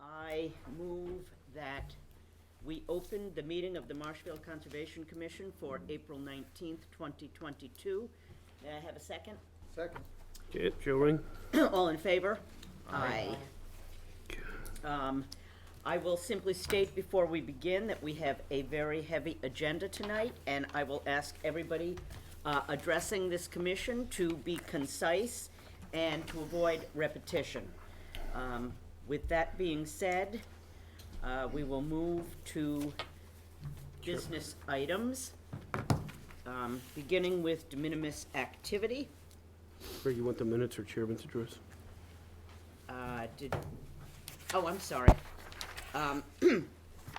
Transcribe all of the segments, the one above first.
I move that we open the meeting of the Marshfield Conservation Commission for April 19th, 2022. May I have a second? Second. Joe Ring? All in favor? Aye. I will simply state before we begin that we have a very heavy agenda tonight, and I will ask everybody addressing this commission to be concise and to avoid repetition. With that being said, we will move to business items, beginning with de minimis activity. Greg, you want the minutes or chairman's address? Oh, I'm sorry.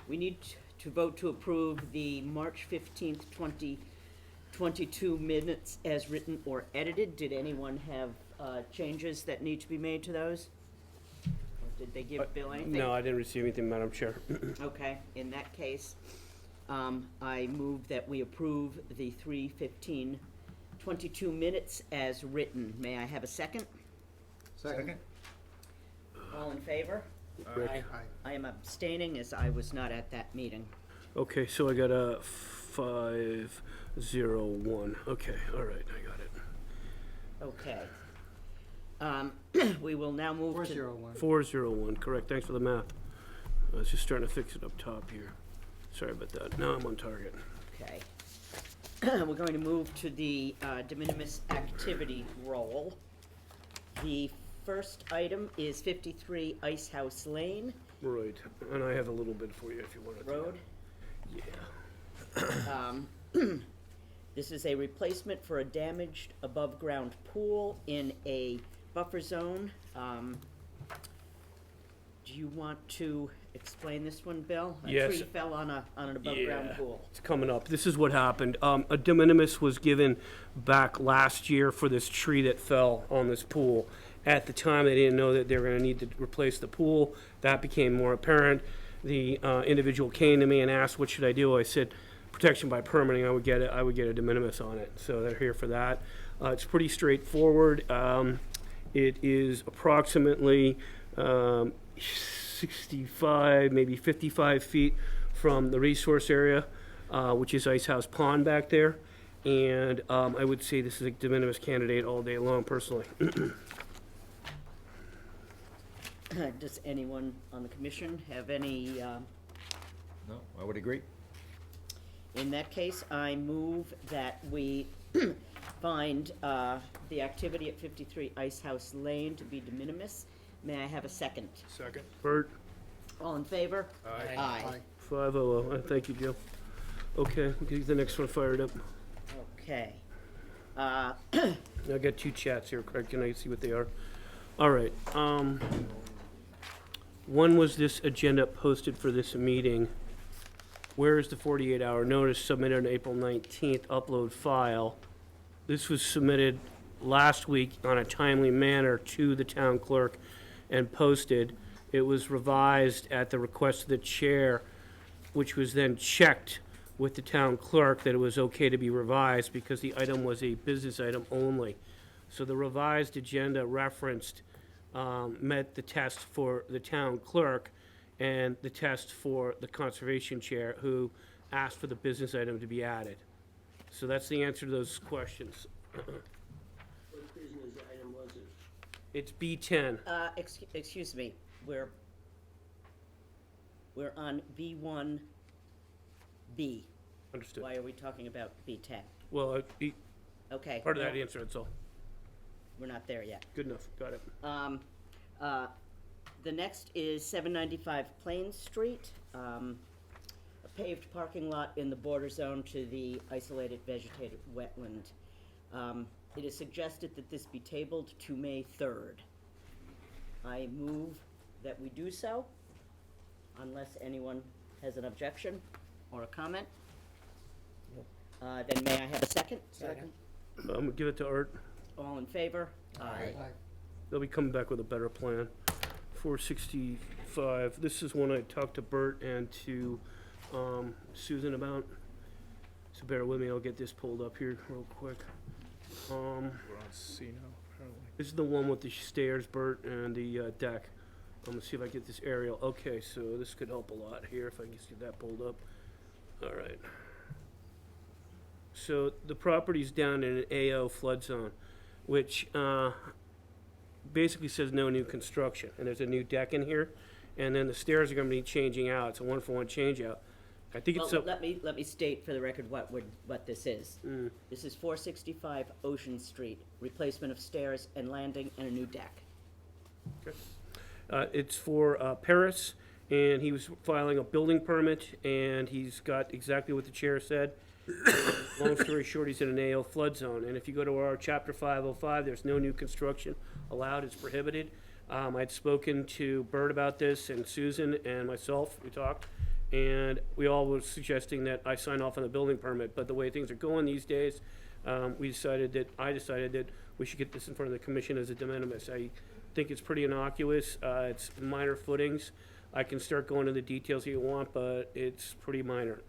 We need to vote to approve the March 15th, 2022 minutes as written or edited. Did anyone have changes that need to be made to those? Or did they give Bill anything? No, I didn't receive anything, Madam Chair. Okay, in that case, I move that we approve the 3/15/22 minutes as written. May I have a second? Second. All in favor? Rick? Aye. I am abstaining as I was not at that meeting. Okay, so I got a 501. Okay, all right, I got it. Okay. We will now move to... 401. 401, correct. Thanks for the math. I was just trying to fix it up top here. Sorry about that. Now I'm on target. Okay. We're going to move to the de minimis activity roll. The first item is 53 Ice House Lane Right, and I have a little bit for you if you want to. Road. Yeah. This is a replacement for a damaged above-ground pool in a buffer zone. Do you want to explain this one, Bill? Yes. A tree fell on an above-ground pool. It's coming up. This is what happened. A de minimis was given back last year for this tree that fell on this pool. At the time, they didn't know that they were going to need to replace the pool. That became more apparent. The individual came to me and asked, "What should I do?" I said, "Protection by permitting. I would get it. I would get a de minimis on it." So they're here for that. It's pretty straightforward. It is approximately 65, maybe 55 feet from the resource area, which is Ice House Pond back there. And I would say this is a de minimis candidate all day long, personally. Does anyone on the commission have any, No, I would agree. in that case, I move that we find the activity at 53 Ice House Lane to be de minimis. May I have a second? Second. Bert? All in favor? Aye. Aye. 500. Thank you, Joe. Okay, we'll get the next one fired up. Okay. I got two chats here, Craig. Can I see what they are? All right. One was this agenda posted for this meeting. Where is the 48-hour notice submitted on April 19th upload file? This was submitted last week on a timely manner to the town clerk and posted. It was revised at the request of the chair, which was then checked with the town clerk that it was okay to be revised because the item was a business item only. So the revised agenda referenced met the test for the town clerk and the test for the conservation chair, who asked for the business item to be added. So that's the answer to those questions. What business item was it? It's B10. Excuse me, we're on B1B. Understood. Why are we talking about B10? Well, Okay. part of that well, answer, that's all. We're not there yet. Good enough, got it. The next is 795 Plain Street, a paved parking lot in the border zone to the isolated vegetated wetland. It is suggested that this be tabled to May 3rd. I move that we do so, unless anyone has an objection or a comment. Then may I have a second? Second. I'm gonna give it to Art. All in favor? Aye. They'll be coming back with a better plan. 465, this is one I talked to Bert and to Susan about. So bear with me, I'll get this pulled up here real quick. We're on C now, apparently. This is the one with the stairs, Bert, and the deck. I'm gonna see if I get this aerial. Okay, so this could help a lot here if I can just get that pulled up. All right. So the property's down in an AO flood zone, which basically says no new construction. And there's a new deck in here, and then the stairs are gonna be changing out. It's a one-for-one change out. I think it's Well, up. let me state for the record what this is. This is 465 Ocean Street, replacement of stairs and landing and a new deck. It's for Paris, and he was filing a building permit, and he's got exactly what the chair said. Long story short, he's in an AO flood zone, and if you go to our chapter 505, there's no new construction allowed, it's prohibited. I'd spoken to Bert about this, and Susan and myself, we talked, and we all were suggesting that I sign off on the building permit, but the way things are going these days, I decided that we should get this in front of the commission as a de minimis. I think it's pretty innocuous, it's minor footings. I can start going into the details if you want, but it's pretty minor.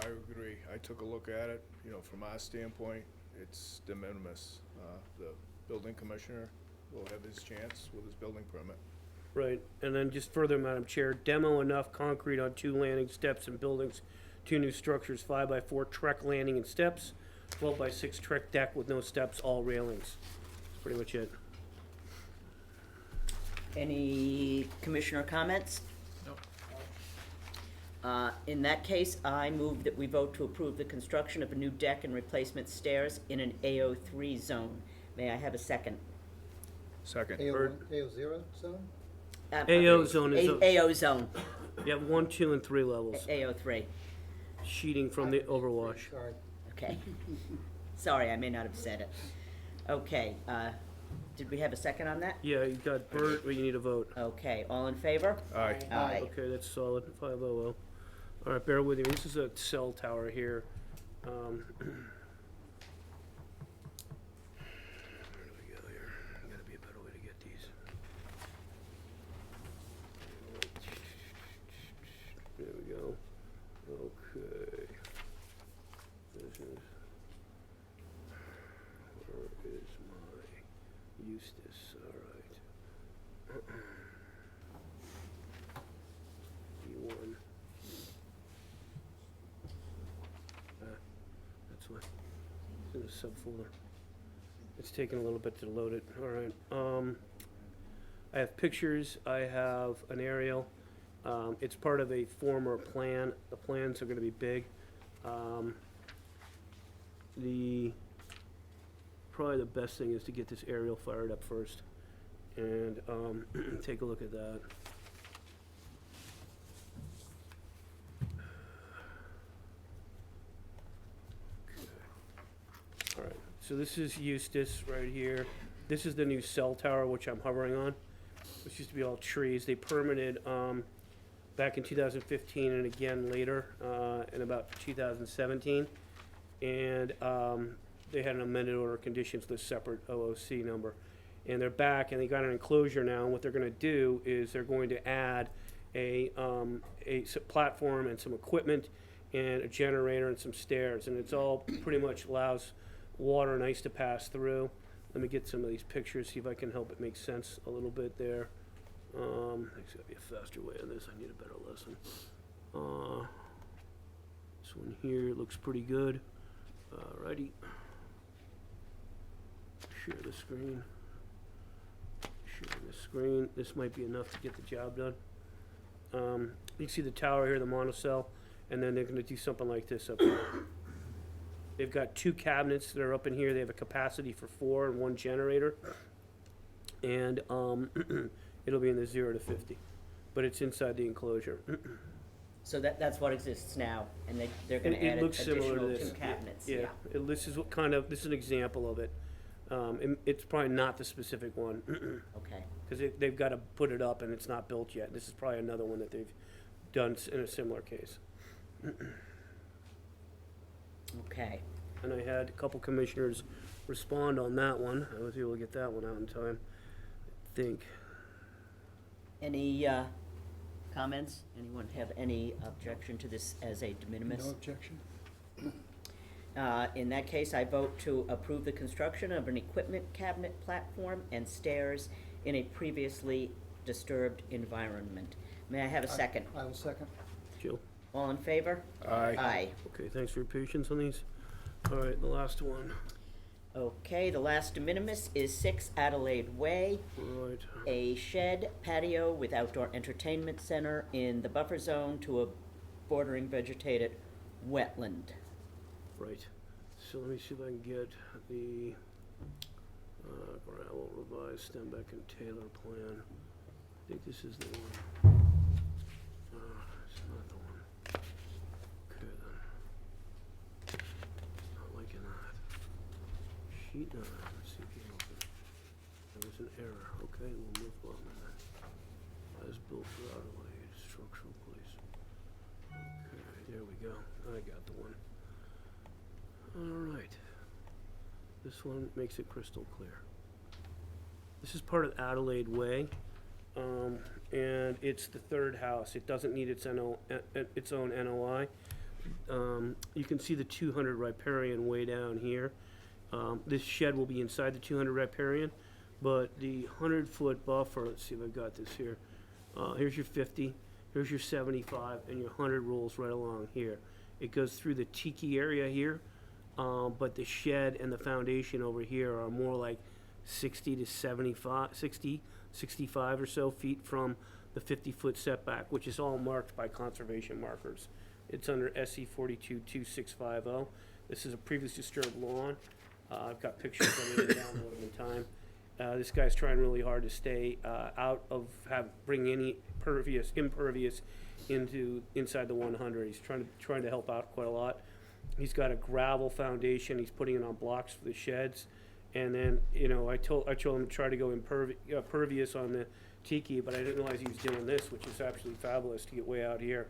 I agree. I took a look at it, from our standpoint, it's de minimis. The building commissioner will have his chance with his building permit. Right, and then just further, Madam Chair, demo enough concrete on 2 landing steps and buildings, 2 new structures, 5x4 Trek landing and steps, 12x6 Trek deck with no steps, all railings. That's pretty much it. Any commissioner comments? No. In that case, I move that we vote to approve the construction of a new deck and replacement stairs in an AO3 zone. May I have a second? Second. AO0 zone? AO zone is AO zone, You have 1, 2, and 3 levels, AO3, sheeting from the overwash. Sorry. okay. Sorry, I may not have said it. Okay, did we have a second on that? Yeah, you got Bert, but you need a vote. Okay, all in favor? Aye. Aye. Okay, that's solid, 500. All right, bear with me, this is a cell tower here. Where do we go here? Gotta be a better way to get these. There we go. Okay. Business. Where is my Eustace? All right. E1. That's what. It's in the subfolder. It's taking a little bit to load it. All right. I have pictures. I have an aerial. It's part of a former plan. The plans are going to be big. Probably the best thing is to get this aerial fired up first and take a look at that. All right, so this is Eustace right here. This is the new cell tower, which I'm hovering on, which used to be all trees. They permitted back in 2015 and again later in about 2017. And they had an amended order of conditions with a separate OOC number. And they're back, and they got an enclosure now, and what they're gonna do is they're going to add a platform and some equipment and a generator and some stairs, and it's all pretty much allows water and ice to pass through. Let me get some of these pictures, see if I can help it make sense a little bit there. There's gotta be a faster way on this, I need a better lesson. This one here looks pretty good. Alrighty. Share the screen. Share the screen. This might be enough to get the job done. You can see the tower here, the monocell, and then they're gonna do something like this up here. They've got 2 cabinets that are up in here. They have a capacity for 4 and 1 generator. And it'll be in the 0 to 50, but it's inside the enclosure. So that's what exists now, and they're gonna It add looks similar to additional this. 2 cabinets, Yeah, this is what kind of, this is an example of it. It's probably not the specific one, Okay, because they've got to put it up and it's not built yet. This is probably another one that they've done in a similar case. okay. And I had a couple commissioners respond on that one. I was able to get that one out in time, I think. Any comments? Anyone have any objection to this as a de minimis? No objection? In that case, I vote to approve the construction of an equipment cabinet platform and stairs in a previously disturbed environment. May I have a second? I will second. Jill? All in favor? Aye. Aye. Okay, thanks for your patience on these. All right, the last one. Okay, the last de minimis is 6 Adelaide Way, Right. a shed patio with outdoor entertainment center in the buffer zone to a bordering vegetated wetland. Right. So let me see if I can get the gravel revised Stembeck and Taylor plan. I think this is the one. It's not the one. Okay then. Not liking that. Sheet 9. Let's see if you open. There was an error. Okay, we'll move on then. As built for Adelaide structural place. Okay, there we go. I got the one. All right. This one makes it crystal clear. This is part of Adelaide Way, and it's the third house. It doesn't need its own NOI. You can see the 200 riparian way down here. This shed will be inside the 200 riparian, but the 100-foot buffer, let's see if I've got this here. Here's your 50, here's your 75, and your 100 rolls right along here. It goes through the tiki area here. But the shed and the foundation over here are more like 60 to 75, 60, 65 or so feet from the 50-foot setback, which is all marked by conservation markers. It's under SE 422650. This is a previously disturbed lawn. I've got pictures of it and download them in time. This guy's trying really hard to stay out of bring any impervious inside the 100. He's trying to help out quite a lot. He's got a gravel foundation. He's putting it on blocks for the sheds, and then I told him to try to go pervious on the tiki, but I didn't realize he was doing this, which is absolutely fabulous to get way out here,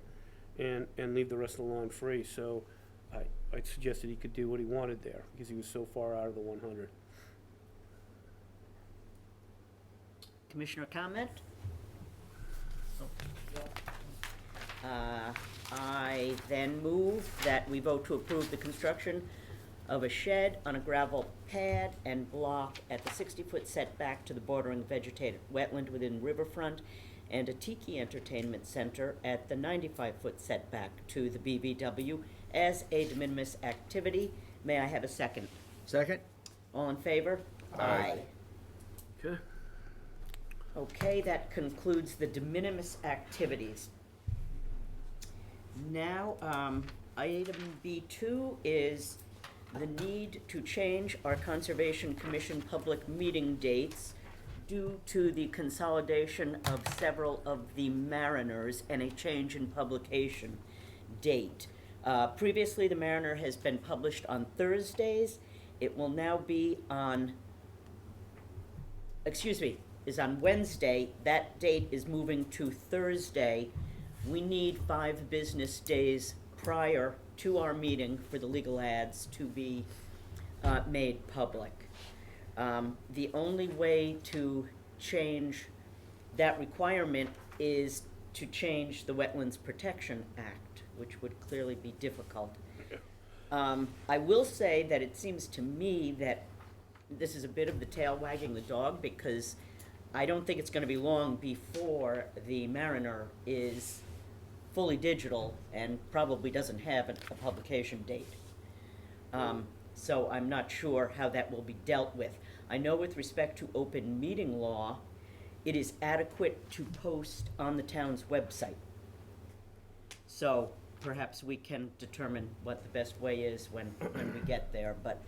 and leave the rest of the lawn free. So I suggested he could do what he wanted there because he was so far out of the 100. Commissioner comment? I then move that we vote to approve the construction of a shed on a gravel pad and block at the 60-foot setback to the bordering vegetated wetland within riverfront, and a tiki entertainment center at the 95-foot setback to the BVW as a de minimis activity. May I have a second? Second? All in favor? Aye. Okay. Okay, that concludes the de minimis activities. Now, item B2 is the need to change our Conservation Commission public meeting dates due to the consolidation of several of the Mariners and a change in publication date. Previously, the Mariner has been published on Thursdays. It will now be on, is on Wednesday. That date is moving to Thursday. We need 5 business days prior to our meeting for the legal ads to be made public. The only way to change that requirement is to change the Wetlands Protection Act, which would clearly be difficult. I will say that it seems to me that this is a bit of the tail wagging the dog, because I don't think it's going to be long before the Mariner is fully digital and probably doesn't have a publication date. So I'm not sure how that will be dealt with. I know with respect to open meeting law, it is adequate to post on the town's website. So perhaps we can determine what the best way is when we get there. But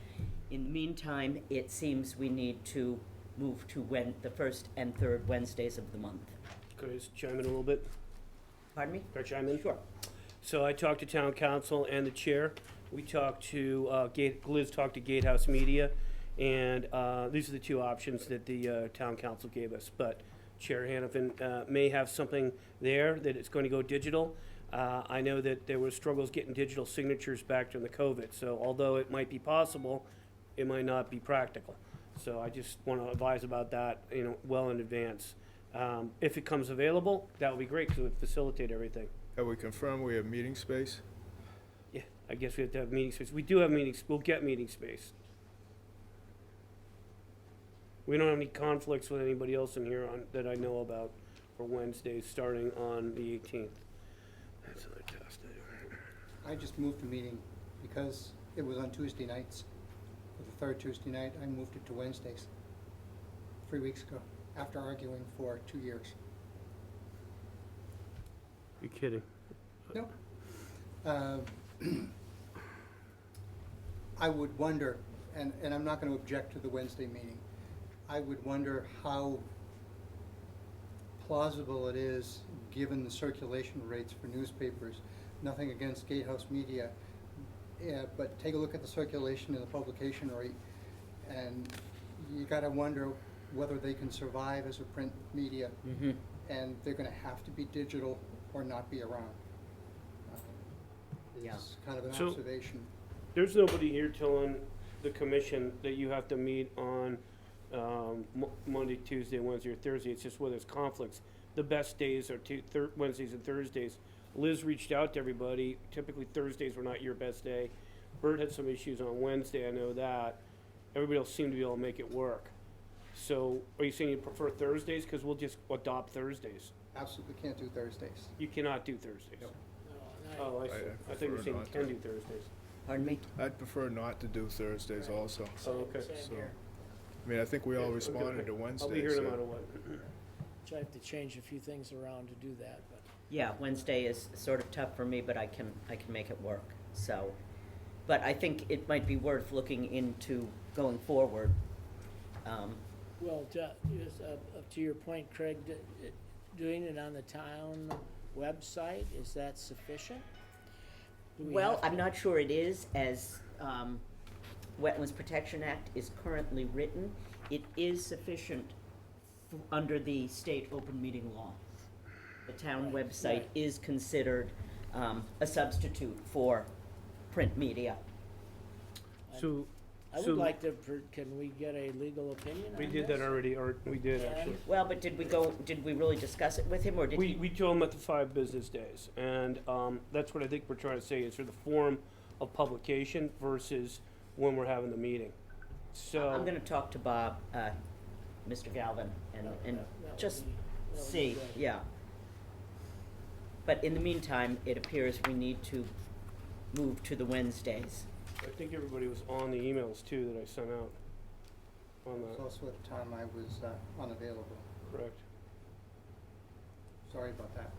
in the meantime, it seems we need to move to the first and third Wednesdays of the month. Could I just chime in a little bit? Pardon me? Could I chime in? Sure. So I talked to town council and the chair. We talked to, Liz talked to Gatehouse Media, and these are the two options that the town council gave us. But Chair Hannafin may have something there that it's going to go digital. I know that there were struggles getting digital signatures back during the COVID, so although it might be possible, it might not be practical. So I just want to advise about that, well in advance. If it comes available, that would be great, because it would facilitate everything. Have we confirmed we have meeting space? Yeah, I guess we have to have meeting space. We do have meetings, we'll get meeting space. We don't have any conflicts with anybody else in here that I know about for Wednesdays, starting on the 18th. That's another test. I just moved a meeting because it was on Tuesday nights. For the third Tuesday night, I moved it to Wednesdays 3 weeks ago, after arguing for 2 years. You're kidding. No. I would wonder, and I'm not going to object to the Wednesday meeting, I would wonder how plausible it is, given the circulation rates for newspapers. Nothing against Gatehouse Media, but take a look at the circulation and the publication rate, and you gotta wonder whether they can survive as a print media, and they're gonna have to be digital or not be around. Yeah. It's kind of an So- observation. There's nobody here telling the commission that you have to meet on Monday, Tuesday, Wednesday, or Thursday. It's just where there's conflicts. The best days are Wednesdays and Thursdays. Liz reached out to everybody. Typically Thursdays were not your best day. Bert had some issues on Wednesday, I know that. Everybody else seemed to be able to make it work. So are you saying you prefer Thursdays? Because we'll just adopt Thursdays. Absolutely can't do Thursdays. You cannot do Thursdays. Nope. Oh, I see. I thought you were prefer saying you not can to. do Thursdays. Pardon me? I'd prefer not to do Thursdays also. Oh, okay. So, I mean, I think we all Okay, responded to okay. Wednesday. I'll be here no so- matter what. So I have to change a few things around to do that, but Yeah, Wednesday is sort of tough for me, but I can make it work, so. But I think it might be worth looking into going forward. well, to your point, Craig, doing it on the town website, is that sufficient? Do we Well, have I'm to- not sure it is, as Wetlands Protection Act is currently written. It is sufficient under the state open meeting law. The town Right, website right. is considered a substitute for print media. So, I would so like to, can we get a legal opinion on we did this? that already, or we did And- actually. Well, but did we really discuss it with him, or did We, he? we told them at the 5 business days, and that's what I think we're trying to say, is for the form of publication versus when we're having the meeting. So. I'm gonna talk to Bob, Mr. Galvin, and That would just be- that would be see, good. yeah. But in the meantime, it appears we need to move to the Wednesdays. I think everybody was on the emails too that I sent out on It was that, also at the time I was unavailable. correct? Sorry about that.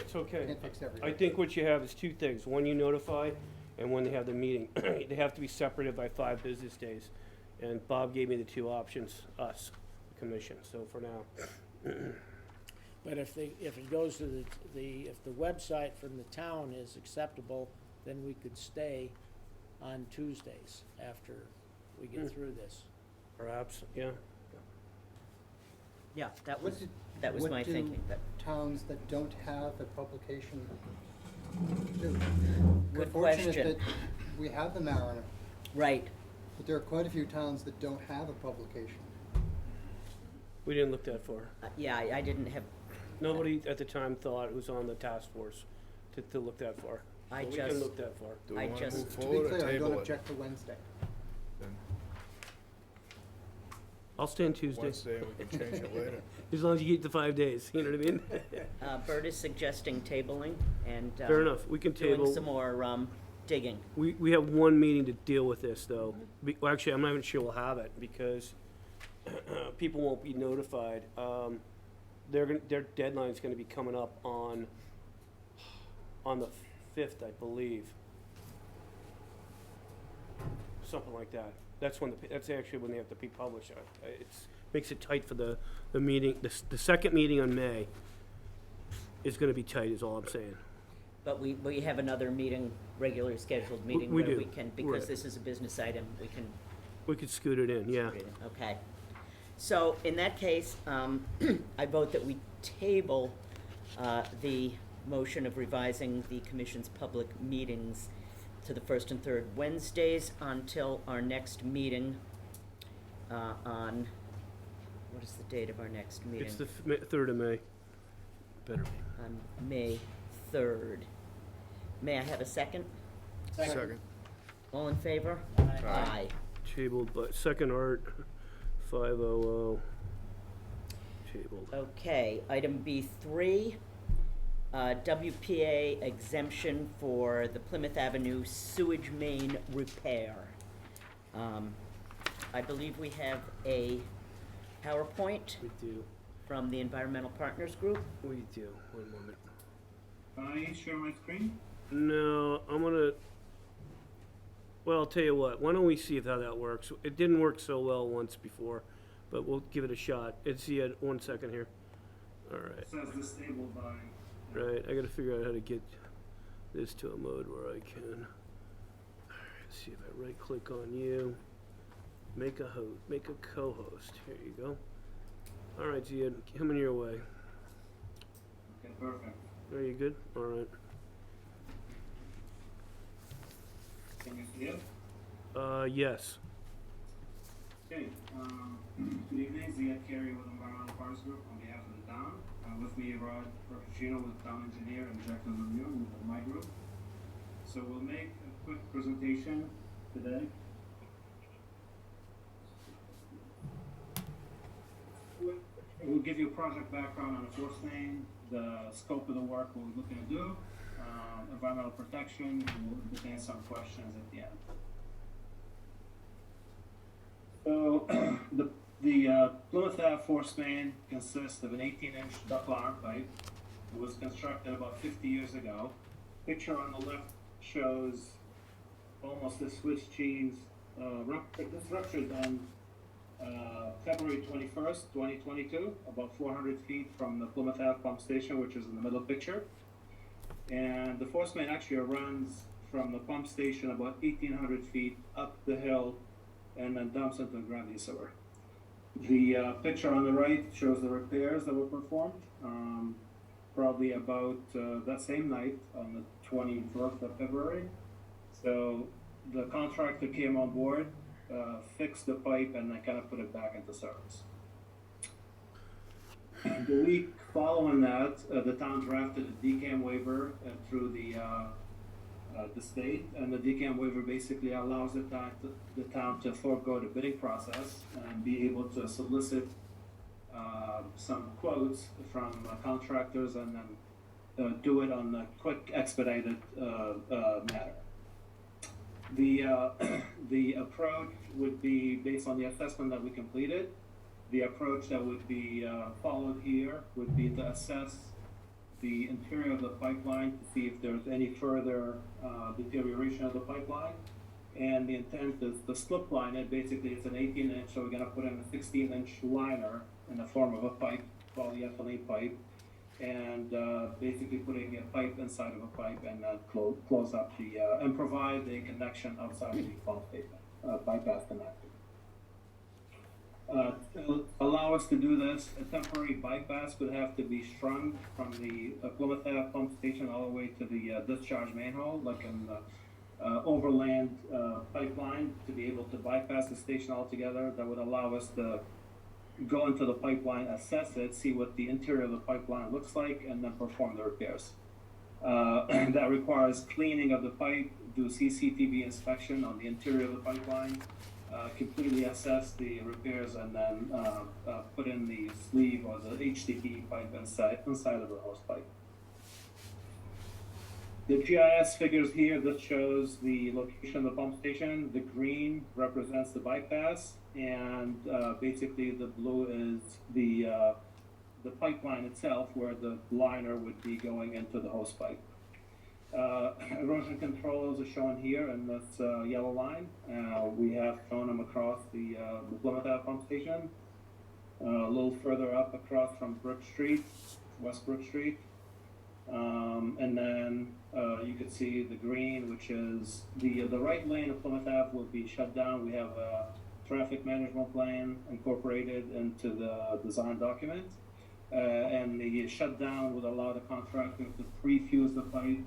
It's okay. Can't fix I everything. think what you have is 2 things. One, you notify, and when they have the meeting. They have to be separated by 5 business days. And Bob gave me the 2 options, us, the commission, so for now. But if it goes to if the website from the town is acceptable, then we could stay on Tuesdays after we get through this. Perhaps, yeah. Yeah, that What was, did- that was what my do thinking, but, Towns that don't have a publication do? We're Good fortunate question. that we have the Mariner, right, but there are quite a few towns that don't have a publication. We didn't look that far. yeah, I didn't have, Nobody at the time thought it was on the task force to look that far. I But we just- can look that far. Do we I want to just- move To be forward or clear, I don't table it? object to Wednesday. Then I'll stay on Tuesday, Wednesday, we can change it later. as long as you get the 5 days, you know what I mean? Bert is suggesting tabling and, Fair enough, we can doing table. some more, digging. We have 1 meeting to deal with this, though. Well, actually, I'm not even sure we'll have it, because people won't be notified. Their deadline's gonna be coming up on the 5th, I believe. Something like that. That's actually when they have to be published. It's, makes it tight for the meeting, the second meeting on May is gonna be tight, is all I'm saying. But we have another meeting, regularly scheduled meeting we where do, we can, right. because this is a business item, we can. We could scoot it in, yeah. Okay. So in that case, I vote that we table the motion of revising the commission's public meetings to the 1st and 3rd Wednesdays until our next meeting on, what is the date of our next meeting? It's the 3rd of May. Better be. On May 3rd. May I have a second? Second. All in favor? Aye. Tabled, but second art, 500. Tabled. Okay, item B3, WPA exemption for the Plymouth Avenue sewage main repair. I believe we have a PowerPoint We do. from the Environmental Partners Group. We do. One moment. Can I share my screen? No, I'm gonna. Well, I'll tell you what. Why don't we see how that works? It didn't work so well once before, but we'll give it a shot. It's 1 second here. All right. It says disabled by. Right. I gotta figure out how to get this to a mode where I can. All right, let's see if I right click on you. Make a host. Make a co-host. Here you go. All right, Ziad, coming your way. Okay, perfect. Are you good? All right. Can you see it? Yes. Okay. Good evening, Ziad Carey with Environmental Partners Group on behalf of the town. With me, Rod Rappuccino with Town Engineer and Jacqueline Lemieux with my group. So we'll make a quick presentation today. We'll give you a project background on the force main, the scope of the work we're looking to do, environmental protection, and we'll answer some questions at the end. So the Plymouth Ave force main consists of an 18-inch ductile iron pipe. It was constructed about 50 years ago. Picture on the left shows almost a Swiss cheese. This ruptured on February 21st, 2022, about 400 feet from the Plymouth Ave pump station, which is in the middle picture. And the force main actually runs from the pump station about 1,800 feet up the hill and then dumps into the gravity sewer. The picture on the right shows the repairs that were performed, probably about that same night on the 21st of February. So the contractor came on board, fixed the pipe, and then kind of put it back into service. The week following that, the town drafted a DCAM waiver through the state, and the DCAM waiver basically allows the town to forego the bidding process and be able to solicit some quotes from contractors and then do it on a quick, expedited manner. The approach would be based on the assessment that we completed. The approach that would be followed here would be to assess the interior of the pipeline to see if there's any further deterioration of the pipeline. And the intent is to slip line it. Basically, it's an 18-inch, so we're going to put in a 16-inch liner in the form of a pipe, polyethylene pipe, and basically putting a pipe inside of a pipe and close up the and provide a connection outside of the pump station, bypass connector. To allow us to do this, a temporary bypass would have to be strung from the Plymouth Ave pump station all the way to the discharge manhole, like an overland pipeline, to be able to bypass the station altogether. That would allow us to go into the pipeline, assess it, see what the interior of the pipeline looks like, and then perform the repairs. And that requires cleaning of the pipe, do CCTV inspection on the interior of the pipeline, completely assess the repairs, and then put in the sleeve or the HDPE pipe inside of the hose pipe. The GIS figures here, this shows the location of the pump station. The green represents the bypass, and basically the blue is the pipeline itself, where the liner would be going into the hose pipe. Erosion controls are shown here in this yellow line. We have shown them across the Plymouth Ave pump station, a little further up across from Brook Street, West Brook Street. And then you can see the green, which is the right lane of Plymouth Ave will be shut down. We have a traffic management plan incorporated into the design document. And the shutdown would allow the contractor to pre-fuse the pipe,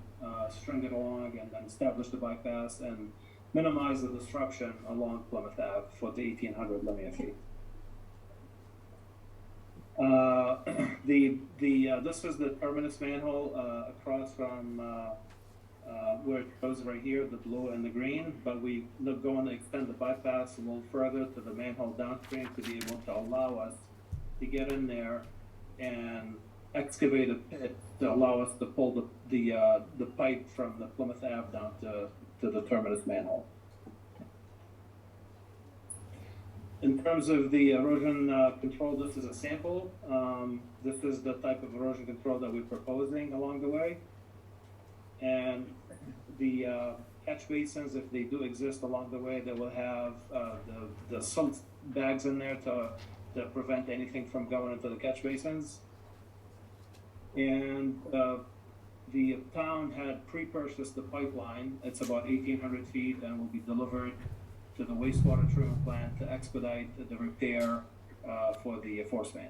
string it along, and then establish the bypass and minimize the disruption along Plymouth Ave for the 1,800 linear feet. This is the terminus manhole across from where it goes right here, the blue and the green, but we look going to extend the bypass a little further to the manhole downstream to be able to allow us to get in there and excavate a pit to allow us to pull the pipe from the Plymouth Ave down to the terminus manhole. In terms of the erosion control, this is a sample. This is the type of erosion control that we're proposing along the way. And the catch basins, if they do exist along the way, they will have the silt bags in there to prevent anything from going into the catch basins. And the town had pre-purchased the pipeline. It's about 1,800 feet and will be delivered to the wastewater treatment plant to expedite the repair for the force main.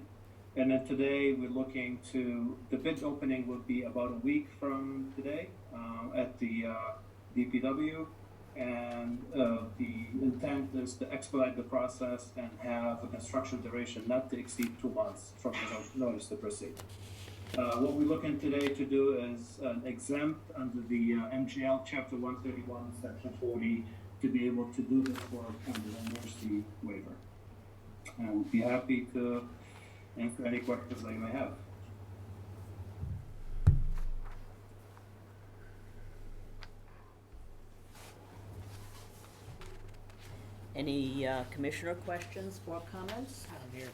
And then today we're looking to, the bid opening will be about a week from today at the DPW. And the intent is to expedite the process and have a construction duration not to exceed 2 months from the notice to proceed. What we're looking today to do is an exempt under the MGL Chapter 131, Section 40, to be able to do this work under the emergency waiver. And we'll be happy to answer any questions that you may have. Any commissioner questions or comments? Down here.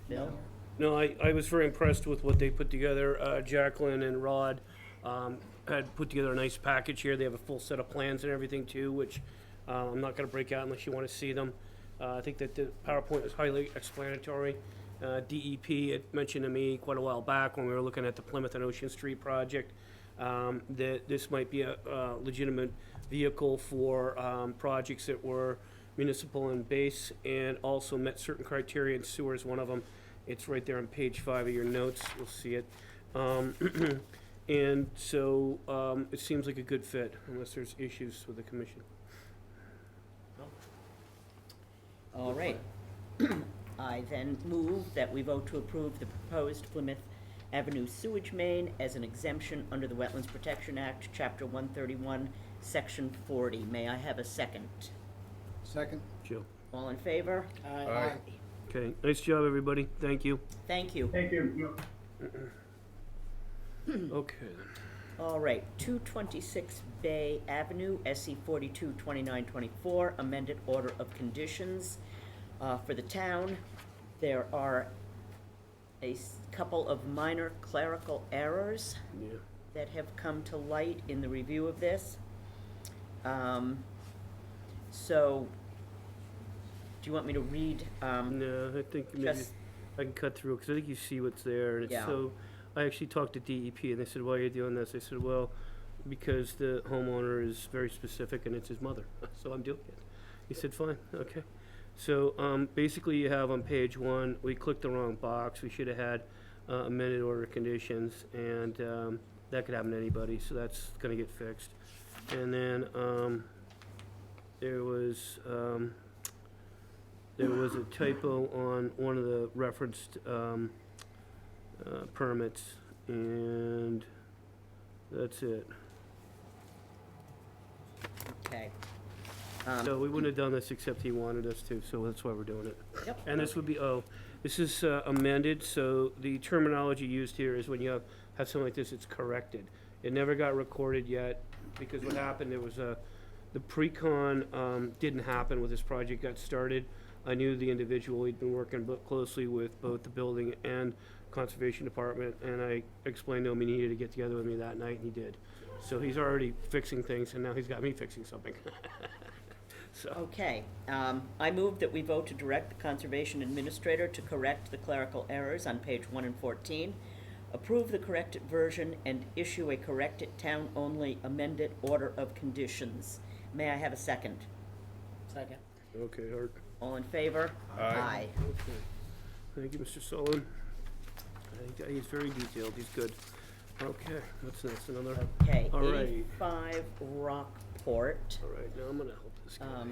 Bill? No, I was very impressed with what they put together. Jacqueline and Rod had put together a nice package here. They have a full set of plans and everything too, which I'm not gonna break out unless you wanna see them. I think that the PowerPoint was highly explanatory. DEP had mentioned to me quite a while back when we were looking at the Plymouth and Ocean Street project, that this might be a legitimate vehicle for projects that were municipal in base and also met certain criteria, and sewer is one of them. It's right there on page 5 of your notes, you'll see it. And so it seems like a good fit, unless there's issues with the commission. All right. I then move that we vote to approve the proposed Plymouth Avenue sewage main as an exemption under the Wetlands Protection Act, Chapter 131, Section 40. May I have a second? Second? Joe. All in favor? Aye. Okay, nice job, everybody. Thank you. Thank you. Thank you. Okay, then. All right, 226 Bay Avenue, SC 422924, amended order of conditions for the town. There are a couple of minor clerical errors Yeah. that have come to light in the review of this. So, do you want me to read? No, I think maybe Just- I can cut through, because I think you see what's there, and it's Yeah. so, I actually talked to DEP, and they said, why are you doing this? I said, well, because the homeowner is very specific, and it's his mother, so I'm doing it. He said, fine, okay. So, basically, you have on page 1, we clicked the wrong box, we should have had amended order of conditions, and that could happen to anybody, so that's gonna get fixed. And then, there was a typo on one of the referenced permits, and that's it. Okay. So we wouldn't have done this except he wanted us to, so that's why we're doing it. Yep. And this would be, this is amended, so the terminology used here is when you have something like this, it's corrected. It never got recorded yet, because what happened, there was the pre-con didn't happen when this project got started. I knew the individual, he'd been working closely with both the building and conservation department, and I explained to him he needed to get together with me that night, and he did. So he's already fixing things, and now he's got me fixing something. So, Okay, I move that we vote to direct the Conservation Administrator to correct the clerical errors on page 1 and 14, approve the corrected version, and issue a corrected town-only amended order of conditions. May I have a second? Second. okay, Art. All in favor? Aye. Okay. Thank you, Mr. Sullivan. I think he's very detailed, he's good. Okay, what's next, another? Okay, All right. 85 Rockport. All right, now I'm gonna help this guy.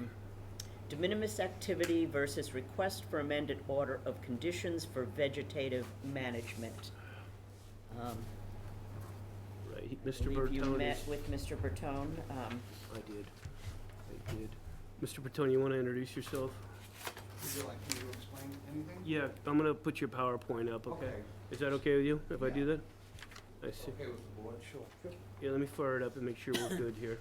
De minimis activity versus request for amended order of conditions for vegetative management. right, I Mr. believe you Bertone met is, with Mr. Bertone. I did. Mr. Bertone, you wanna introduce yourself? Would you like me to explain anything? Yeah, I'm gonna put your PowerPoint up, okay? Is that okay with you, if I do that? I see. Okay with the board? Sure. Yeah, let me fire it up and make sure we're good here.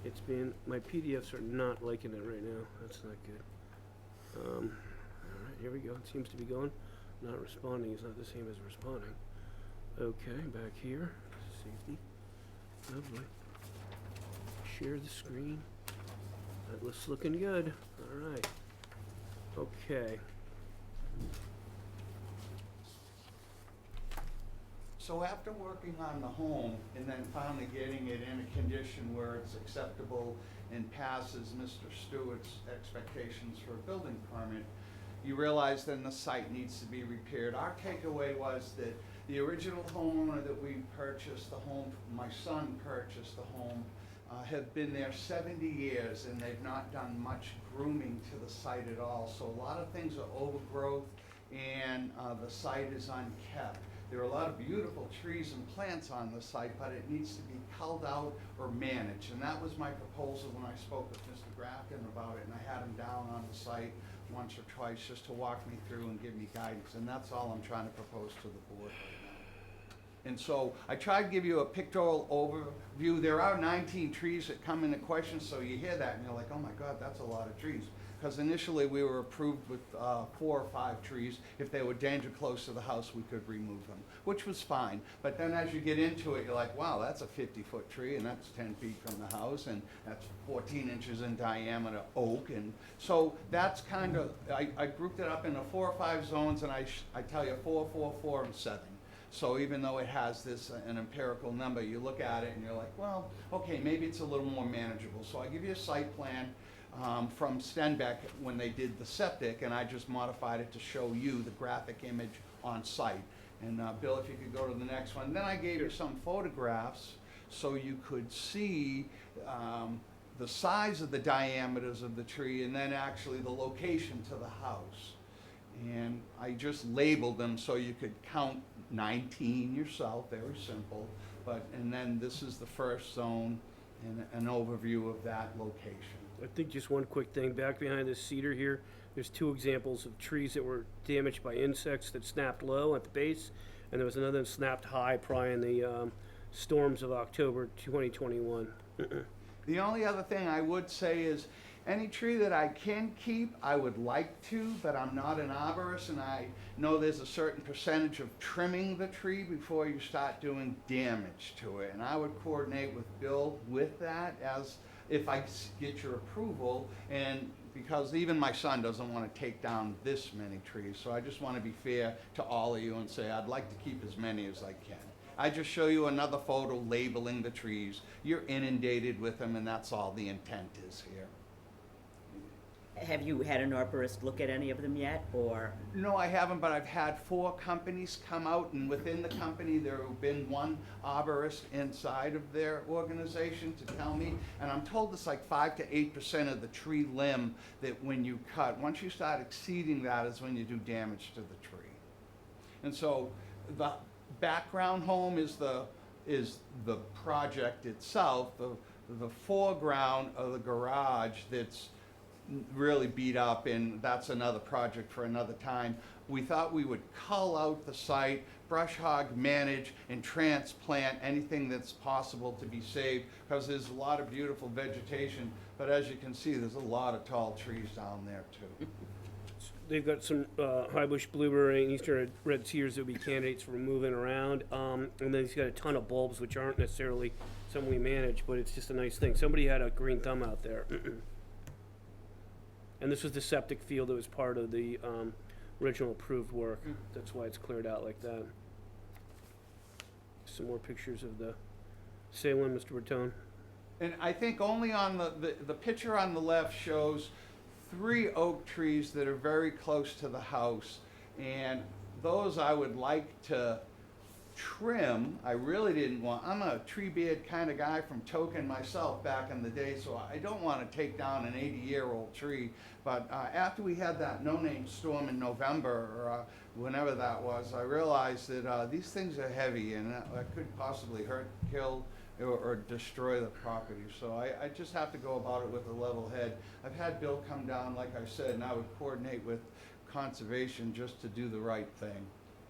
It's been, my PDFs are not liking it right now. That's not good. All right, here we go. It seems to be going. Not responding is not the same as responding. Okay, back here. Safety. Lovely. Share the screen. That looks looking good. All right. Okay. So after working on the home and then finally getting it in a condition where it's acceptable and passes Mr. Stewart's expectations for a building permit, you realize then the site needs to be repaired. Our takeaway was that the original homeowner that we purchased the home, my son purchased the home, have been there 70 years and they've not done much grooming to the site at all. So a lot of things are overgrowth and the site is unkept. There are a lot of beautiful trees and plants on the site, but it needs to be culled out or managed. And that was my proposal when I spoke with Mr. Grafton about it, and I had him down on the site once or twice just to walk me through and give me guidance. And that's all I'm trying to propose to the board right now. And so I tried to give you a pictorial overview. There are 19 trees that come into question, so you hear that and you're like, oh my God, that's a lot of trees. Because initially we were approved with 4 or 5 trees. If they were danger close to the house, we could remove them, which was fine. But then as you get into it, you're like, wow, that's a 50-foot tree, and that's 10 feet from the house, and that's 14 inches in diameter oak. And so that's kind of, I grouped it up into 4 or 5 zones, and I tell you 4, 4, 4, and 7. So even though it has this, an empirical number, you look at it and you're like, well, okay, maybe it's a little more manageable. So I give you a site plan from Stenbeck when they did the septic, and I just modified it to show you the graphic image on site. And Bill, if you could go to the next one. Then I gave you some photographs so you could see the size of the diameters of the tree and then actually the location to the house. And I just labeled them so you could count 19 yourself, very simple. And then this is the first zone and an overview of that location. I think just one quick thing, back behind this cedar here, there's 2 examples of trees that were damaged by insects that snapped low at the base, and there was another that snapped high probably in the storms of October 2021. The only other thing I would say is any tree that I can keep, I would like to, but I'm not an arborist, and I know there's a certain percentage of trimming the tree before you start doing damage to it. And I would coordinate with Bill with that as if I get your approval, and because even my son doesn't want to take down this many trees. So I just want to be fair to all of you and say I'd like to keep as many as I can. I just show you another photo labeling the trees. You're inundated with them, and that's all the intent is here. Have you had an arborist look at any of them yet, or? No, I haven't, but I've had 4 companies come out, and within the company there have been 1 arborist inside of their organization to tell me, and I'm told it's like 5 to 8% of the tree limb that when you cut, once you start exceeding that is when you do damage to the tree. And so the background home is the project itself. The foreground of the garage that's really beat up, and that's another project for another time. We thought we would cull out the site, brush hog, manage, and transplant anything that's possible to be saved, because there's a lot of beautiful vegetation, but as you can see, there's a lot of tall trees down there too. They've got some high bush blueberry and eastern red cedars that would be candidates for moving around. And then he's got a ton of bulbs, which aren't necessarily some we manage, but it's just a nice thing. Somebody had a green thumb out there. And this was the septic field that was part of the original approved work. That's why it's cleared out like that. Some more pictures of the Salem, Mr. Bertone. And I think only on the picture on the left shows 3 oak trees that are very close to the house, and those I would like to trim, I really didn't want, I'm a tree beard kind of guy from Token myself back in the day, so I don't want to take down an 80-year-old tree. But after we had that no-name storm in November, or whenever that was, I realized that these things are heavy and that could possibly hurt, kill, or destroy the property. So I just have to go about it with a level head. I've had Bill come down, like I said, and I would coordinate with conservation just to do the right thing.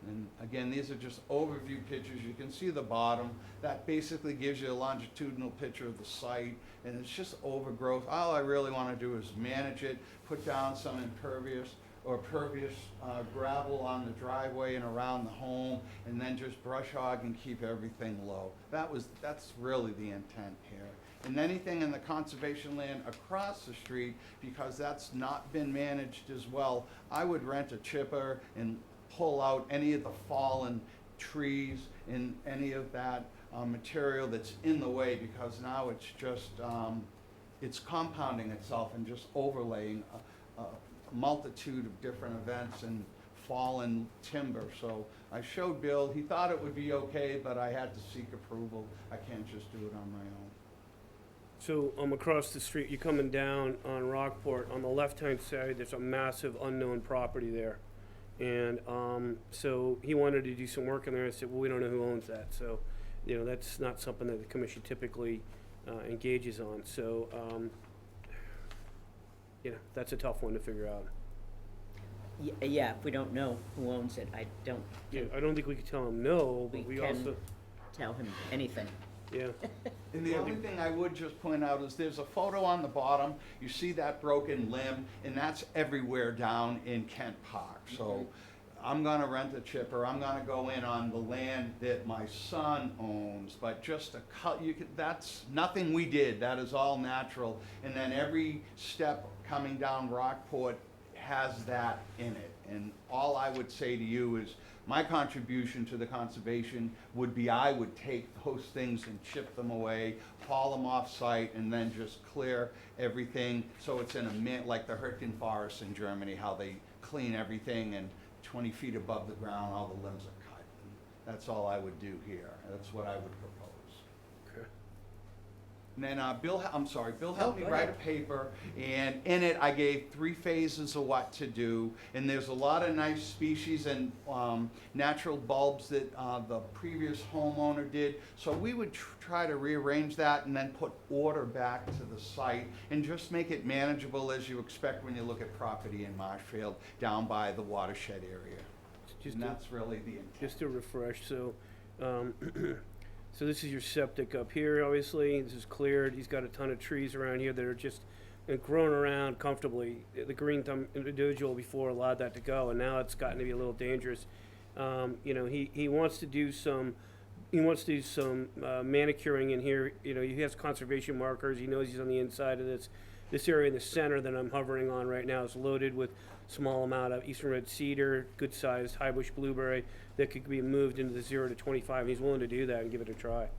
And again, these are just overview pictures. You can see the bottom. That basically gives you a longitudinal picture of the site, and it's just overgrowth. All I really want to do is manage it, put down some impervious or pervious gravel on the driveway and around the home, and then just brush hog and keep everything low. That's really the intent here. And anything in the conservation land across the street, because that's not been managed as well, I would rent a chipper and pull out any of the fallen trees and any of that material that's in the way, because now it's just, it's compounding itself and just overlaying a multitude of different events and fallen timber. So I showed Bill, he thought it would be okay, but I had to seek approval. I can't just do it on my own. So across the street, you're coming down on Rockport, on the left-hand side, there's a massive unknown property there. And so he wanted to do some work in there. I said, well, we don't know who owns that. So, you know, that's not something that the commission typically engages on. So, you know, that's a tough one to figure out. Yeah, if we don't know who owns it, I don't Yeah, think I don't think we could tell him no, but we we can also, tell him anything. yeah. And the only thing I would just point out is there's a photo on the bottom. You see that broken limb, and that's everywhere down in Kent Park. So I'm gonna rent a chipper. I'm gonna go in on the land that my son owns, but just a cut, that's nothing we did. That is all natural. And then every step coming down Rockport has that in it. And all I would say to you is, my contribution to the conservation would be I would take those things and chip them away, haul them off site, and then just clear everything so it's in a like the Hürtgen forest in Germany, how they clean everything and 20 feet above the ground all the limbs are cut. And that's all I would do here. That's what I would propose. Okay. And then Bill helped Oh, me go write ahead. a paper, and in it I gave 3 phases of what to do. And there's a lot of nice species and natural bulbs that the previous homeowner did. So we would try to rearrange that and then put order back to the site and just make it manageable as you expect when you look at property in Marshfield down by the watershed area. Just And to- that's really the intent. Just to refresh, so, so this is your septic up here, obviously, this is cleared, he's got a ton of trees around here that are just grown around comfortably. The green thumb individual before allowed that to go, and now it's gotten to be a little dangerous. You know, he wants to do some, manicuring in here, you know, he has conservation markers, he knows he's on the inside of this. This area in the center that I'm hovering on right now is loaded with small amount of eastern red cedar, good-sized high bush blueberry that could be moved into the 0 to 25. He's willing to do that and give it a try.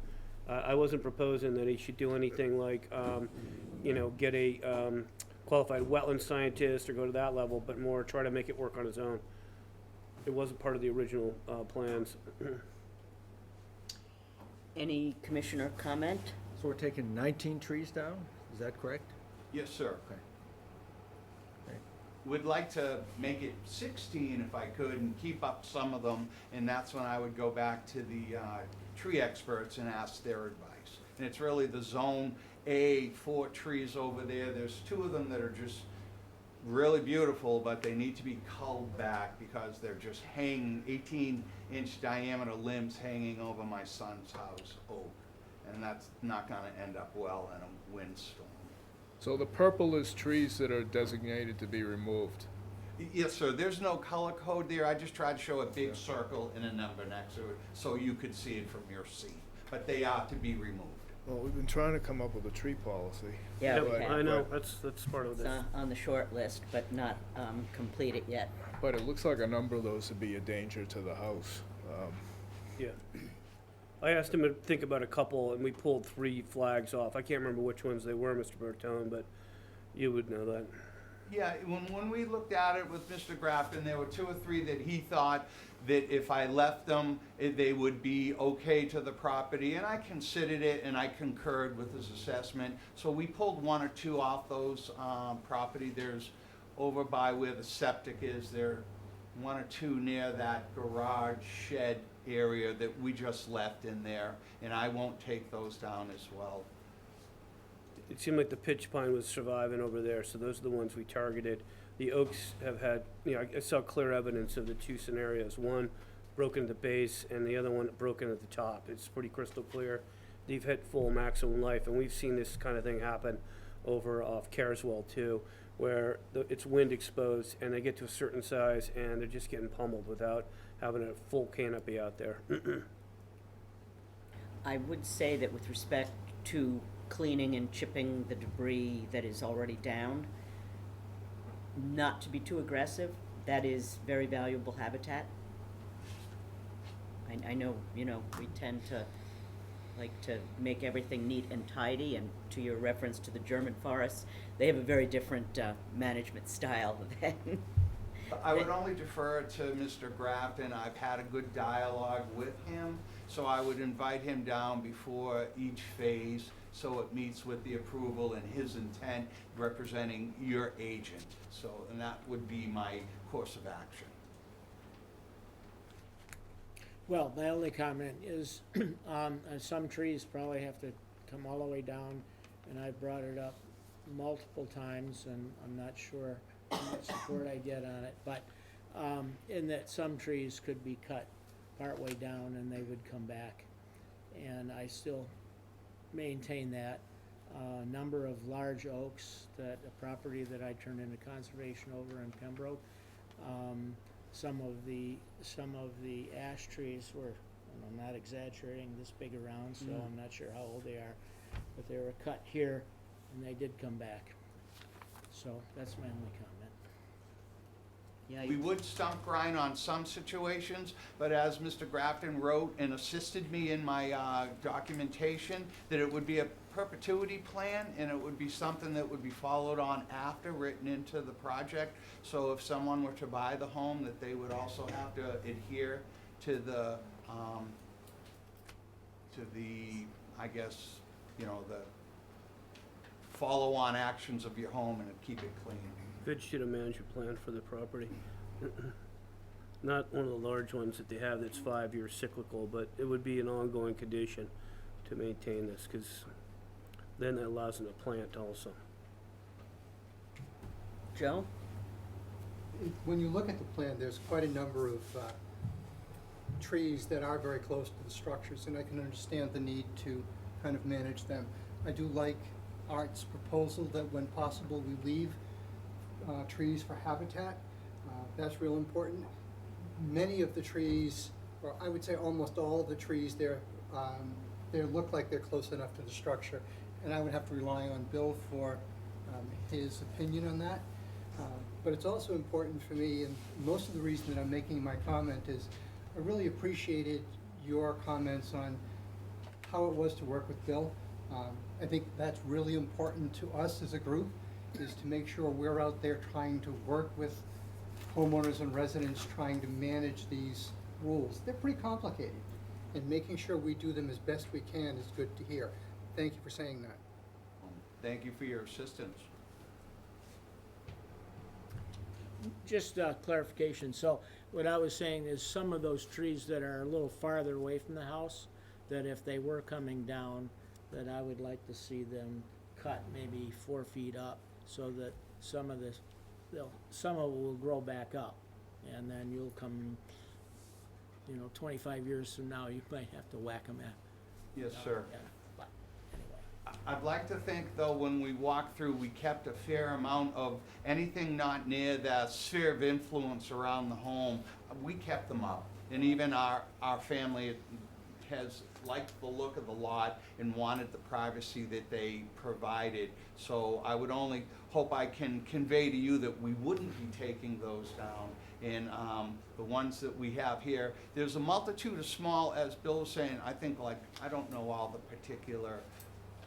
I wasn't proposing that he should do anything like, you know, get a qualified wetland scientist or go to that level, but more try to make it work on his own. It wasn't part of the original plans. Any commissioner comment? So we're taking 19 trees down, is that correct? Yes, sir. Okay. Would like to make it 16 if I could and keep up some of them, and that's when I would go back to the tree experts and ask their advice. And it's really the zone A, 4 trees over there. There's 2 of them that are just really beautiful, but they need to be culled back because they're just hanging, 18-inch diameter limbs hanging over my son's house oak. And that's not gonna end up well in a windstorm. So the purple is trees that are designated to be removed. Yes, sir. There's no color code there. I just tried to show a big circle and a number next to it so you could see it from your seat. But they are to be removed. Well, we've been trying to come up with a tree policy. Yeah, Yep, we have. I know, that's part of It's this. on the short list, but not completed yet. But it looks like a number of those would be a danger to the house. Yeah. I asked him to think about a couple, and we pulled 3 flags off. I can't remember which ones they were, Mr. Bertone, but you would know that. Yeah, when we looked at it with Mr. Grafton, there were 2 or 3 that he thought that if I left them, they would be okay to the property, and I considered it and I concurred with his assessment. So we pulled 1 or 2 off those property. There's over by where the septic is, there 1 or 2 near that garage shed area that we just left in there, and I won't take those down as well. It seemed like the pitch pine was surviving over there, so those are the ones we targeted. The oaks have had, I saw clear evidence of the 2 scenarios. One broken at the base and the other one broken at the top. It's pretty crystal clear. They've hit full maximum life, and we've seen this kind of thing happen over off Carswell too, where it's wind exposed and they get to a certain size and they're just getting pummeled without having a full canopy out there. I would say that with respect to cleaning and chipping the debris that is already down, not to be too aggressive, that is very valuable habitat. I know, we tend to like to make everything neat and tidy, and to your reference to the German forests, they have a very different management style than I would only defer to Mr. Grafton. I've had a good dialogue with him, so I would invite him down before each phase so it meets with the approval and his intent representing your agent. So, and that would be my course of action. Well, my only comment is, some trees probably have to come all the way down, and I brought it up multiple times, and I'm not sure how much support I get on it, but, in that some trees could be cut partway down and they would come back. And I still maintain that. A number of large oaks, that a property that I turned into conservation over in Pembroke. Some of the ash trees were, and I'm not exaggerating, this big around, so I'm not sure how old they are, but they were cut here and they did come back. So that's my only comment. yeah, We would stump grind on some situations, but as Mr. Grafton wrote and assisted me in my documentation, that it would be a perpetuity plan and it would be something that would be followed on after, written into the project. So if someone were to buy the home, that they would also have to adhere to the, I guess, the follow-on actions of your home and keep it clean. Good should have management plan for the property. Not one of the large ones that they have that's 5-year cyclical, but it would be an ongoing condition to maintain this, because then that allows them to plant also. Joe? When you look at the plan, there's quite a number of trees that are very close to the structures, and I can understand the need to kind of manage them. I do like Art's proposal that when possible we leave trees for habitat. That's real important. Many of the trees, or I would say almost all of the trees there, they look like they're close enough to the structure, and I would have to rely on Bill for his opinion on that. But it's also important for me, and most of the reason that I'm making my comment is I really appreciated your comments on how it was to work with Bill. I think that's really important to us as a group, is to make sure we're out there trying to work with homeowners and residents, trying to manage these rules. They're pretty complicated, and making sure we do them as best we can is good to hear. Thank you for saying that. Thank you for your assistance. Just clarification, so what I was saying is some of those trees that are a little farther away from the house, that if they were coming down, that I would like to see them cut maybe 4 feet up, so that some of it will grow back up, and then you'll come, 25 years from now, you might have to whack them at. Yes, sir. Yeah, but anyway. I'd like to think, though, when we walked through, we kept a fair amount of anything not near that sphere of influence around the home. We kept them up, and even our family has liked the look of the lot and wanted the privacy that they provided. So I would only hope I can convey to you that we wouldn't be taking those down. And the ones that we have here, there's a multitude of small, as Bill was saying, I think, like, I don't know all the particular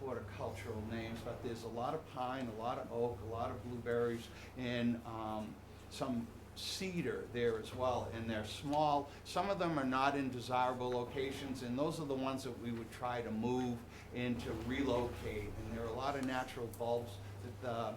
horticultural names, but there's a lot of pine, a lot of oak, a lot of blueberries, and some cedar there as well, and they're small. Some of them are not in desirable locations, and those are the ones that we would try to move and to relocate. And there are a lot of natural bulbs that the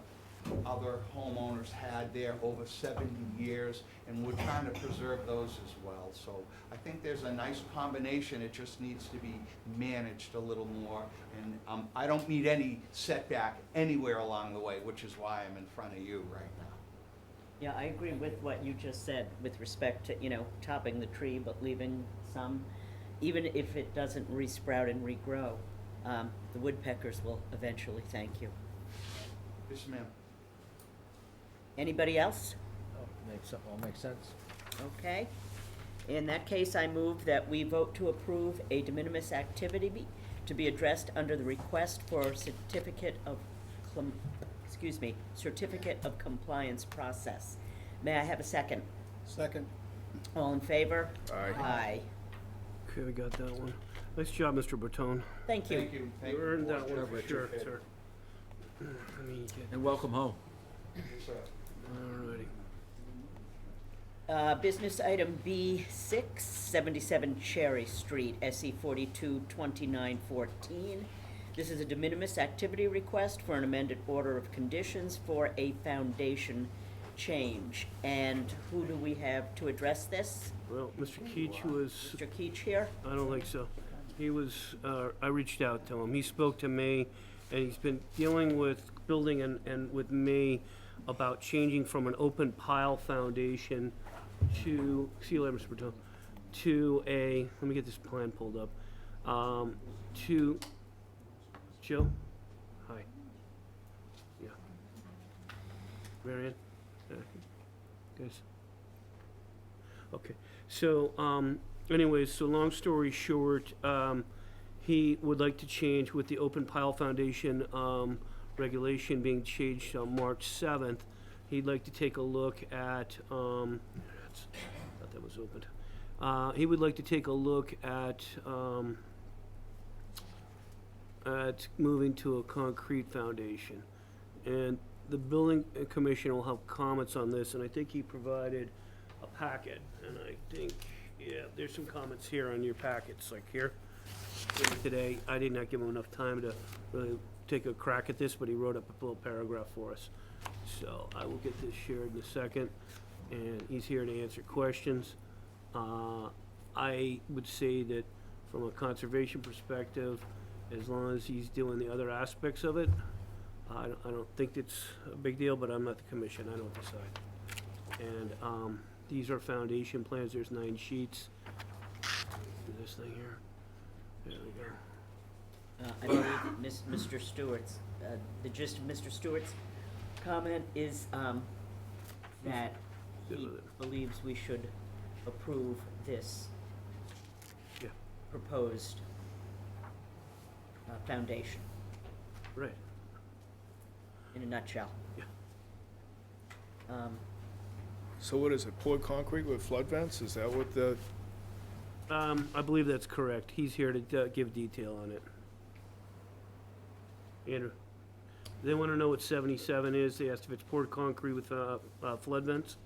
other homeowners had there over 70 years, and we're trying to preserve those as well. So I think there's a nice combination. It just needs to be managed a little more, and I don't meet any setback anywhere along the way, which is why I'm in front of you right now. Yeah, I agree with what you just said with respect to, you know, topping the tree but leaving some, even if it doesn't resprout and regrow, the woodpeckers will eventually thank you. Yes, ma'am. Anybody else? All makes sense. Okay. In that case, I move that we vote to approve a de minimis activity to be addressed under the request for certificate of certificate of compliance process. May I have a second? Second. All in favor? Aye. Aye. Okay, we got that one. Nice job, Mr. Bertone. Thank you. Thank you. Thank You you. earned that one Board. for sure, sir. Let me get, And welcome home. Yes, sir. alrighty. Business item B6, 77 Cherry Street, SE 422914. This is a de minimis activity request for an amended order of conditions for a foundation change. And who do we have to address this? Well, Mr. Keach was, Mr. Keach here? I don't think so. He was, I reached out to him. He spoke to me, and he's been dealing with building and with me about changing from an open pile foundation to, see you later, Mr. Bertone, to a, let me get this plan pulled up, to, Joe? Hi. Yeah. Marion? Guys? Okay, so, anyways, so long story short, he would like to change with the open pile foundation, regulation being changed on March 7th. He'd like to take a look at, thought that was opened. He would like to take a look at moving to a concrete foundation. And the building commissioner will have comments on this, and I think he provided a packet, and I think, yeah, there's some comments here on your packets, like here. Today, I did not give him enough time to really take a crack at this, but he wrote up a little paragraph for us. So I will get this shared in a second, and he's here to answer questions. I would say that from a conservation perspective, as long as he's doing the other aspects of it, I don't think it's a big deal, but I'm not the commission, I don't decide. And these are foundation plans, there's 9 sheets. Do this thing here. There we go. I believe Mr. Stewart's, the gist of Mr. Stewart's comment is that he believes we should approve this Yeah. proposed foundation, Right, in a nutshell. Yeah. So what is it, poured concrete with flood vents? Is that what the, I believe that's correct. He's here to give detail on it. Andrew, they want to know what 77 is. They asked if it's poured concrete with flood vents.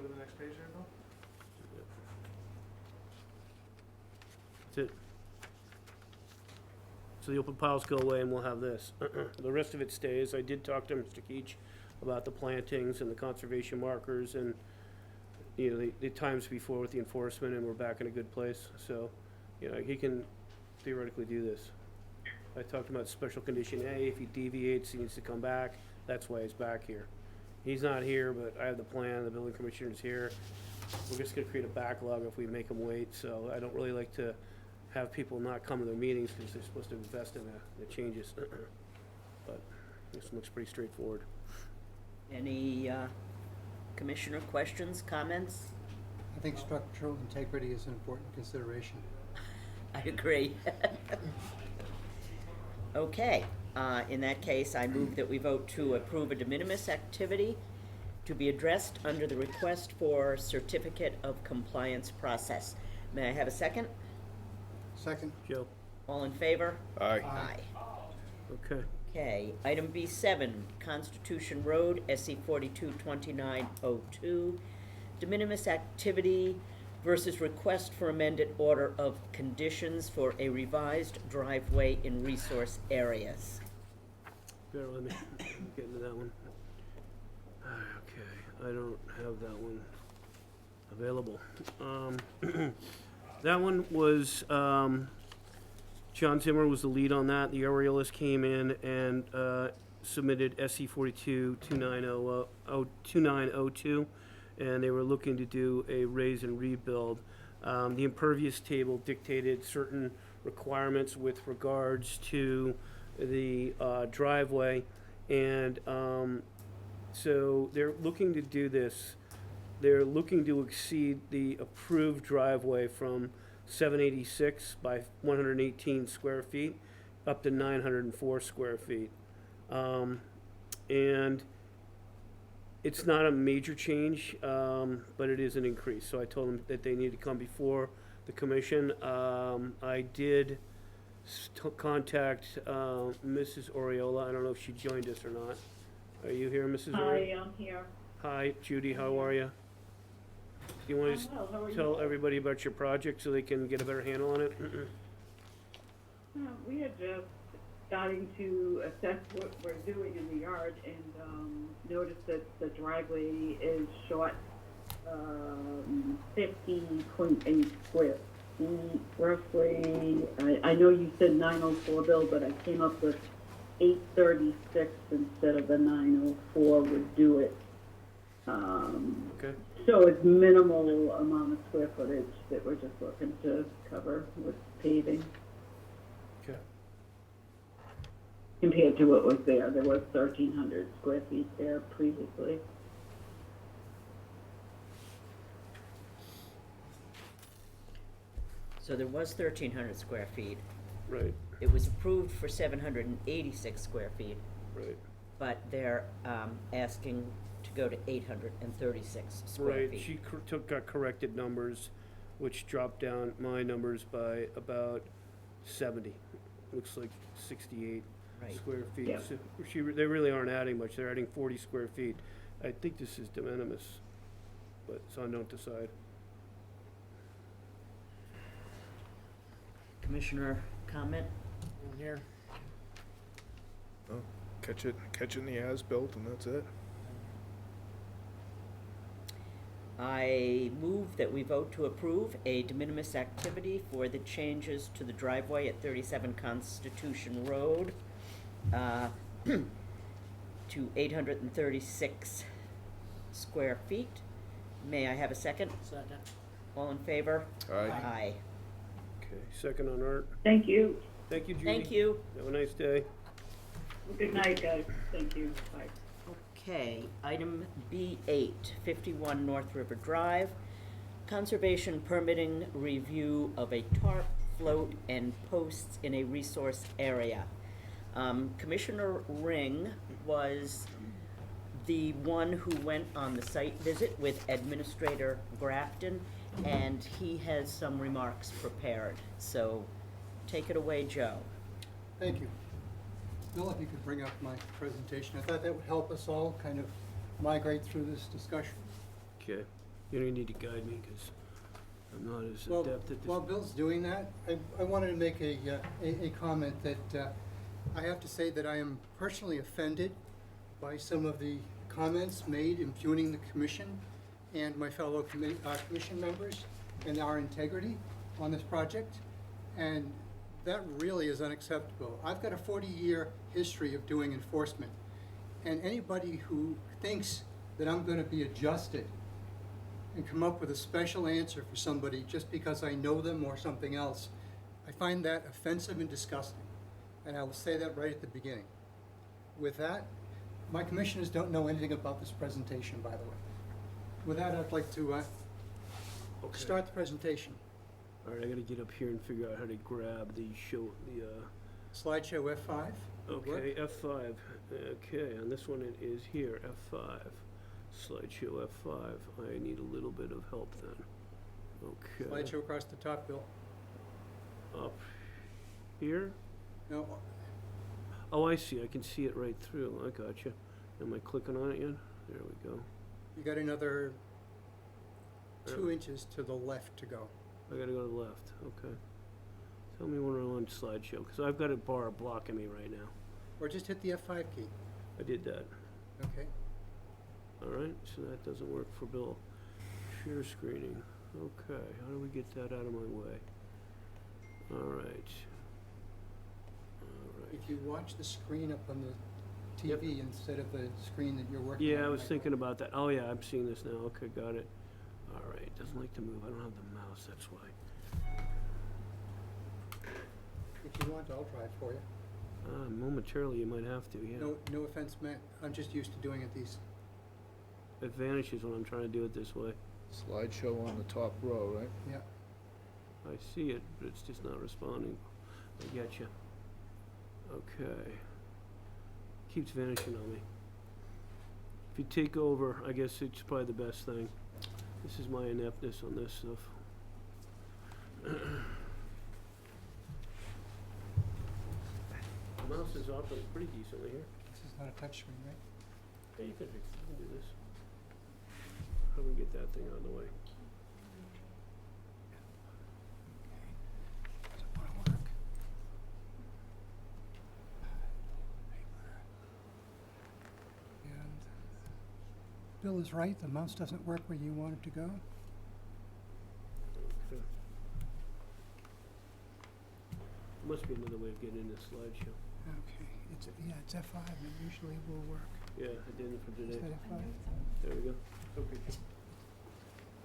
go to the next page, April? That's it. So the open piles go away and we'll have this. The rest of it stays. I did talk to Mr. Keach about the plantings and the conservation markers and, you know, the times before with the enforcement, and we're back in a good place. So, you know, he can theoretically do this. I talked about special condition A. If he deviates, he needs to come back. That's why he's back here. He's not here, but I have the plan. The building commissioner's here. We're just gonna create a backlog if we make them wait. So I don't really like to have people not come to their meetings because they're supposed to invest in the changes. But this looks pretty straightforward. Any commissioner questions, comments? I think structural integrity is an important consideration. I agree. Okay, in that case, I move that we vote to approve a de minimis activity to be addressed under the request for certificate of compliance process. May I have a second? Second. Joe? All in favor? Aye. Aye. Okay. Okay, item B7, Constitution Road, SC 422902, de minimis activity versus request for amended order of conditions for a revised driveway in resource areas. Bear with me. I'm getting to that one. Okay, I don't have that one available. That one was, John Zimmer was the lead on that. The aerialist came in and submitted SC 422902, and they were looking to do a raise and rebuild. The impervious table dictated certain requirements with regards to the driveway, and so they're looking to do this. They're looking to exceed the approved driveway from 786 by 118 square feet up to 904 square feet. And it's not a major change, but it is an increase. So I told them that they need to come before the commission. I did contact Mrs. Oriola. I don't know if she joined us or not. Are you here, Mrs. Oriola? Hi, I'm here. Hi, Judy, how are you? Do you want to Well, how are you? tell everybody about your project so they can get a better handle on it? We are just starting to assess what we're doing in the yard and noticed that the driveway is short 50.8 square feet roughly. I know you said 904, Bill, but I came up with 836 instead of the 904 would do it. Okay. So it's minimal amount of square footage that we're just looking to cover with paving Okay. compared to what was there. There was 1,300 square feet there previously. So there was 1,300 square feet. Right, It was approved for 786 square feet, right. but they're asking to go to 836 square Right, feet. she got corrected numbers, which dropped down my numbers by about 70. Looks like 68 Right. square feet. Yeah. So they really aren't adding much. They're adding 40 square feet. I think this is de minimis, but so I don't decide. Commissioner, comment? I'm here. Oh, catch it in the as-built, and that's it. I move that we vote to approve a de minimis activity for the changes to the driveway at 37 Constitution Road to 836 square feet. May I have a second? Second. All in favor? Aye. Aye. Okay, second on Art. Thank you. Thank you, Judy. Thank you. Have a nice day. Good night, guys. Thank you. Bye. Okay, item B8, 51 North River Drive, conservation permitting review of a tarp, float, and posts in a resource area. Commissioner Ring was the one who went on the site visit with Administrator Grafton, and he has some remarks prepared. So take it away, Joe. Thank you. Bill, if you could bring up my presentation, I thought that would help us all kind of migrate through this discussion. Okay, you don't need to guide me because I'm not as Well, adept at this. while Bill's doing that, I wanted to make a comment that I have to say that I am personally offended by some of the comments made impugning the commission and my fellow commission members and our integrity on this project. And that really is unacceptable. I've got a 40-year history of doing enforcement. And anybody who thinks that I'm gonna be adjusted and come up with a special answer for somebody just because I know them or something else, I find that offensive and disgusting. And I will say that right at the beginning. With that, my commissioners don't know anything about this presentation, by the way. With that, I'd like to Okay. start the presentation. All right, I gotta get up here and figure out how to grab the Slideshow F5. would work. okay, F5. Okay, on this one it is here, F5. Slideshow F5. I need a little bit of help then. Okay. Slideshow across the top, Bill. Up Here? No, Oh, I see, I can see it right through, I got you. Am I clicking on it yet? There we go. you got another Yeah. 2 inches to the left to go. I gotta go to the left, okay. Tell me when we're on slideshow, because I've got a bar blocking me right now. Or just hit the F5 key, I did that. okay? All right, so that doesn't work for Bill. Share screening. Okay, how do we get that out of my way? All right. All right. If you watch the screen up on the Yep. TV instead of the screen that you're working on. Yeah, I was like- thinking about that. Oh, yeah, I'm seeing this now. Okay, got it. All right, doesn't like to move. I don't have the mouse, that's why. If you want, I'll drive for you. Momentarily, you might have to, yeah. No offense meant, I'm just used to doing it these, It vanishes when I'm trying to do it this way. Slideshow on the top row, right? yeah. I see it, but it's just not responding. I get you. Okay. Keeps vanishing on me. If you take over, I guess it's probably the best thing. This is my ineptness on this stuff. The mouse is operating pretty decently here. This is not a touch screen, right? Yeah, you can do this. How do we get that thing out of the way? Does it wanna work? And Bill is right, the mouse doesn't work where you want it to go. Okay. Must be another way of getting in this slideshow. Okay, it's F5, it usually will work. Yeah, I did it for Is today. that F5? There we go. Okay.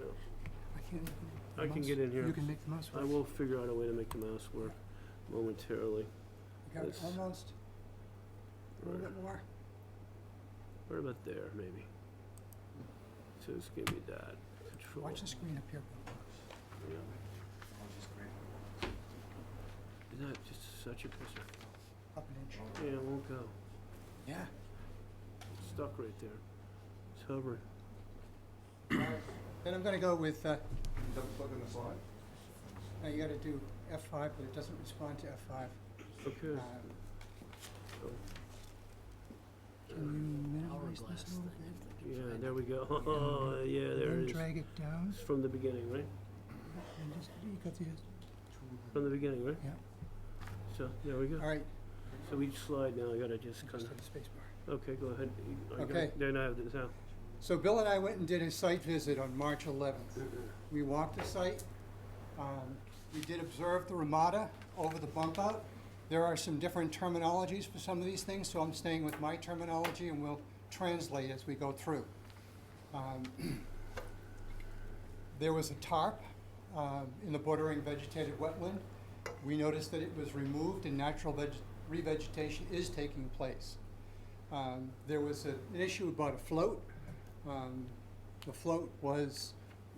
No, I can't. I can get in here. You can make the mouse work. I will figure out a way to make the mouse work momentarily. You got it this- almost. A little bit more. Right about there, maybe. So it's gonna be that. Control. Watch the screen up here. Yeah. Isn't that just such a pisser? Up an inch. Yeah, it won't go. Yeah. It's stuck right there. It's hovering. Then I'm gonna go with, Double click on the slide? now you gotta do F5, but it doesn't respond to F5. Okay. Uh, Can you minimize this a little bit? Yeah, there we go. Oh, yeah, there Then it is. drag it down. It's from the beginning, right? And just, you got the, From the beginning, right? yeah. So, there we go. All right, So each slide now, I gotta just just kinda, hit the space bar. okay, go ahead. Okay. Then I have this now. So Bill and I went and did a site visit on March 11th. We walked the site. We did observe the ramada over the bump out. There are some different terminologies for some of these things, so I'm staying with my terminology and we'll translate as we go through. There was a tarp in the bordering vegetated wetland. We noticed that it was removed and natural revegetation is taking place. There was an issue about a float. The float was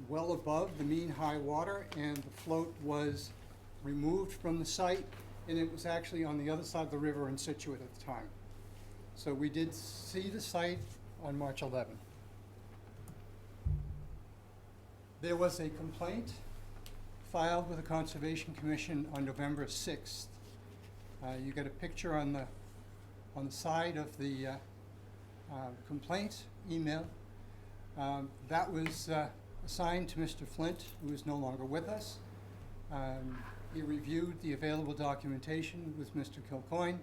well above the mean high water, and the float was removed from the site, and it was actually on the other side of the river in Situate at the time. So we did see the site on March 11th. There was a complaint filed with the Conservation Commission on November 6th. You got a picture on the side of the complaint email. That was assigned to Mr. Flint, who is no longer with us. He reviewed the available documentation with Mr. Kilcoyne.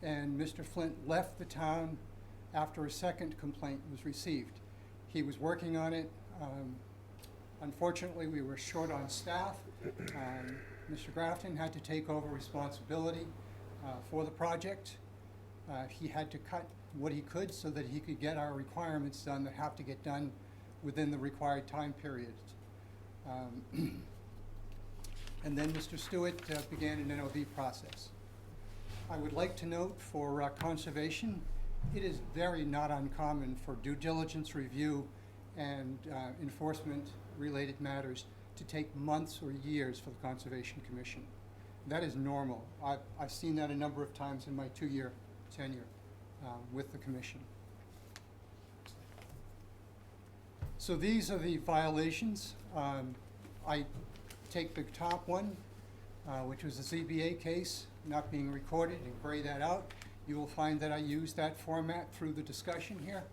And Mr. Flint left the town after a second complaint was received. He was working on it. Unfortunately, we were short on staff. Mr. Grafton had to take over responsibility for the project. He had to cut what he could so that he could get our requirements done that have to get done within the required time period. And then Mr. Stewart began an NOV process. I would like to note for conservation, it is very not uncommon for due diligence review and enforcement related matters to take months or years for the Conservation Commission. That is normal. I've seen that a number of times in my 2-year tenure with the commission. So these are the violations. I take the top one. which was a ZBA case, not being recorded, and gray that out. You will find that I used that format through the discussion here.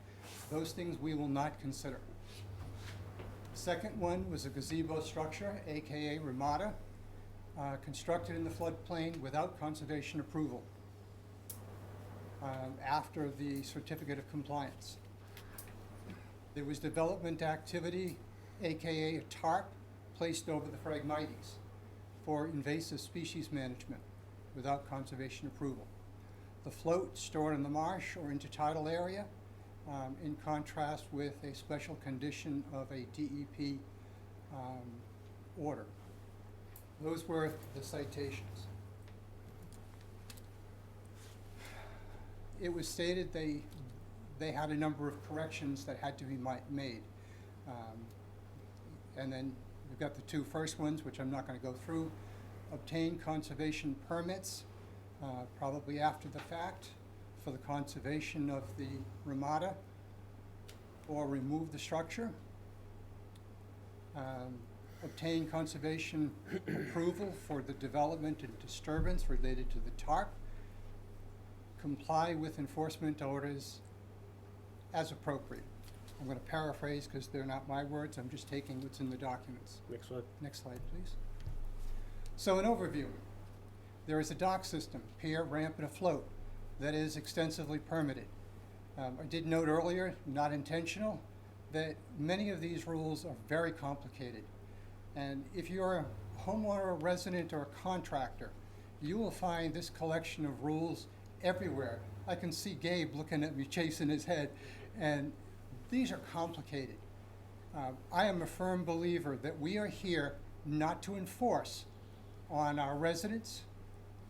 Those things we will not consider. Second one was a gazebo structure, AKA Ramada, constructed in the floodplain without conservation approval after the certificate of compliance. There was development activity, AKA a tarp, placed over the Phragmites for invasive species management without conservation approval. The float stored in the marsh or intertidal area, in contrast with a special condition of a DEP order. Those were the citations. It was stated they had a number of corrections that had to be made. And then we've got the two first ones, which I'm not going to go through. Obtain conservation permits, probably after the fact, for the conservation of the Ramada, or remove the structure. Obtain conservation approval for the development and disturbance related to the TARP. Comply with enforcement orders as appropriate. I'm going to paraphrase because they're not my words. I'm just taking what's in the documents. Next slide. Next slide, please. So an overview. There is a dock system, pier, ramp, and a float that is extensively permitted. I did note earlier, not intentional, that many of these rules are very complicated. And if you're a homeowner, a resident, or a contractor, you will find this collection of rules everywhere. I can see Gabe looking at me, chasing his head, and these are complicated. I am a firm believer that we are here not to enforce on our residents,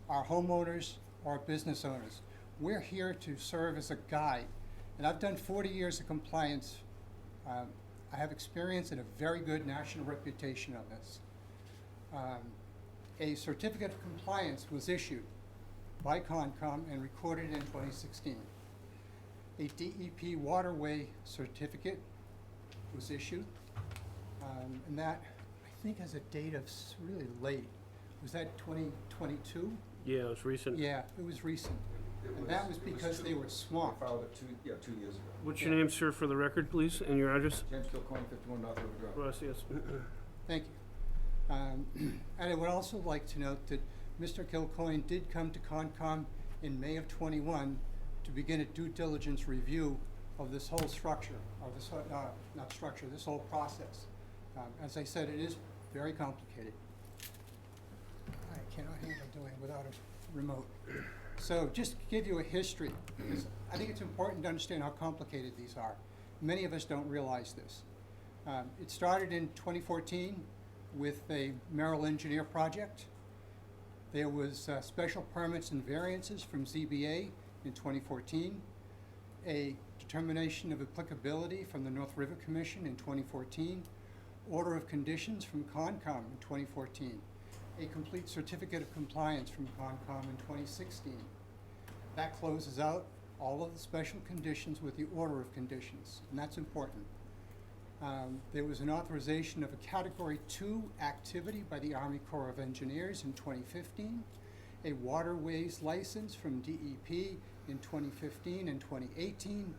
our homeowners, or business owners. We're here to serve as a guide. And I've done 40 years of compliance. I have experience and a very good national reputation on this. A certificate of compliance was issued by Concom and recorded in 2016. A DEP waterway certificate was issued, and that, I think, has a date of really late. Was that 2022? Yeah, it was recent. Yeah, it was recent. And that was because they were swamped. Filed it 2 years ago. What's your name, sir, for the record, please, and your address? James Kilcoyne, 51 North River Drive. For us, yes. Thank you. And I would also like to note that Mr. Kilcoyne did come to Concom in May of '21 to begin a due diligence review of this whole structure, or this, not structure, this whole process. As I said, it is very complicated. I cannot handle doing it without a remote. So just to give you a history, because I think it's important to understand how complicated these are. Many of us don't realize this. It started in 2014 with a Merrill Engineer project. There was special permits and variances from ZBA in 2014, a determination of applicability from the North River Commission in 2014, order of conditions from Concom in 2014, a complete certificate of compliance from Concom in 2016. That closes out all of the special conditions with the order of conditions, and that's important. There was an authorization of a Category 2 activity by the Army Corps of Engineers in 2015, a waterways license from DEP in 2015 and 2018,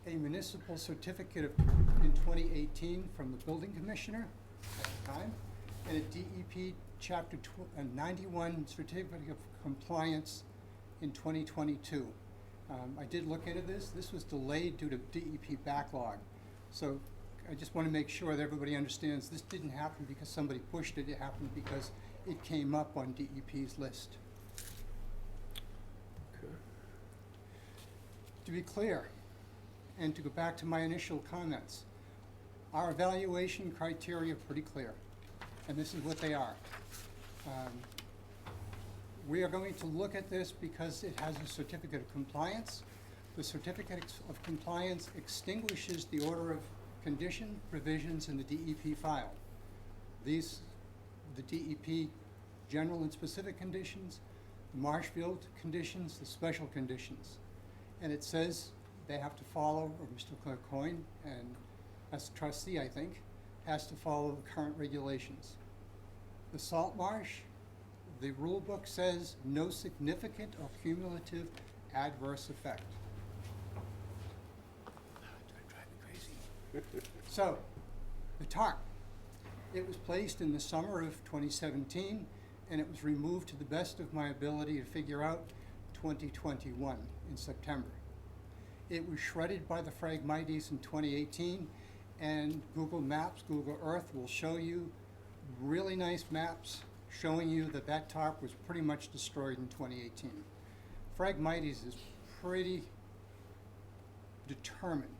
a municipal certificate in 2018 from the building commissioner at the time, and a DEP Chapter 91 certificate of compliance in 2022. I did look into this. This was delayed due to DEP backlog. So I just want to make sure that everybody understands this didn't happen because somebody pushed it. It happened because it came up on DEP's list. Okay. To be clear, and to go back to my initial comments, our evaluation criteria are pretty clear, and this is what they are. We are going to look at this because it has a certificate of compliance. The certificate of compliance extinguishes the order of condition provisions in the DEP file. These, the DEP general and specific conditions, the Marshfield conditions, the special conditions. And it says they have to follow, or Mr. Kilcoyne, and as a trustee, I think, has to follow the current regulations. The salt marsh The rule book says no significant or cumulative adverse effect. So, the tarp. It was placed in the summer of 2017, and it was removed to the best of my ability to figure out 2021 in September. It was shredded by the Phragmites in 2018, and Google Maps, Google Earth will show you really nice maps showing you that that tarp was pretty much destroyed in 2018. Phragmites is pretty determined.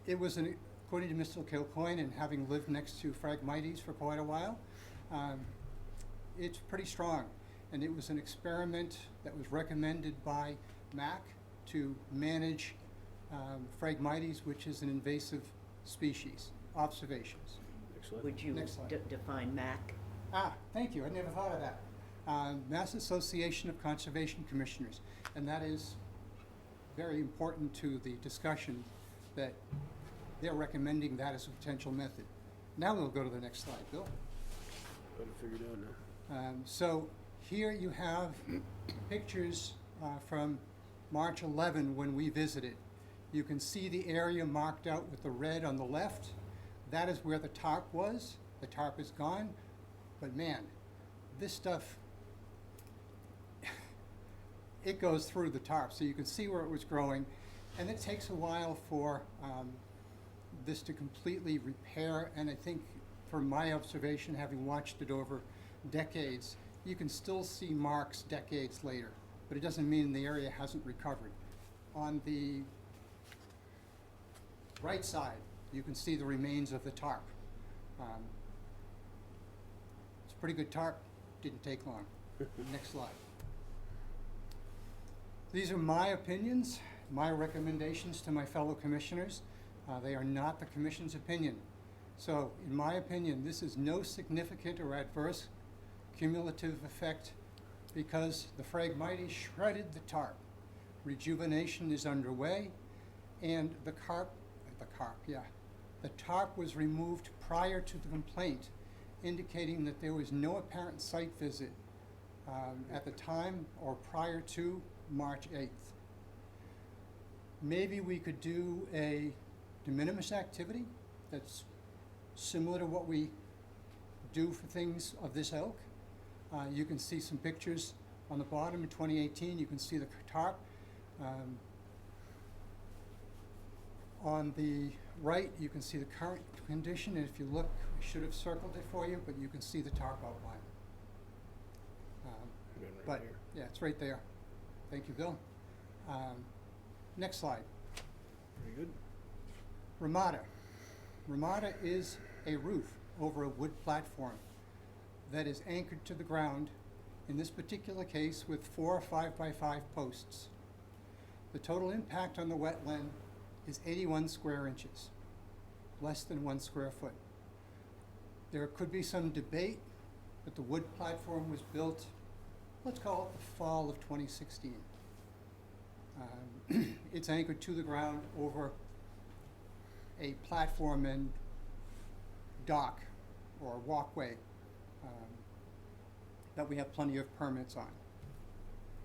It was, according to Mr. Kilcoyne, and having lived next to Phragmites for quite a while, it's pretty strong. And it was an experiment that was recommended by MAC to manage Phragmites, which is an invasive species. Observations. Excellent. Would you Next slide. define MAC? Thank you. I never thought of that. Mass Association of Conservation Commissioners, and that is very important to the discussion that they're recommending that as a potential method. Now we'll go to the next slide, Bill. Got it figured out now. So here you have pictures from March 11 when we visited. You can see the area marked out with the red on the left. That is where the tarp was. The tarp is gone, but man, this stuff, it goes through the tarp. So you can see where it was growing, and it takes a while for this to completely repair. And I think from my observation, having watched it over decades, you can still see marks decades later, but it doesn't mean the area hasn't recovered. On the right side, you can see the remains of the tarp. It's a pretty good tarp, didn't take long. Next slide. These are my opinions, my recommendations to my fellow commissioners. They are not the commission's opinion. So, in my opinion, this is no significant or adverse cumulative effect because the Phragmites shredded the tarp. Rejuvenation is underway, and the tarp was removed prior to the complaint, indicating that there was no apparent site visit at the time or prior to March 8th. Maybe we could do a de minimis activity that's similar to what we do for things of this ilk. You can see some pictures on the bottom in 2018. You can see the tarp. On the right, you can see the current condition, and if you look, I should have circled it for you, but you can see the tarp outline. But yeah, it's right there. Thank you, Bill. Next slide. Very good. Ramada. Ramada is a roof over a wood platform that is anchored to the ground, in this particular case with 4 5x5 posts. The total impact on the wetland is 81 square inches, less than 1 square foot. There could be some debate, but the wood platform was built, let's call it the fall of 2016. It's anchored to the ground over a platform and dock or walkway that we have plenty of permits on.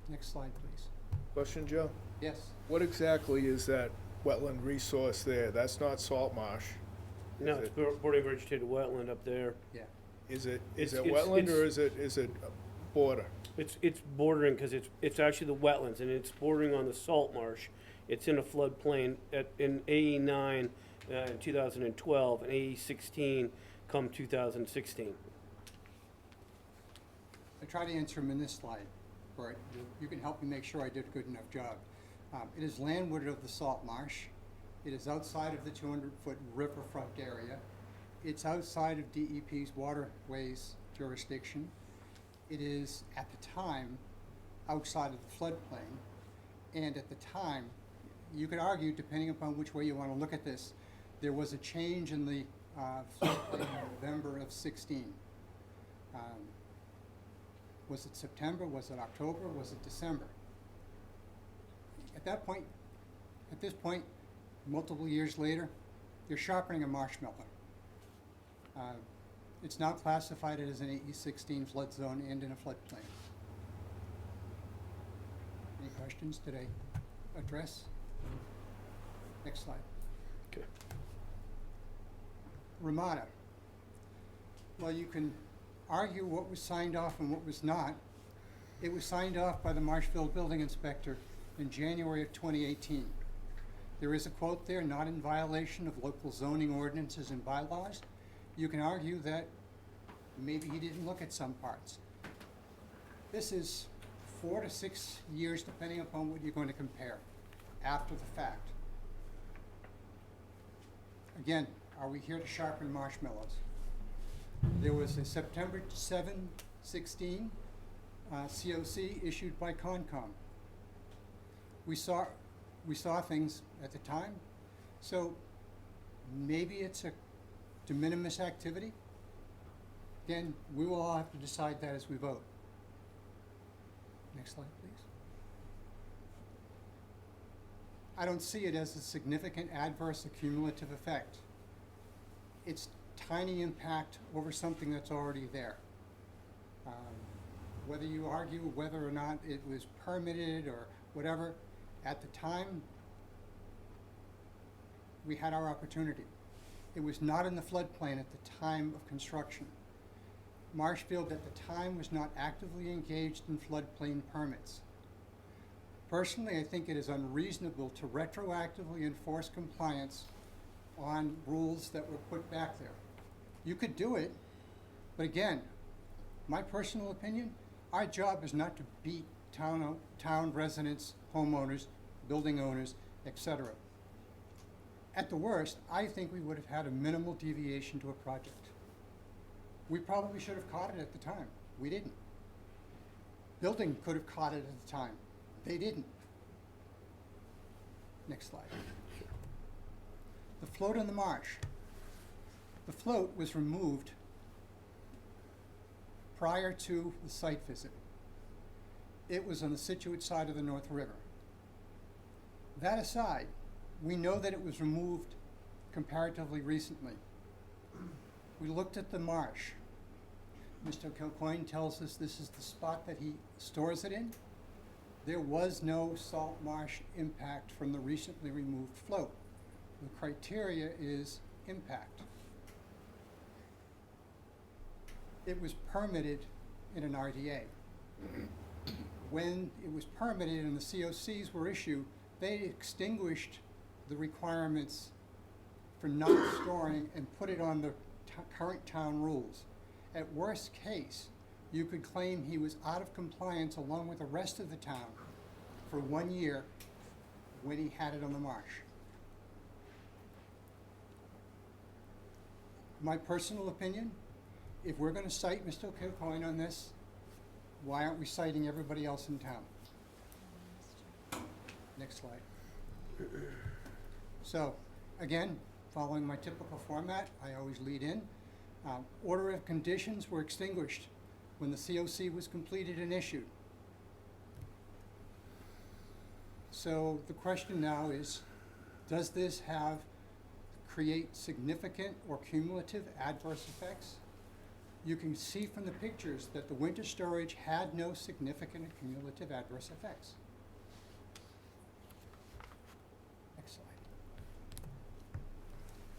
Next slide, please. Question, Joe? Yes. What exactly is that wetland resource there? That's not salt marsh. No, Is it's it- bordering vegetated wetland up there. Yeah. Is it It's- wetland or is it border? It's bordering, because it's actually the wetlands, and it's bordering on the salt marsh. It's in a floodplain in AE 9 in 2012, and AE 16 come 2016. I try to answer them in this slide, Bert. You can help me make sure I did a good enough job. It is landward of the salt marsh. It is outside of the 200-foot riverfront area. It's outside of DEP's waterways jurisdiction. It is, at the time, outside of the floodplain. And at the time, you could argue, depending upon which way you want to look at this, there was a change in the floodplain in November of 16. Was it September? Was it October? Was it December? At this point, multiple years later, you're sharpening a marshmallow. It's now classified as an AE16 flood zone and in a floodplain. Any questions? Did I address? Next slide. Okay. Ramada. Well, you can argue what was signed off and what was not. It was signed off by the Marshfield building inspector in January of 2018. There is a quote there, not in violation of local zoning ordinances and bylaws. You can argue that maybe he didn't look at some parts. This is 4 to 6 years, depending upon what you're going to compare, after the fact. Again, are we here to sharpen marshmallows? There was a September 7, 16 COC issued by Concom. We saw things at the time, so maybe it's a de minimis activity. Again, we will all have to decide that as we vote. Next slide, please. I don't see it as a significant adverse accumulative effect. It's tiny impact over something that's already there. Whether you argue whether or not it was permitted or whatever, at the time, we had our opportunity. It was not in the floodplain at the time of construction. Marshfield at the time was not actively engaged in floodplain permits. Personally, I think it is unreasonable to retroactively enforce compliance on rules that were put back there. You could do it, but again, my personal opinion, our job is not to beat town residents, homeowners, building owners, etc. At the worst, I think we would have had a minimal deviation to a project. We probably should have caught it at the time. We didn't. Building could have caught it at the time. They didn't. Next slide. The float on the marsh. The float was removed prior to the site visit. It was on the Situate side of the North River. That aside, we know that it was removed comparatively recently. We looked at the marsh. Mr. Kilcoyne tells us this is the spot that he stores it in. There was no salt marsh impact from the recently removed float. The criteria is impact. It was permitted in an RDA. When it was permitted and the COCs were issued, they extinguished the requirements for not storing and put it on the current town rules. At worst case, you could claim he was out of compliance along with the rest of the town for 1 year when he had it on the marsh. My personal opinion, if we're going to cite Mr. Kilcoyne on this, why aren't we citing everybody else in town? Next slide. So, again, following my typical format, I always lead in. Order of conditions were extinguished when the COC was completed and issued. So the question now is, does this create significant or cumulative adverse effects? You can see from the pictures that the winter storage had no significant or cumulative adverse effects. Next slide.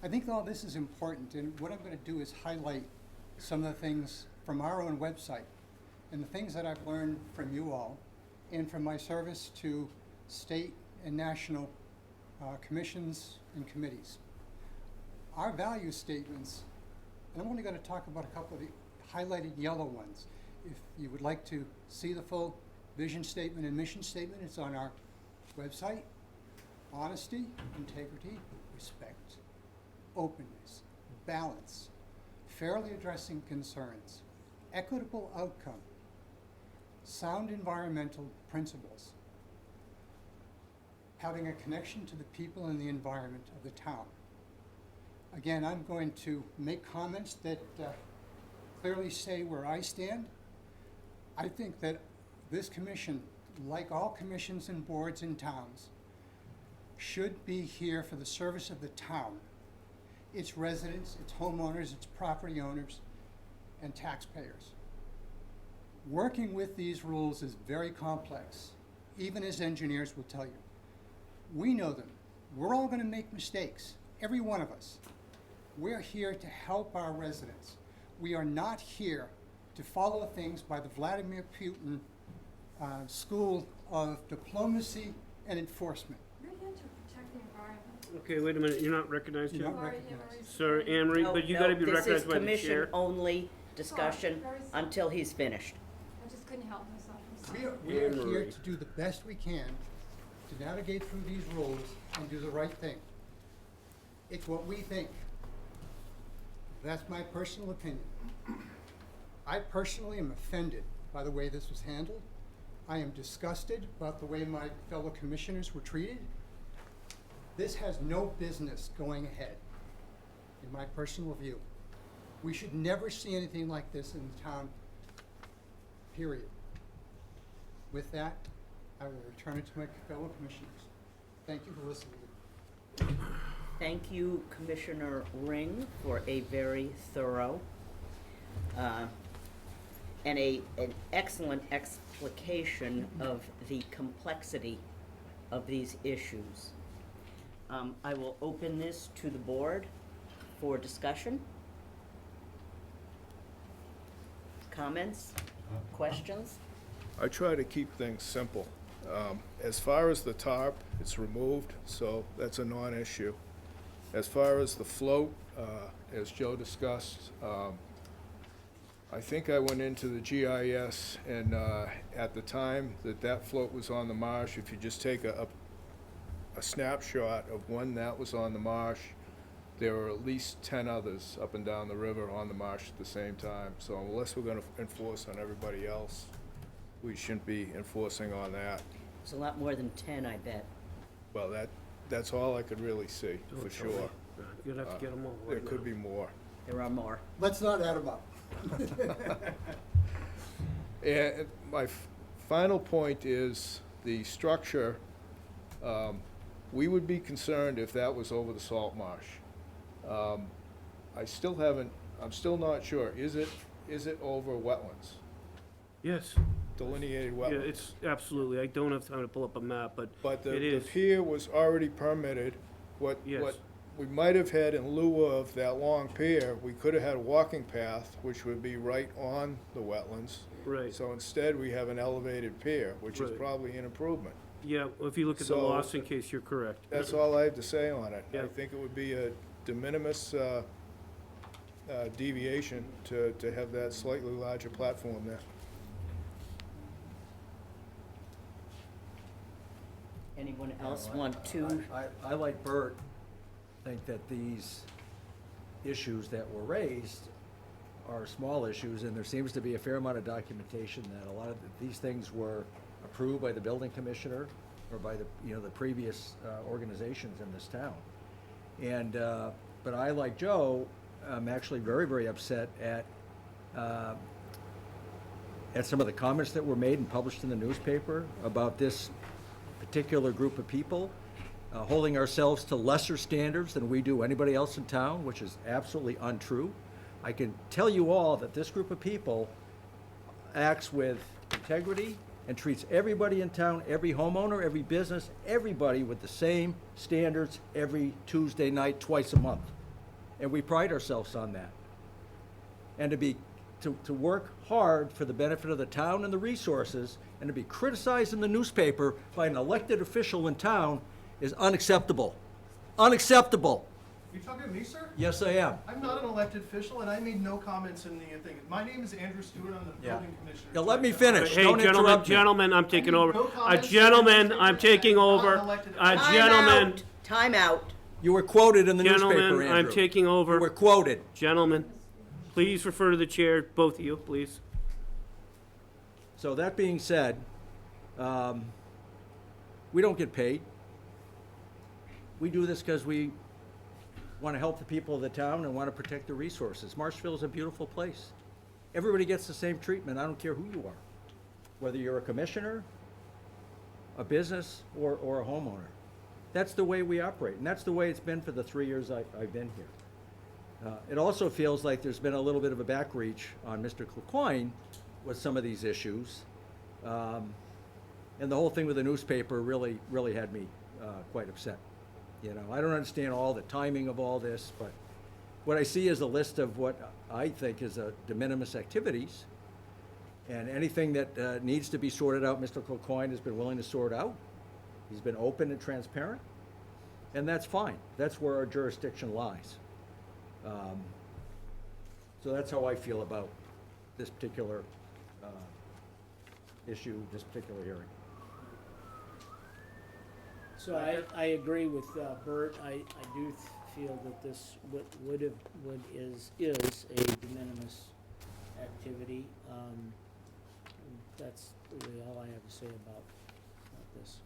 I think all this is important, and what I'm going to do is highlight some of the things from our own website and the things that I've learned from you all and from my service to state and national commissions and committees. Our value statements, and I'm only going to talk about a couple of the highlighted yellow ones. If you would like to see the full vision statement and mission statement, it's on our website. Honesty, integrity, respect, openness, balance, fairly addressing concerns, equitable outcome, sound environmental principles, having a connection to the people and the environment of the town. Again, I'm going to make comments that clearly say where I stand. I think that this commission, like all commissions and boards in towns, should be here for the service of the town, its residents, its homeowners, its property owners, and taxpayers. Working with these rules is very complex, even as engineers will tell you. We know them. We're all going to make mistakes, every one of us. We're here to help our residents. We are not here to follow things by the Vladimir Putin school of diplomacy and enforcement. We're here to protect the environment. Okay, wait a minute, you're not recognized You're here? not Already- recognized. already Sir, spoken. Anne Marie, No, but you no, gotta be recognized by the This is chair. commission-only discussion Sorry, very sorry. until he's finished. I just couldn't help myself. I'm We sorry. are, we are Anne here Marie. to do the best we can to navigate through these rules and do the right thing. It's what we think. That's my personal opinion. I personally am offended by the way this was handled. I am disgusted about the way my fellow commissioners were treated. This has no business going ahead, in my personal view. We should never see anything like this in the town, period. With that, I will return it to my fellow commissioners. Thank you for listening. Thank you, Commissioner Ring, for a very thorough and an excellent explication of the complexity of these issues. I will open this to the board for discussion. Comments? Questions? I try to keep things simple. As far as the tarp, it's removed, so that's a non-issue. As far as the float, as Joe discussed, I think I went into the GIS, and at the time that float was on the marsh, if you just take a snapshot of when that was on the marsh, there were at least 10 others up and down the river on the marsh at the same time. So unless we're gonna enforce on everybody else, we shouldn't be enforcing on that. It's a lot more than 10, I bet. Well, that's all I could really see, for Don't tell sure. me. You'd have to get them all There right could now. be more. There are more. Let's not add them up. And my final point is the structure, we would be concerned if that was over the salt marsh. I'm still not sure, is it over wetlands, Yes, delineated yeah, wetlands? it's, absolutely, I don't have time to pull up a map, but But it the is. pier was already permitted. What Yes. we might have had in lieu of that long pier, we could have had a walking path, which would be right on the wetlands. Right. So instead, we have an elevated pier, which is Right. probably an improvement. Yeah, well, if you look at the So- Lawson case, you're correct. That's all I have to say on it. Yeah. I think it would be a de minimis deviation to have that slightly larger platform there. Anyone else want to? I, like Bert, think that these issues that were raised are small issues, and there seems to be a fair amount of documentation that a lot of these things were approved by the building commissioner or by the previous organizations in this town. And, but I, like Joe, I'm actually very, very upset at some of the comments that were made and published in the newspaper about this particular group of people, holding ourselves to lesser standards than we do anybody else in town, which is absolutely untrue. I can tell you all that this group of people acts with integrity and treats everybody in town, every homeowner, every business, everybody with the same standards every Tuesday night, twice a month. And we pride ourselves on that. And to work hard for the benefit of the town and the resources, and to be criticized in the newspaper by an elected official in town is unacceptable. Unacceptable. You talking to me, sir? Yes, I am. I'm not an elected official, and I made no comments in the thing. My name is Andrew Stewart. I'm the building commissioner. Now, let me finish. Hey, Don't gentlemen, interrupt me. gentlemen, I'm taking I over. need no comments. Gentlemen, I'm taking I'm not over. an elected Gentlemen, Time out. You were quoted in the newspaper, gentlemen, Andrew. I'm taking You were over. quoted. Gentlemen, please refer to the chair, both of you, please. So that being said, we don't get paid. We do this because we want to help the people of the town and want to protect the resources. Marshfield is a beautiful place. Everybody gets the same treatment. I don't care who you are, whether you're a commissioner, a business, or a homeowner. That's the way we operate, and that's the way it's been for the 3 years I've been here. It also feels like there's been a little bit of a backreach on Mr. Clecoine with some of these issues. And the whole thing with the newspaper really had me quite upset. You know, I don't understand all the timing of all this, but what I see is a list of what I think is a de minimis activities. And anything that needs to be sorted out, Mr. Clecoine has been willing to sort out. He's been open and transparent, and that's fine. That's where our jurisdiction lies. So that's how I feel about this particular issue, this particular hearing. So I agree with Bert. I do feel that this is a de minimis activity. That's really all I have to say about this.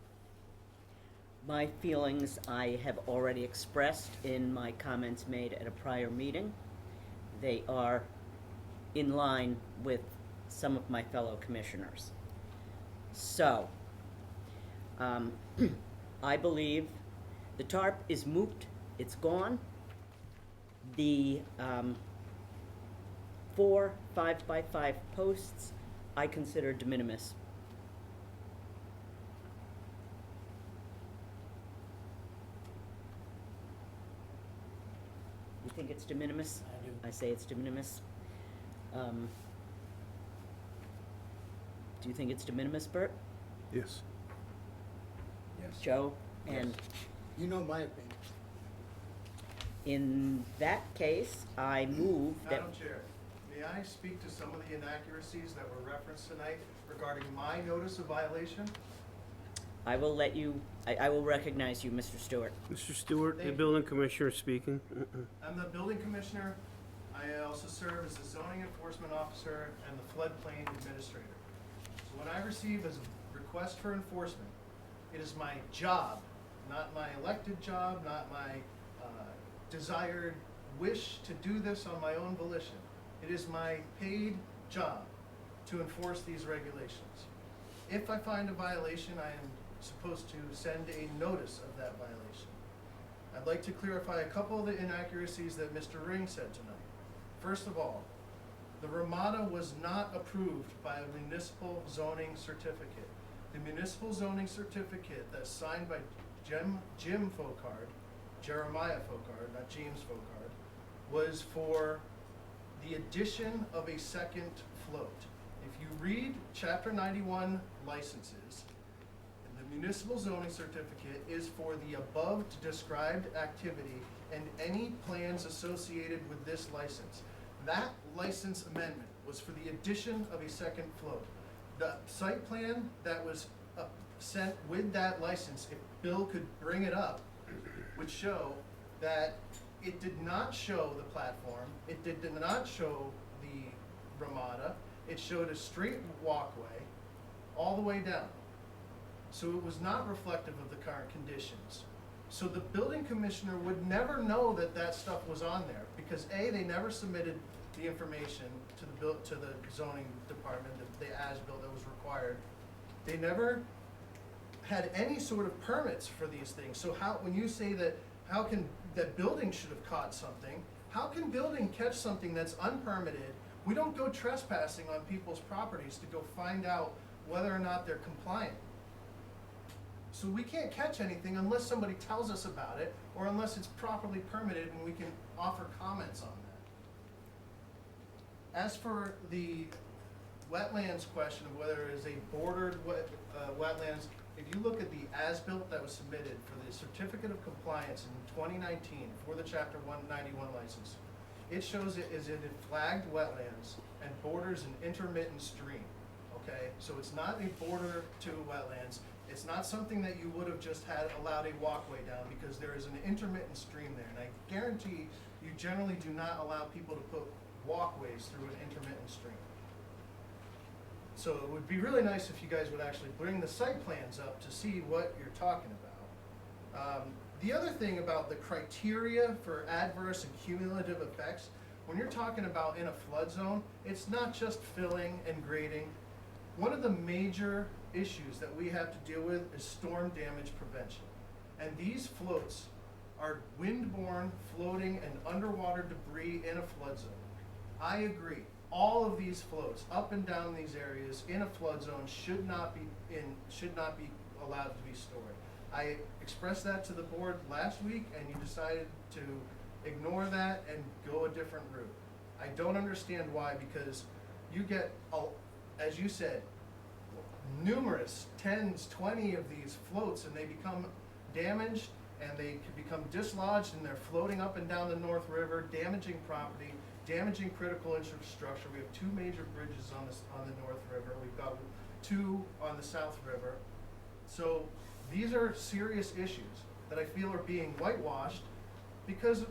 My feelings I have already expressed in my comments made at a prior meeting. They are in line with some of my fellow commissioners. So, I believe the tarp is moot, it's gone. The 4 5x5 posts I consider de minimis. You think it's de minimis? I do. I say it's de minimis. Do you think it's de minimis, Bert? Yes. Yes. Joe? And You know my opinion. in that case, I move that, Madam Chair, may I speak to some of the inaccuracies that were referenced tonight regarding my notice of violation? I will let you, I will recognize you, Mr. Stewart. Mr. Stewart, the Thank you. building commissioner speaking. I'm the building commissioner. I also serve as the zoning enforcement officer and the floodplain administrator. So when I receive a request for enforcement, it is my job, not my elected job, not my desired wish to do this on my own volition. It is my paid job to enforce these regulations. If I find a violation, I am supposed to send a notice of that violation. I'd like to clarify a couple of the inaccuracies that Mr. Ring said tonight. First of all, the Ramada was not approved by a municipal zoning certificate. The municipal zoning certificate that's signed by Jim Focard, Jeremiah Focard, not James Focard, was for the addition of a second float. If you read Chapter 91 licenses, the municipal zoning certificate is for the above described activity and any plans associated with this license. That license amendment was for the addition of a second float. The site plan that was sent with that license, if Bill could bring it up, would show that it did not show the platform, it did not show the Ramada, it showed a straight walkway all the way down. So it was not reflective of the current conditions. So the building commissioner would never know that that stuff was on there because A, they never submitted the information to the zoning department, the as-built that was required. They never had any sort of permits for these things. So how, when you say that, how can, that building should have caught something, how can building catch something that's unpermitted? We don't go trespassing on people's properties to go find out whether or not they're compliant. So we can't catch anything unless somebody tells us about it or unless it's properly permitted and we can offer comments on that. As for the wetlands question of whether it is a bordered wetlands, if you look at the as-built that was submitted for the certificate of compliance in 2019 for the Chapter 191 license, it shows it is in flagged wetlands and borders an intermittent stream, okay? So it's not a border to wetlands. It's not something that you would have just had allowed a walkway down because there is an intermittent stream there. And I guarantee you generally do not allow people to put walkways through an intermittent stream. So it would be really nice if you guys would actually bring the site plans up to see what you're talking about. The other thing about the criteria for adverse and cumulative effects, when you're talking about in a flood zone, it's not just filling and grading. One of the major issues that we have to deal with is storm damage prevention. And these floats are windborne, floating, and underwater debris in a flood zone. I agree. All of these floats up and down these areas in a flood zone should not be allowed to be stored. I expressed that to the board last week, and you decided to ignore that and go a different route. I don't understand why, because you get, as you said, numerous 10s, 20 of these floats, and they become damaged and they can become dislodged, and they're floating up and down the North River, damaging property, damaging critical infrastructure. We have 2 major bridges on the North River. We've got 2 on the South River. So these are serious issues that I feel are being whitewashed because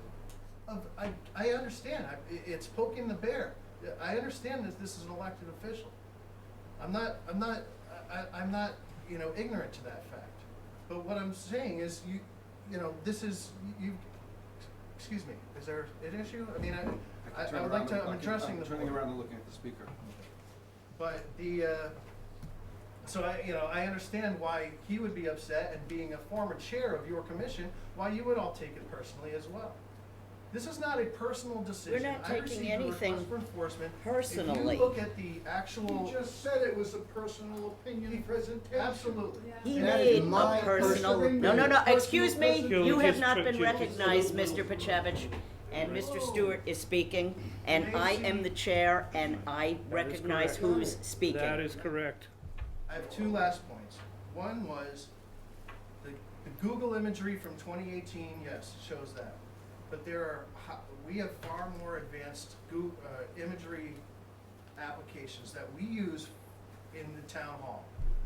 of, I understand, it's poking the bear. I understand that this is an elected official. I'm not, ignorant to that fact. But what I'm saying is, excuse me, is there an issue? I mean, I would like to, I'm addressing the board. Turning around and looking at the speaker. But so I understand why he would be upset, and being a former chair of your commission, why you would all take it personally as well. This is not a personal decision. We're not I taking received a anything request for enforcement. personally. If you look at the actual. You just said it was a personal opinion presentation. Absolutely. He And that is made my a personal, personal no, personal excuse me, presentation. you have Just not try- been just- recognized, Mr. Pachevich, and Mr. Stewart is speaking, and I am the chair, and I recognize correct. who's speaking. That is correct. I have 2 last points. One was the Google imagery from 2018, yes, shows that. But we have far more advanced imagery applications that we use in the town hall.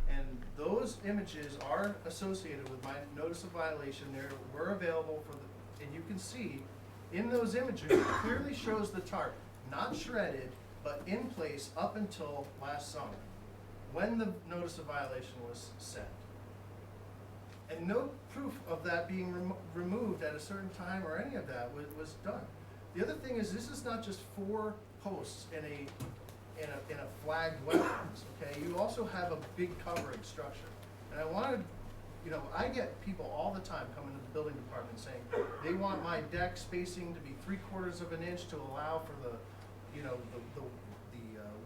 And those images are associated with my notice of violation. They were available and you can see in those images, it clearly shows the tarp, not shredded, but in place up until last summer, when the notice of violation was sent. And no proof of that being removed at a certain time or any of that was done. The other thing is, this is not just 4 posts in a flagged wetlands, okay? You also have a big covering structure. And I get people all the time coming to the building department saying, they want my deck spacing to be 3/4 of an inch to allow for the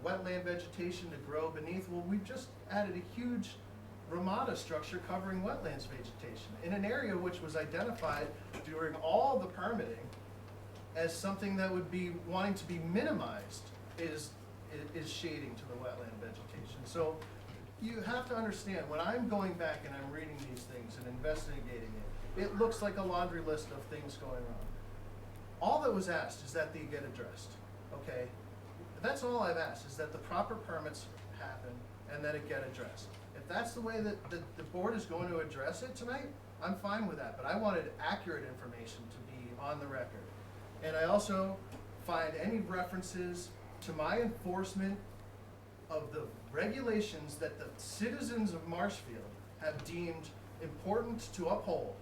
wetland vegetation to grow beneath. Well, we've just added a huge ramada structure covering wetlands vegetation in an area which was identified during all the permitting as something that would be wanting to be minimized is shading to the wetland vegetation. So you have to understand, when I'm going back and I'm reading these things and investigating it looks like a laundry list of things going on. All that was asked is that they get addressed, okay? That's all I've asked, is that the proper permits happen and that it get addressed. If that's the way that the board is going to address it tonight, I'm fine with that, but I wanted accurate information to be on the record. And I also find any references to my enforcement of the regulations that the citizens of Marshfield have deemed important to uphold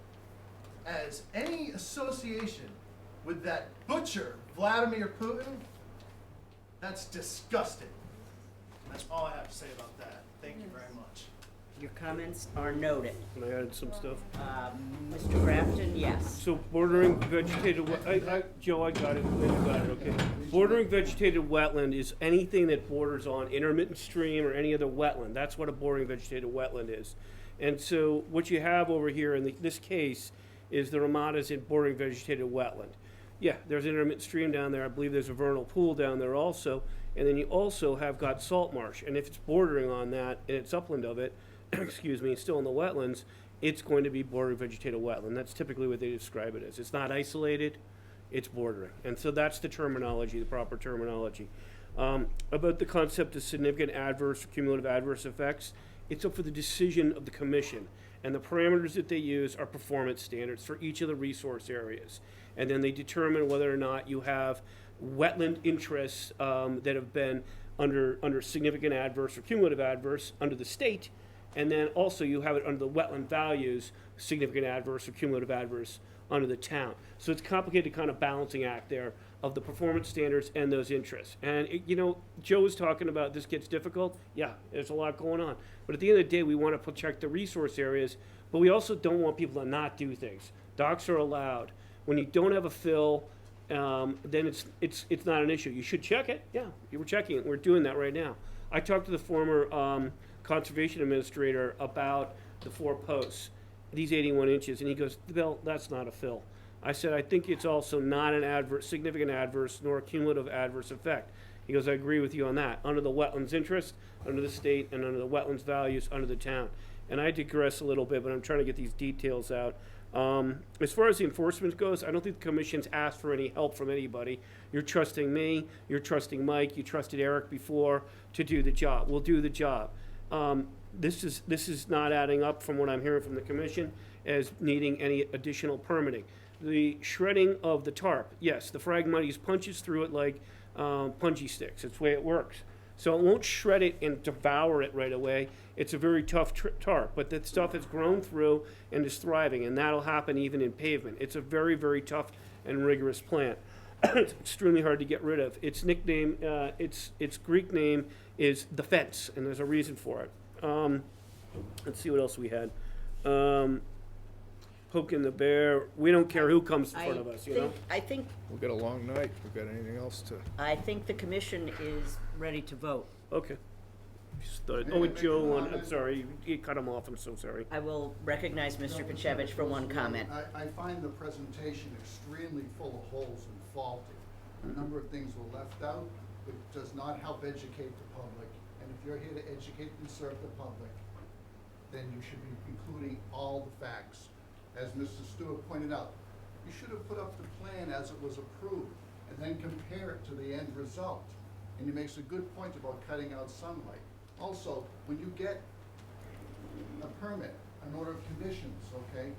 as any association with that butcher, Vladimir Putin. That's disgusting. And that's all I have to say about that. Thank you very much. Your comments are noted. Can I add some stuff? Mr. Grafton, yes. So bordering vegetated, Joe, I got it, you got it, okay. Bordering vegetated wetland is anything that borders on intermittent stream or any other wetland. That's what a bordering vegetated wetland is. And so what you have over here in this case is the ramadas in bordering vegetated wetland. Yeah, there's an intermittent stream down there. I believe there's a vernal pool down there also. And then you also have got salt marsh. And if it's bordering on that and it's upland of it, excuse me, it's still in the wetlands, it's going to be bordering vegetated wetland. That's typically what they describe it as. It's not isolated, it's bordering. And so that's the terminology, the proper terminology. About the concept of significant adverse or cumulative adverse effects, it's up for the decision of the commission. And the parameters that they use are performance standards for each of the resource areas. And then they determine whether or not you have wetland interests that have been under significant adverse or cumulative adverse under the state. And then also you have it under the wetland values, significant adverse or cumulative adverse under the town. So it's a complicated kind of balancing act there of the performance standards and those interests. And, Joe was talking about this gets difficult. Yeah, there's a lot going on. But at the end of the day, we want to protect the resource areas, but we also don't want people to not do things. Docks are allowed. When you don't have a fill, then it's not an issue. You should check it, yeah, you were checking it, we're doing that right now. I talked to the former conservation administrator about the 4 posts, these 81 inches, and he goes, Bill, that's not a fill. I said, I think it's also not an significant adverse nor cumulative adverse effect. He goes, I agree with you on that, under the wetlands interest, under the state, and under the wetlands values, under the town. And I digress a little bit, but I'm trying to get these details out. As far as the enforcement goes, I don't think the commission's asked for any help from anybody. You're trusting me, you're trusting Mike, you trusted Eric before to do the job. We'll do the job. This is not adding up from what I'm hearing from the commission as needing any additional permitting. The shredding of the tarp, yes, the Phragmites punches through it like punji sticks. It's the way it works. So it won't shred it and devour it right away. It's a very tough tarp, but the stuff has grown through and is thriving, and that'll happen even in pavement. It's a very, very tough and rigorous plant. It's extremely hard to get rid of. Its nickname, its Greek name is the fence, and there's a reason for it. Let's see what else we had. Poking the bear. We don't care who comes in front of us, you know? I think We've got a long night. We've got anything else to? the commission is ready to vote. Okay. Just thought- Oh, and Joe, I'm sorry, you cut him off, I'm so sorry. I will recognize Mr. Pachevich for one comment. I find the presentation extremely full of holes and faulty. A number of things were left out, which does not help educate the public. And if you're here to educate and serve the public, then you should be including all the facts. As Mr. Stewart pointed out, you should have put up the plan as it was approved and then compare it to the end result. And he makes a good point about cutting out sunlight. Also, when you get a permit, an order of conditions, okay,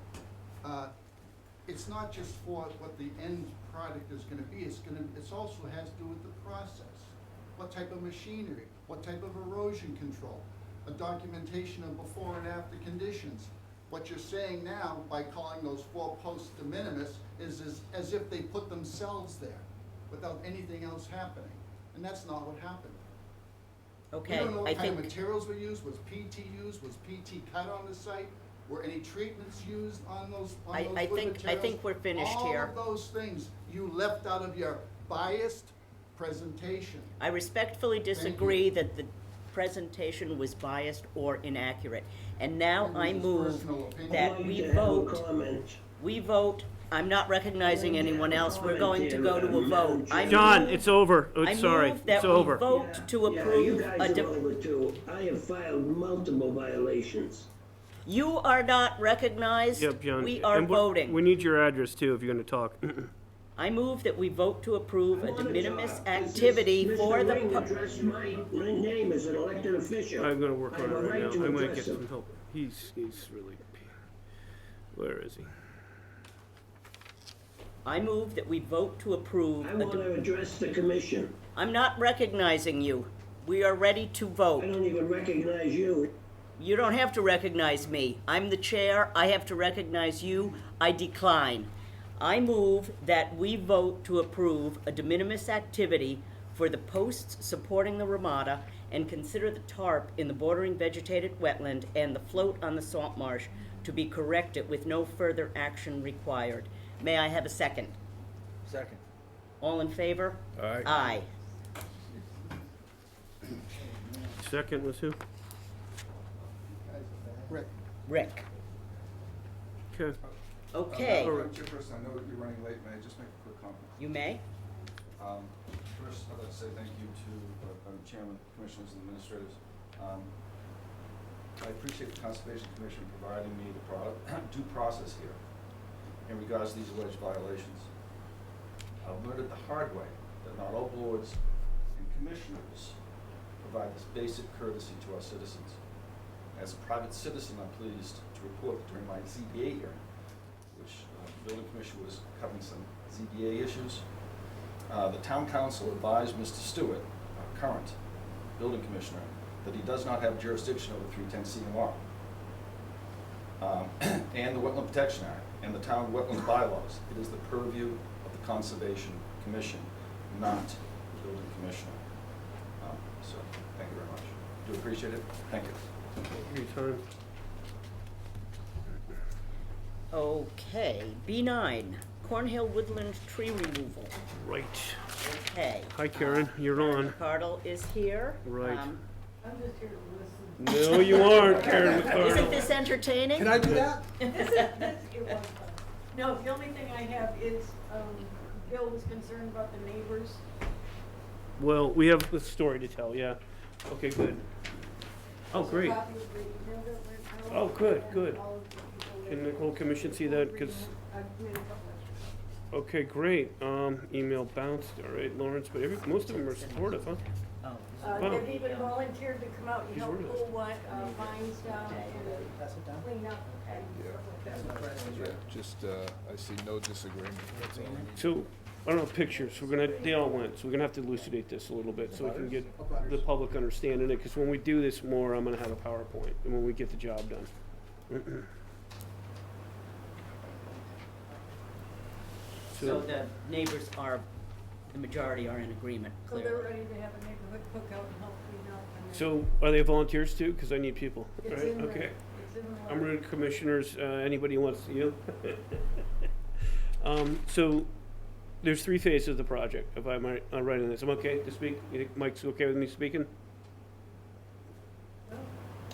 it's not just for what the end product is gonna be, it's also has to do with the process. What type of machinery, what type of erosion control, a documentation of before and after conditions. What you're saying now, by calling those 4 posts de minimis, is as if they put themselves there without anything else happening. And that's not what happened. Okay, We don't know I what kind of think, materials were used, was PT used, was PT cut on the site? Were any treatments used on those wood I materials? think we're finished here. All of those things you left out of your biased presentation. I respectfully disagree that the presentation was biased or inaccurate. And now I This is move personal opinion. that I'd like we to have a vote, comment. I'm not recognizing anyone else, we're going to go to a vote. I John, move- it's over. I Sorry, move that it's we over. vote to Yeah, you approve guys a, are over too. I have filed multiple violations. you are not recognized, Yep, John. we are And voting. We need your address too, if you're gonna talk. I move that we vote to approve I a wanna de minimis talk. activity Mr. for the. Ring addressed my name as an elected official. I'm gonna work I on have it a right right now. to I might address get him. some help. He's really, where is he? I move that we vote to approve. I want to address the commission. I'm not recognizing you. We are ready to I vote. don't even recognize you. You don't have to recognize me. I'm the chair. I have to recognize you. I decline. I move that we vote to approve a de minimis activity for the posts supporting the ramada and consider the tarp in the bordering vegetated wetland and the float on the salt marsh to be corrected with no further action required. May I have a second? Second. All in favor? Aye. Aye. Second was who? Rick, Rick. Okay. Okay, Chairperson, I know that you're running late. May I just make a quick comment? you may. First, I'd like to say thank you to the Chairman, Commissioners, and Administrators. I appreciate the Conservation Commission providing me the due process here in regards to these alleged violations. I've learned it the hard way that not all boards and commissioners provide this basic courtesy to our citizens. As a private citizen, I'm pleased to report that during my ZBA hearing, which the building commissioner was covering some ZBA issues, the town council advised Mr. Stewart, our current building commissioner, that he does not have jurisdiction over 310 CMR and the Wetland Protection Act and the town wetlands bylaws. It is the purview of the Conservation Commission, not the building commissioner. So, thank you very much. Do appreciate it. Thank you. Anytime. Okay, B9, Cornhill Woodland Tree Removal. Right. Okay. Hi, Karen, you're on. McCardle is here. Right. I'm just here to listen. No, you aren't, Karen Isn't McCardle. this entertaining? Can I do that? It was fun. No, the only thing I have is, Bill was concerned about the neighbors. Well, we have a story to tell, yeah. Okay, good. Oh, great. Copy of the email that went out. Oh, good, and good. all of the people that Can the whole commission see that? Because, I've made a couple extras. okay, great. Email bounced, all right, Lawrence, but most of them are supportive, huh? Oh, Wow. They've even volunteered to come out and He's help orders. pull vines down and clean up and stuff like that. Yeah, just, I see no disagreement, that's all. So, I don't know, pictures, they all went, so we're gonna have to elucidate this a little bit, so we can get the public understanding it, because when we do this more, I'm gonna have a PowerPoint, and when we get the job done. So the neighbors are, the majority are in agreement, So they're clearly. ready to have a neighborhood cookout and help clean up. And So, are they volunteers too? Because I need people, It's right? in the- Okay. it's in the I'm letter. ready, commissioners, anybody who wants to, you? So, there's 3 phases of the project, if I'm right in this. I'm okay to speak? You think Mike's okay with me speaking?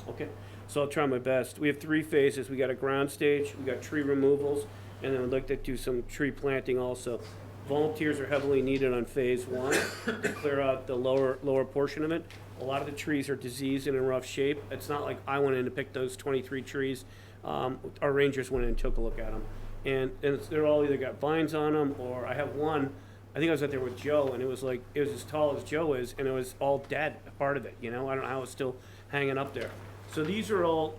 Okay, so I'll try my best. We have 3 phases. We got a ground stage, we got tree removals, and then I'd like to do some tree planting also. Volunteers are heavily needed on phase 1 to clear out the lower portion of it. A lot of the trees are diseased and in rough shape. It's not like I went in to pick those 23 trees. Our rangers went in and took a look at them. And they're all either got vines on them, or I have one, I think I was out there with Joe, and it was as tall as Joe is, and it was all dead, part of it, you know? I don't know how it's still hanging up there. So these are all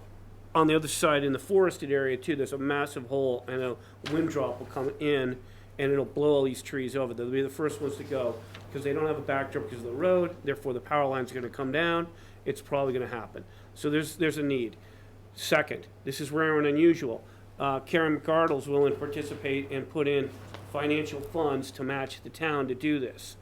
on the other side in the forested area too. There's a massive hole, and a wind drop will come in, and it'll blow all these trees over. They'll be the first ones to go, because they don't have a backdrop because of the road, therefore the power line's gonna come down. It's probably gonna happen. So there's a need. Second, this is rare and unusual. Karen McCardle's willing to participate and put in financial funds to match the town to do this.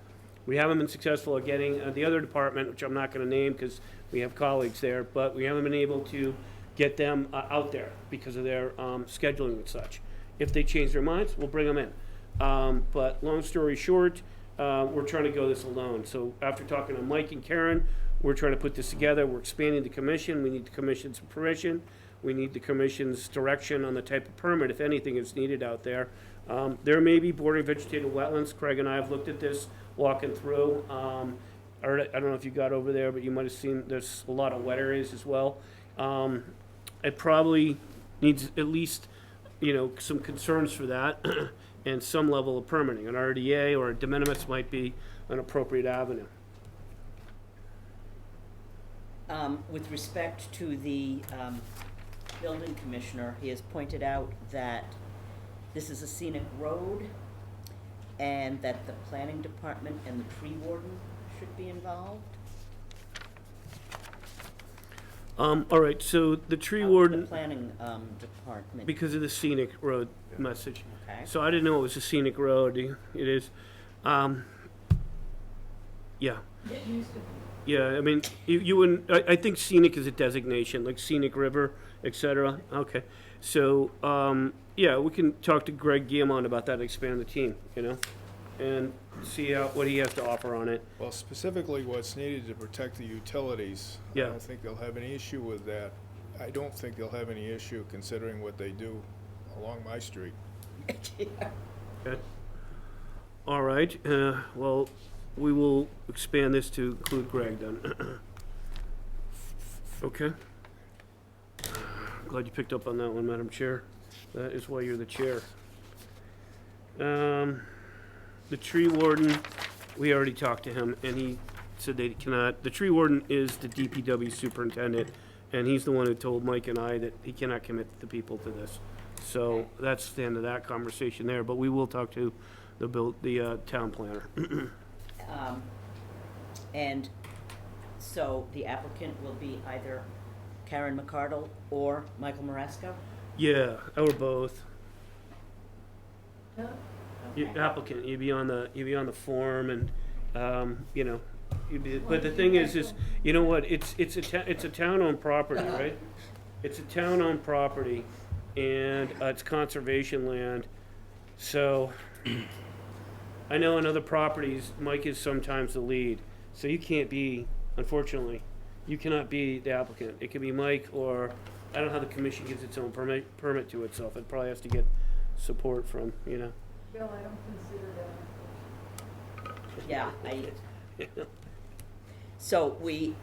We haven't been successful at getting the other department, which I'm not gonna name because we have colleagues there, but we haven't been able to get them out there because of their scheduling and such. If they change their minds, we'll bring them in. But long story short, we're trying to go this alone. So after talking to Mike and Karen, we're trying to put this together. We're expanding the commission. We need the commission's permission. We need the commission's direction on the type of permit, if anything is needed out there. There may be bordering vegetated wetlands. Craig and I have looked at this, walking through. I don't know if you got over there, but you might have seen there's a lot of wet areas as well. It probably needs at least, some concerns for that and some level of permitting. An RDA or a de minimis might be an appropriate avenue. With respect to the building commissioner, he has pointed out that this is a scenic road and that the planning department and the tree warden should be involved. All right, so the tree The warden, planning department. because of the scenic road message. Okay. So I didn't know it was a scenic road. It is. Yeah. It used to be. Yeah, I mean, you wouldn't, I think scenic is a designation, like scenic river, et cetera. Okay. So, yeah, we can talk to Greg Guillemot about that, expand the team, and see what he has to offer on it. Well, specifically what's needed to protect the utilities, I Yeah. don't think they'll have any issue with that. I don't think they'll have any issue considering what they do along my street. Okay. All right, well, we will expand this to include Greg then. Okay. Glad you picked up on that one, Madam Chair. That is why you're the chair. The tree warden, we already talked to him, and he said they cannot, the tree warden is the DPW superintendent, and he's the one who told Mike and I that he cannot commit the people to this. So that's the end of that conversation there, but we will talk to the town planner. And so the applicant will be either Karen McCardle or Michael Maresco? Yeah, or both. Huh? Applicant, you'd be on the form and, but the thing is, you know what, it's a town-owned property, right? It's a town-owned property, and it's conservation land. So I know in other properties, Mike is sometimes the lead. So you can't be, unfortunately, you cannot be the applicant. It could be Mike, or I don't know how the commission gives its own permit to itself. It probably has to get support from, you know. Bill, I don't consider that. Yeah, so we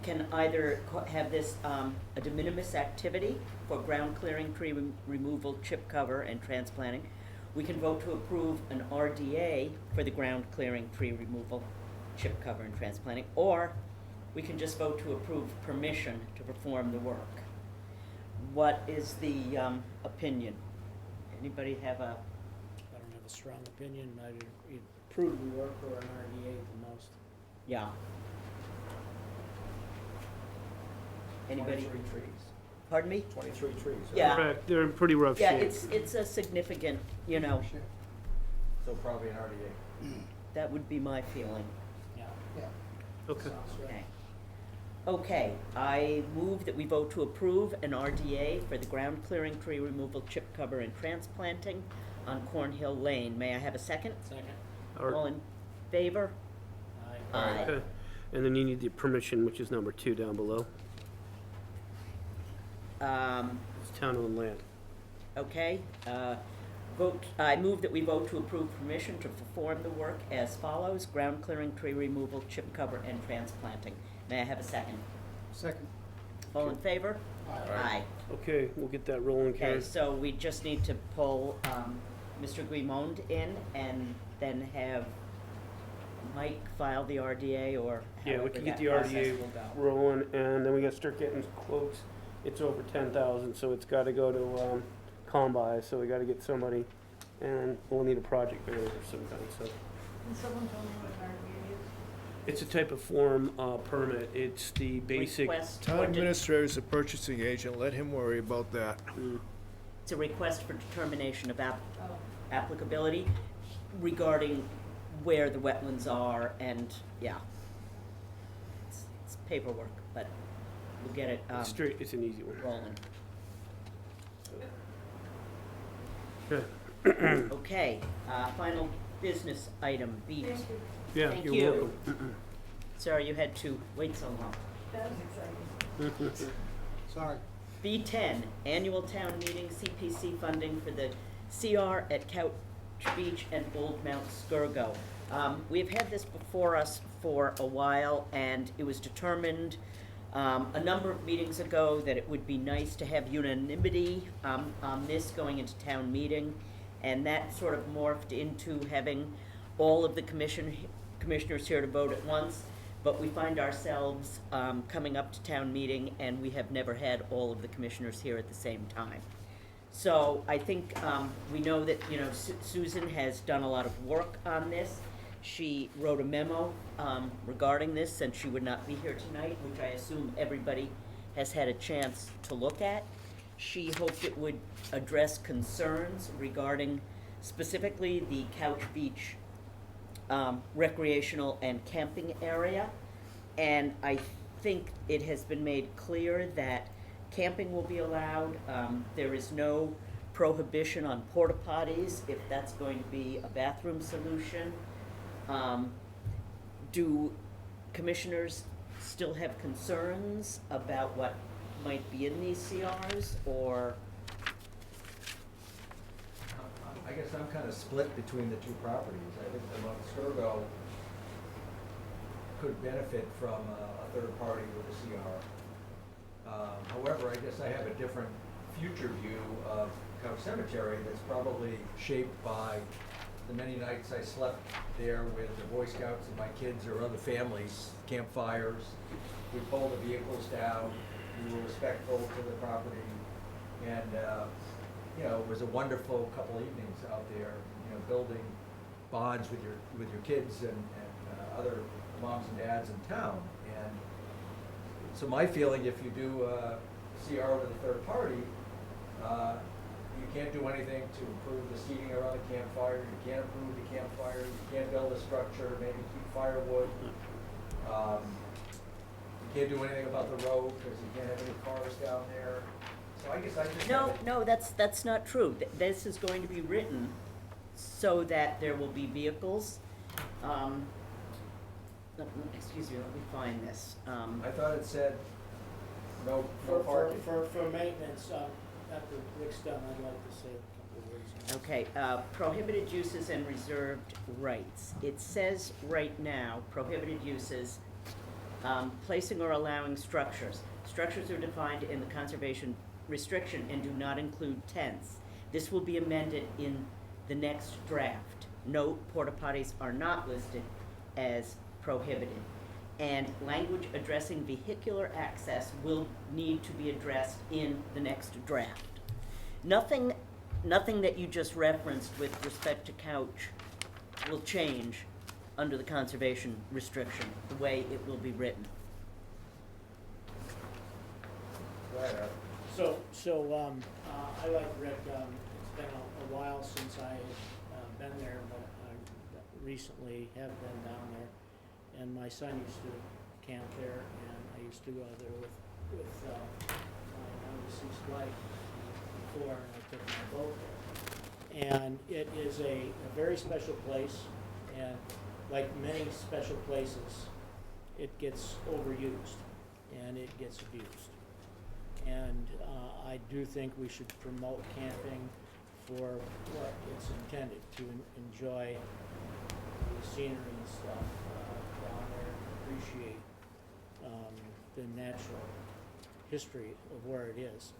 can either have this, a de minimis activity for ground clearing, tree removal, chip cover, and transplanting. We can vote to approve an RDA for the ground clearing, tree removal, chip cover, and transplanting, or we can just vote to approve permission to perform the work. What is the, opinion? Anybody have a, I don't have a strong opinion, either approve the work or an RDA at the most. yeah? Anybody? 23 trees. Pardon me? 23 trees. right? Yeah. Correct, they're in pretty rough Yeah, shape. it's a significant, you know, So probably an RDA. that would be my feeling. Yeah. Okay. Sounds right. Okay. Okay, I move that we vote to approve an RDA for the ground clearing, tree removal, chip cover, and transplanting on Cornhill Lane. May I have a second? Second. Or- All in favor? Aye. Okay. And then you need the permission, which is number 2 down below. It's town-owned land. Okay, I move that we vote to approve permission to perform the work as follows: ground clearing, tree removal, chip cover, and transplanting. May I have a second? Second. All in favor? Aye. Okay, we'll get that rolling, Okay, Karen. so we just need to pull, Mr. Guimond in and then have Mike file the RDA, or Yeah, we however can get that the process RDA will go. rolling, and then we gotta start getting quotes. It's over 10,000, so it's gotta go to, Combi, so we gotta get somebody, and we'll need a project manager sometime, so. Can someone tell me what an RDA is? It's a type of form, permit. It's the basic. Request Town for administrator is a purchasing agent, let him worry about that. It's a request for determination of Oh, applicability regarding where the wetlands are, and, yeah. It's paperwork, but we'll get it, It's straight, it's an easy one. rolling. Okay. Okay, final business item, B. thank you. Yeah, Thank you're you. welcome. Sorry you had to wait so long. That was exciting. Sorry. B10, annual town meeting, CPC funding for the CR at Couch Beach and Old Mount Skurgo. We've had this before us for a while, and it was determined a number of meetings ago that it would be nice to have unanimity on this going into town meeting, and that sort of morphed into having all of the commissioners here to vote at once. But we find ourselves coming up to town meeting, and we have never had all of the commissioners here at the same time. So I think we know that, you know, Susan has done a lot of work on this. She wrote a memo regarding this, and she would not be here tonight, which I assume everybody has had a chance to look at. She hoped it would address concerns regarding specifically the Couch Beach recreational and camping area. And I think it has been made clear that camping will be allowed. There is no prohibition on porta potties if that's going to be a bathroom solution. Do commissioners still have concerns about what might be in these CRs, or? I guess I'm kind of split between the two properties. I think the Mount Skurgo could benefit from a third party with a CR. However, I guess I have a different future view of Couch Cemetery that's probably shaped by the many nights I slept there with the Boy Scouts and my kids or other families, campfires. We pulled the vehicles down, we were respectful to the property, and, you know, it was a wonderful couple evenings out there, you know, building bonds with your kids and other moms and dads in town. And so my feeling, if you do a CR with a third party, you can't do anything to improve the seating around the campfire, you can't improve the campfire, you can't build a structure, maybe keep firewood. You can't do anything about the road because you can't have any cars down there. So I guess I just. No, that's not true. This is going to be written so that there will be vehicles. Excuse me, let me find this. I thought it said no For parking. maintenance, after Rick's done, I'd like to say a couple of words on this. Okay, prohibited uses and reserved rights. It says right now, prohibited uses, placing or allowing structures. Structures are defined in the conservation restriction and do not include tents. This will be amended in the next draft. No, porta potties are not listed as prohibited. And language addressing vehicular access will need to be addressed in the next draft. Nothing that you just referenced with respect to couch will change under the conservation restriction, the way it will be written. Go ahead, Ed. I like Rick, it's been a while since I had been there, but I recently have been down there. And my son used to camp there, and I used to go there with my now deceased wife before, and I took my boat there. And it is a very special place, and like many special places, it gets overused, and it gets abused. And I do think we should promote camping for what it's intended, to enjoy the scenery and stuff down there, and appreciate the natural history of where it is.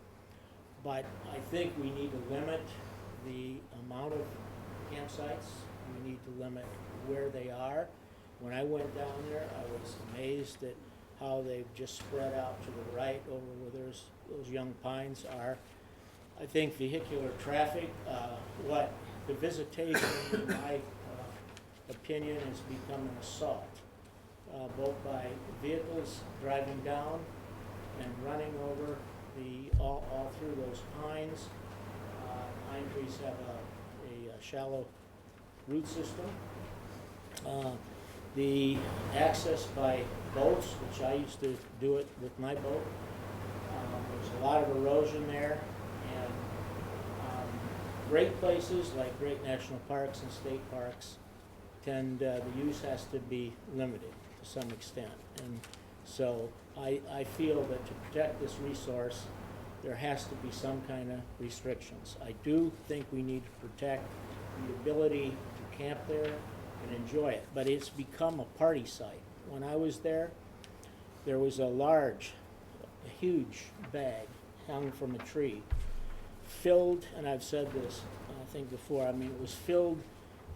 But I think we need to limit the amount of campsites. We need to limit where they are. When I went down there, I was amazed at how they've just spread out to the right over where those young pines are. I think vehicular traffic, what the visitation, in my opinion, has become an assault, both by vehicles driving down and running over all through those pines. Pine trees have a shallow root system. The access by boats, which I used to do it with my boat, there's a lot of erosion there, and great places like great national parks and state parks the use has to be limited to some extent. And so I feel that to protect this resource, there has to be some kind of restrictions. I do think we need to protect the ability to camp there and enjoy it, but it's become a party site. When I was there, there was a huge bag hung from a tree, filled, and I've said this, I think before, it was filled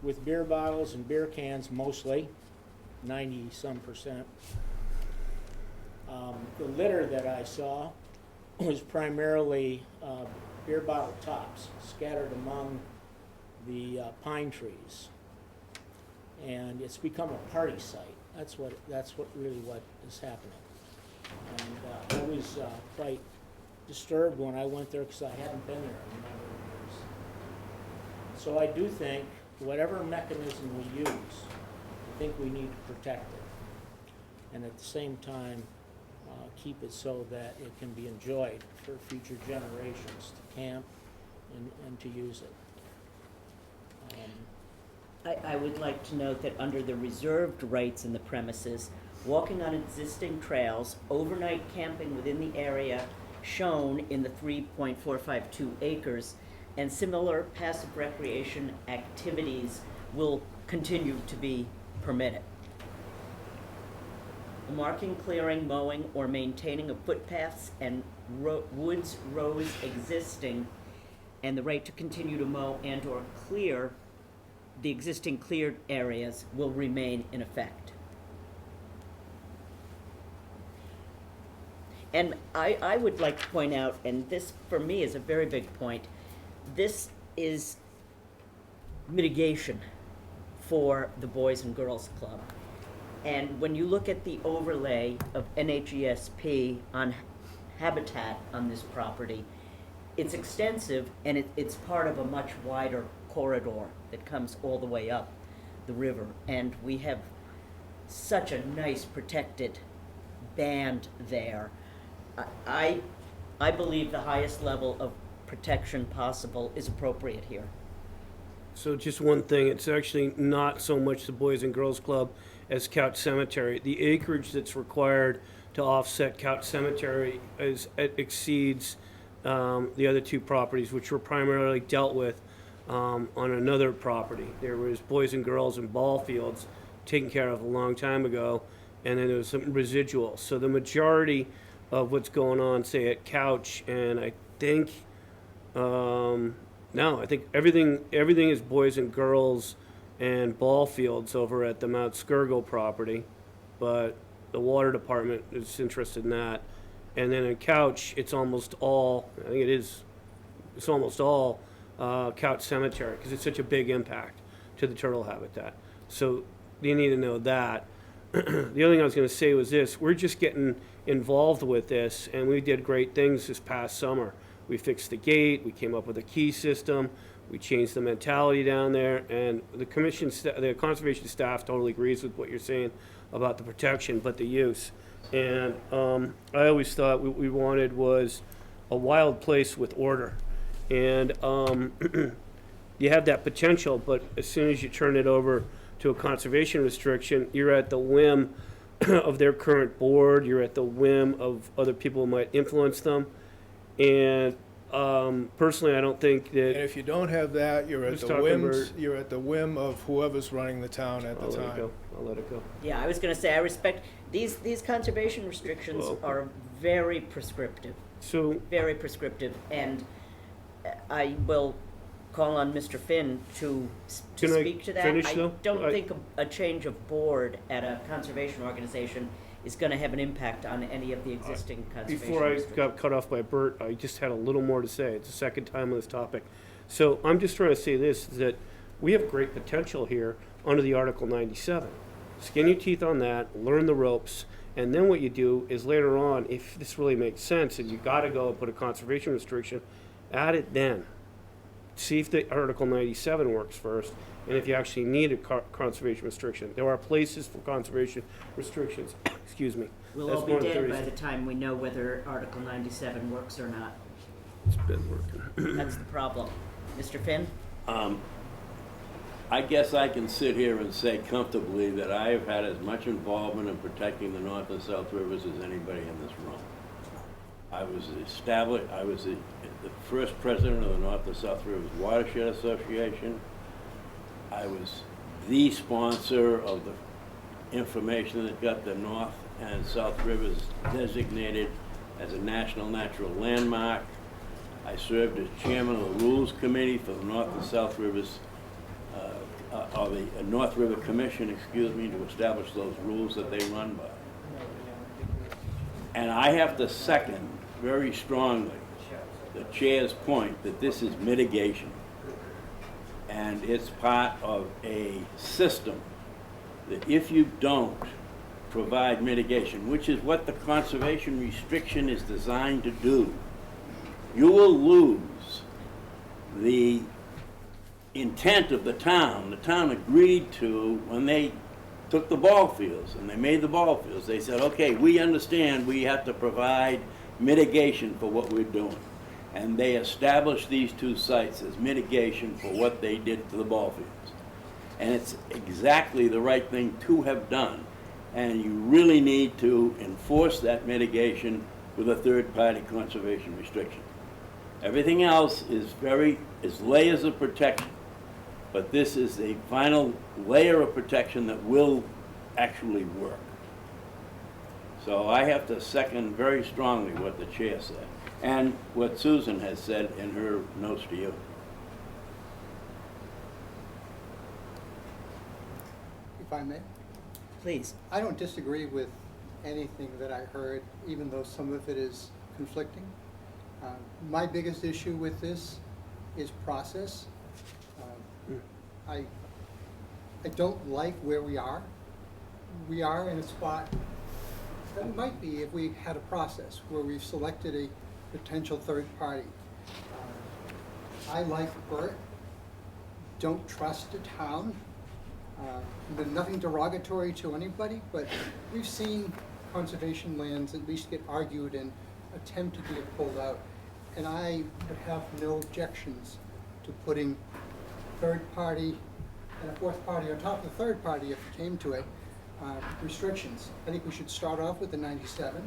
with beer bottles and beer cans mostly, 90-some%. The litter that I saw was primarily beer bottle tops scattered among the pine trees. And it's become a party site. That's what really is happening. And I was quite disturbed when I went there because I hadn't been there in a number of years. So I do think whatever mechanism we use, I think we need to protect it. And at the same time, keep it so that it can be enjoyed for future generations to camp and to use it. I would like to note that under the reserved rights in the premises, walking on existing trails, overnight camping within the area shown in the 3.452 acres, and similar passive recreation activities will continue to be permitted. Marking, clearing, mowing, or maintaining of footpaths and woods rows existing, and the right to continue to mow and or clear the existing cleared areas will remain in effect. And I would like to point out, and this for me is a very big point, this is mitigation for the Boys and Girls Club. And when you look at the overlay of NHESP on habitat on this property, it's extensive and it's part of a much wider corridor that comes all the way up the river. And we have such a nice protected band there. I I believe the highest level of protection possible is appropriate here. So just one thing, it's actually not so much the Boys and Girls Club as Couch Cemetery. The acreage that's required to offset Couch Cemetery exceeds the other two properties, which were primarily dealt with on another property. There was Boys and Girls and ball fields taken care of a long time ago, and then there was some residual. So the majority of what's going on, say at Couch, and I think, no, I think everything is Boys and Girls and ball fields over at the Mount Skirgle property, but the water department is interested in that. And then at Couch, it's almost all, I think it's almost all Couch Cemetery, because it's such a big impact to the turtle habitat. So you need to know that. The other thing I was going to say was this: we're just getting involved with this, and we did great things this past summer. We fixed the gate, we came up with a key system, we changed the mentality down there, and the the conservation staff totally agrees with what you're saying about the protection, but the use. And I always thought what we wanted was a wild place with order. And you have that potential, but as soon as you turn it over to a conservation restriction, you're at the whim of their current board, you're at the whim of other people who might influence them. And personally, I don't think that. And if you don't have that, you're at Who's the talking whims, bird? you're at the whim of whoever's running the town at the I'll let it time. go. I'll let it go. Yeah, I was gonna say, I respect, these conservation restrictions Well, are very prescriptive, So, very prescriptive, and I will call on Mr. Finn to Can I speak to that. finish, I though? don't think a change of board at a conservation organization is gonna have an impact on any of the existing conservation before I restrictions. got cut off by Bert, I just had a little more to say. It's the second time on this topic. So I'm just trying to say this, that we have great potential here under the Article 97. Skin your teeth on that, learn the ropes, and then what you do is later on, if this really makes sense and you gotta go and put a conservation restriction, add it then. See if the Article 97 works first, and if you actually need a conservation restriction. There are places for conservation restrictions, excuse me. We'll That's all be one of the dead 30s. by the time we know whether Article 97 works or not. It's been working. That's the problem. Mr. Finn? I guess I can sit here and say comfortably that I have had as much involvement in protecting the North and South Rivers as anybody in this room. I was the first president of the North and South Rivers Watershed Association. I was the sponsor of the information that got the North and South Rivers designated as a National Natural Landmark. I served as chairman of the Rules Committee for the North and South Rivers, or the North River Commission, excuse me, to establish those rules that they run by. And I have to second very strongly the chair's point that this is mitigation. And it's part of a system that if you don't provide mitigation, which is what the conservation restriction is designed to do, you will lose the intent of the town. The town agreed to, when they took the ball fields and they made the ball fields, they said, okay, we understand we have to provide mitigation for what we're doing. And they established these two sites as mitigation for what they did to the ball fields. And it's exactly the right thing to have done. And you really need to enforce that mitigation with a third-party conservation restriction. Everything else is layers of protection. But this is a final layer of protection that will actually work. So I have to second very strongly what the chair said, and what Susan has said in her notes to you. If I may? Please. I don't disagree with anything that I heard, even though some of it is conflicting. My biggest issue with this is process. I don't like where we are. We are in a spot that might be if we had a process where we've selected a potential third party. I, like Bert, don't trust the town. There's nothing derogatory to anybody, but we've seen conservation lands at least get argued and attempted to get pulled out. And I would have no objections to putting third party and a fourth party on top of the third party if it came to it, restrictions. I think we should start off with the 97.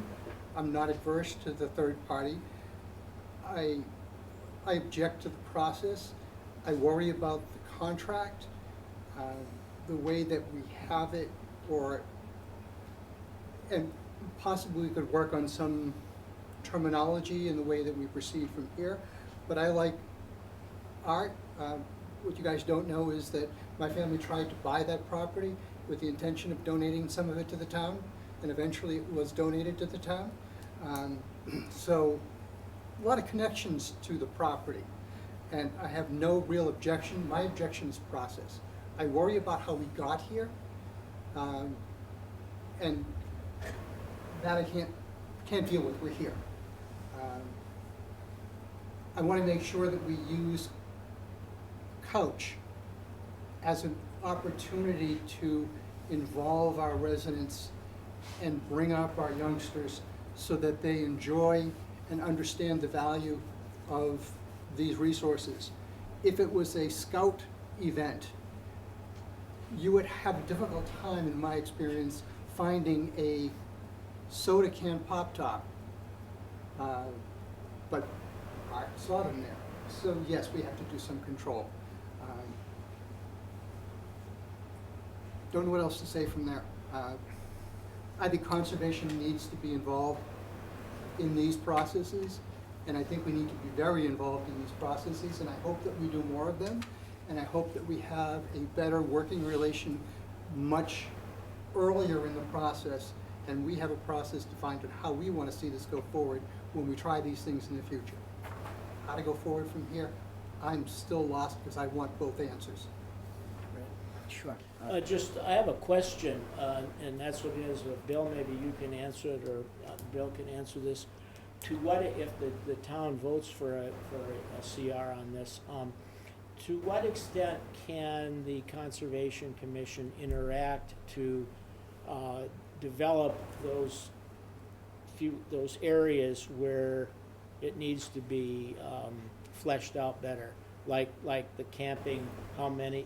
I'm not adverse to the third party. I object to the process. I worry about the contract, the way that we have it, and possibly we could work on some terminology in the way that we proceed from here. But I like art. What you guys don't know is that my family tried to buy that property with the intention of donating some of it to the town, and eventually it was donated to the town. So a lot of connections to the property, and I have no real objection. My objection is process. I worry about how we got here, and that I can't deal with. We're here. I want to make sure that we use Couch as an opportunity to involve our residents and bring up our youngsters so that they enjoy and understand the value of these resources. If it was a scout event, you would have a difficult time, in my experience, finding a soda can pop top. But I saw them there. So yes, we have to do some control. Don't know what else to say from there. I think conservation needs to be involved in these processes, and I think we need to be very involved in these processes, and I hope that we do more of them, and I hope that we have a better working relation much earlier in the process, and we have a process defined on how we want to see this go forward when we try these things in the future. How to go forward from here, I'm still lost because I want both answers. Sure. I have a question, and that's what it is. Bill, maybe you can answer it, or Bill can answer this. To what, if the town votes for a CR on this, to what extent can the Conservation Commission interact to develop those areas where it needs to be fleshed out better, like the camping, how many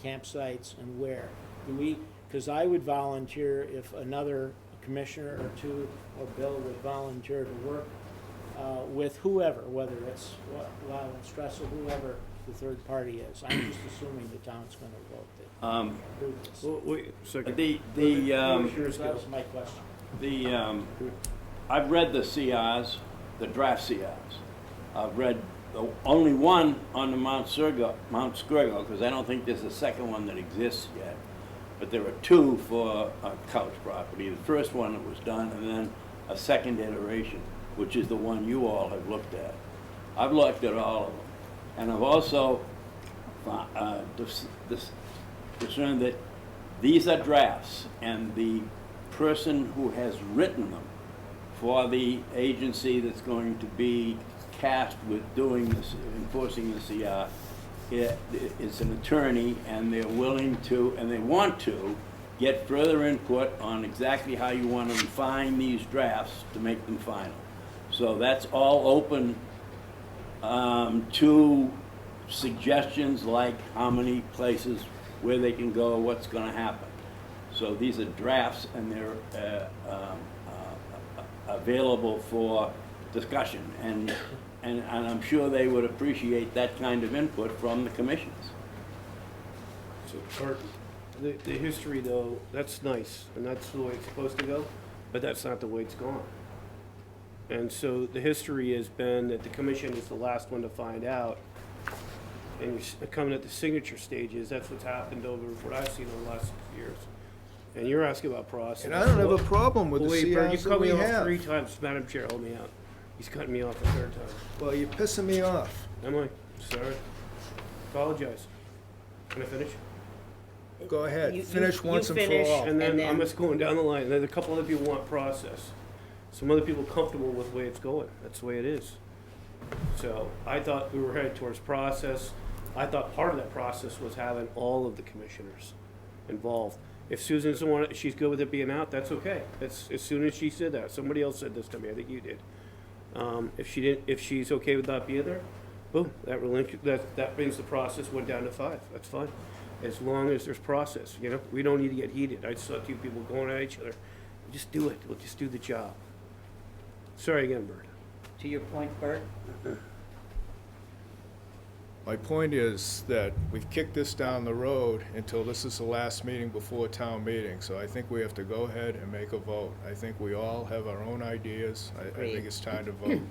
campsites and where? Do we, because I would volunteer if another commissioner or two, or Bill would volunteer to work with whoever, whether it's Lyle and Stress or whoever the third party is. I'm just assuming the town's gonna vote that. Do this. Well, wait a second. That was my question. I've read the CRs, the draft CRs. I've read only one on the Mount Scrigo, because I don't think there's a second one that exists yet. But there are two for a Couch property. The first one that was done, and then a second iteration, which is the one you all have looked at. I've looked at all of them. And I've also discerned that these are drafts, and the person who has written them for the agency that's going to be tasked with doing this, enforcing the CR, is an attorney, and they're willing to, and they want to, get further input on exactly how you want to refine these drafts to make them final. So that's all open to suggestions like how many places, where they can go, what's going to happen. So these are drafts, and they're available for discussion, and I'm sure they would appreciate that kind of input from the commissions. So, Art, the history though, that's nice, and that's the way it's supposed to go, but that's not the way it's gone. And so the history has been that the commission is the last one to find out, and you're coming at the signature stages. That's what's happened over what I've seen over the last 6 years. And you're asking about process. And I don't have a problem with the Wait, Bert, CRs you that cut we me off have. 3 times, Madam Chair, hold me out. He's cutting me off a 3rd time. Well, you're pissing me off. Am I? Sorry. Apologize. Can I finish? Go ahead, You finish once and for finish, all. And then And I'm then- just going down the line. There's a couple other people want process. Some other people comfortable with the way it's going. That's the way it is. So I thought we were headed towards process. I thought part of that process was having all of the commissioners involved. If Susan doesn't want it, she's good with it being out, that's okay. That's, as soon as she said that, somebody else said this to me, I think you did. If she's okay with not being there, boom, that brings the process one down to 5. That's fine. As long as there's process, you know? We don't need to get heated. I saw 2 people going at each other. Just do it. We'll just do the job. Sorry again, Bert. To your point, Bert? My point is that we've kicked this down the road until this is the last meeting before town meeting, so I think we have to go ahead and make a vote. I think we all have our own ideas. I Agreed. think it's time to vote.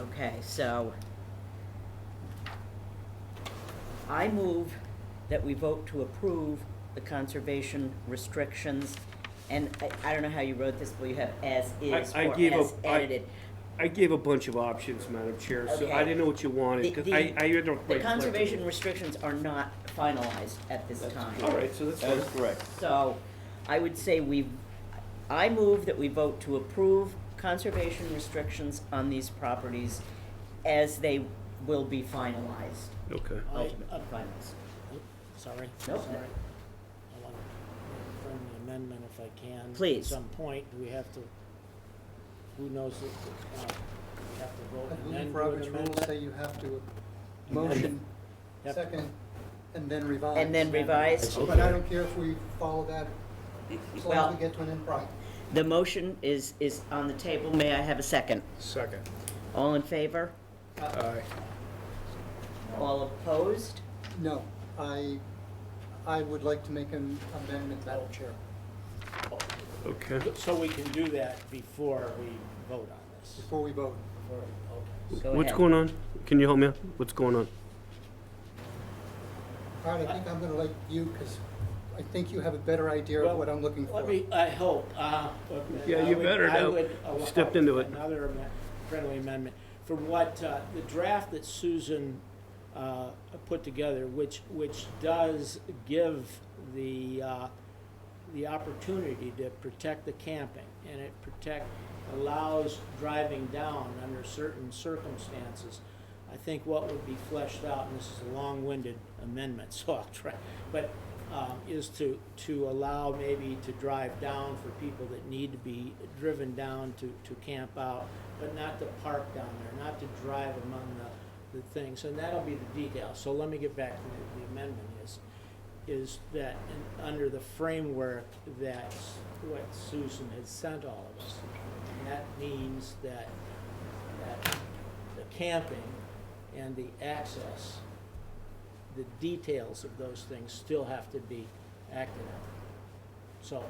Okay, so I move that we vote to approve the conservation restrictions, and I don't know how you wrote this, but you have as is I or gave as a- edited. I gave a bunch of options, Madam Chair, so Okay. I didn't know what you wanted, The- because the- I had no The quite conservation flexible. restrictions are not finalized at this time. All right, so that's fine. That's correct. So I would say I move that we vote to approve conservation restrictions on these properties as they will be finalized, Okay. ultimately finalized. Sorry. Nope. Sorry. I want to frame the amendment if I can. Please. At some point, do we have to, who knows if, we have to vote I and then believe do an Robert's rules amendment? say you have to motion, Yep. second, and then revise. And then revise. But I don't care if we follow that, as long Well- as we get to an end product. The motion is on the table. May I have a second? Second. All in favor? Aye. All opposed? No, I would like to make an amendment, Madam Chair. Okay. So we can do that before we vote on this? Before we vote. Okay. Go What's ahead. going on? Can you help me out? What's going on? Art, I think I'm gonna let you, because I think you have a better idea of what I'm looking for. I hope, Yeah, you better now. Stepped into it. Another friendly amendment. From what, the draft that Susan put together, which does give the opportunity to protect the camping, and it allows driving down under certain circumstances. I think what would be fleshed out, and this is a long-winded amendment, so I'll try, but is to allow maybe to drive down for people that need to be driven down to camp out, but not to park down there, not to drive among the things, and that'll be the detail. So let me get back to the amendment is that under the framework that's what Susan has sent all of us, and that means that the camping and the access, the details of those things still have to be acted on. So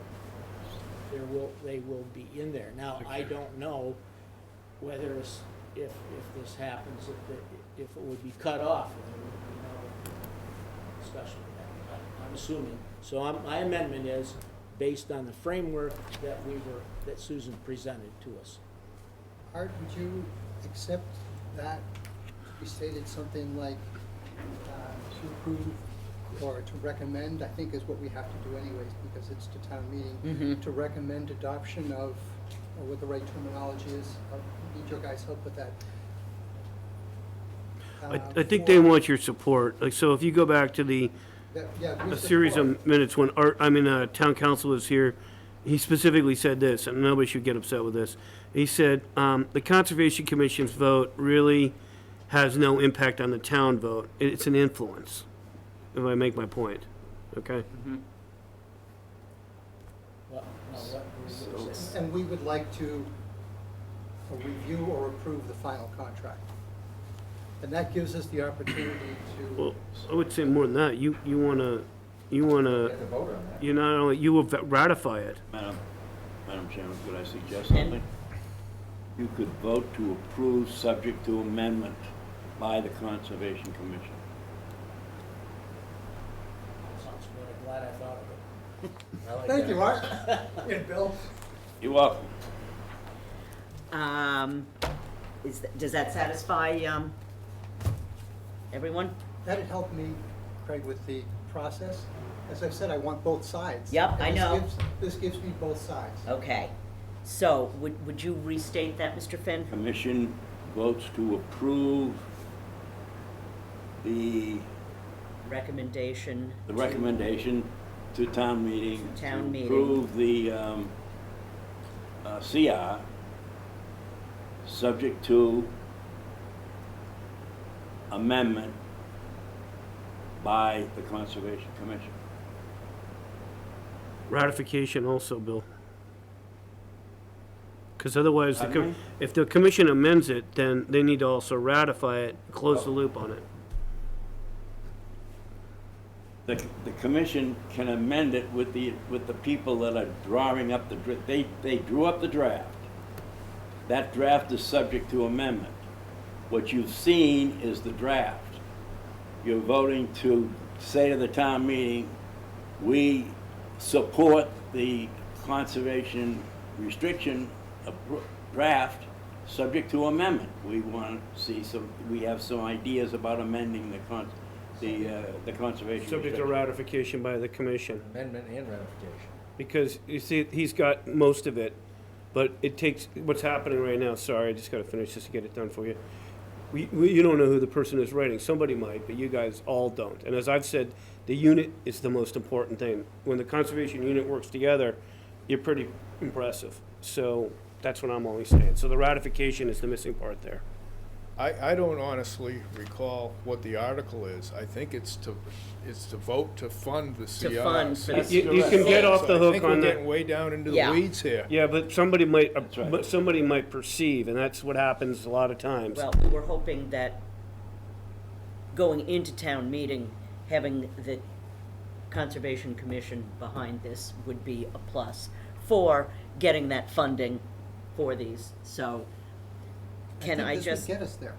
they will be in there. Now, I don't know whether if this happens, if it would be cut off, if there would be no discussion of that. I'm assuming. So my amendment is based on the framework that Susan presented to us. Art, would you accept that? We stated something like to approve or to recommend, I think is what we have to do anyways, because it's to town meeting, to recommend adoption of, or what the right terminology is. I need your guys' help with that. I think they want your support. Like, so if you go back to a series of minutes when town council was here, he specifically said this, and nobody should get upset with this. He said, the Conservation Commission's vote really has no impact on the town vote. It's an influence, if I make my point, okay? Well, no, what we would say. And we would like to review or approve the final contract. And that gives us the opportunity to, Well, I would say more than that. You wanna, We have to vote on that. you not only, you will ratify it. Madam Chairman, could I suggest something? You could vote to approve subject to amendment by the Conservation Commission. Sounds good. I'm glad I thought of it. thank you, Art. And Bill. You're welcome. Does that satisfy everyone? That'd help me, Craig, with the process. As I've said, I want both sides. Yep, And I know. This gives me both sides. Okay. So, would you restate that, Mr. Finn? Commission votes to approve the Recommendation? recommendation to town meeting. To town meeting. Approve the CR subject to amendment by the Conservation Commission. Ratification also, Bill. Because otherwise, Pardon me? if the commission amends it, then they need to also ratify it, close the loop on it. The commission can amend it with the people that are drawing up they drew up the draft. That draft is subject to amendment. What you've seen is the draft. You're voting to say to the town meeting, we support the conservation restriction draft, subject to amendment. We want to see we have some ideas about amending the conservation Subject to restriction. ratification by the commission. Amendment and ratification. Because, you see, he's got most of it, but it takes, what's happening right now, sorry, I just gotta finish this to get it done for you. You don't know who the person is writing, somebody might, but you guys all don't. And as I've said, the unit is the most important thing. When the conservation unit works together, you're pretty impressive. So, that's what I'm only saying. So the ratification is the missing part there. I don't honestly recall what the article is. I think it's to vote to fund the CR. To fund for the You can get off the So I hook think on we're that. getting way down into Yeah. the weeds here. Yeah, but somebody might, right. but somebody might perceive, and that's what happens a lot of times. Well, we were hoping that going into town meeting, having the Conservation Commission behind this would be a plus for getting that funding for these, so can I think this just, would get us there.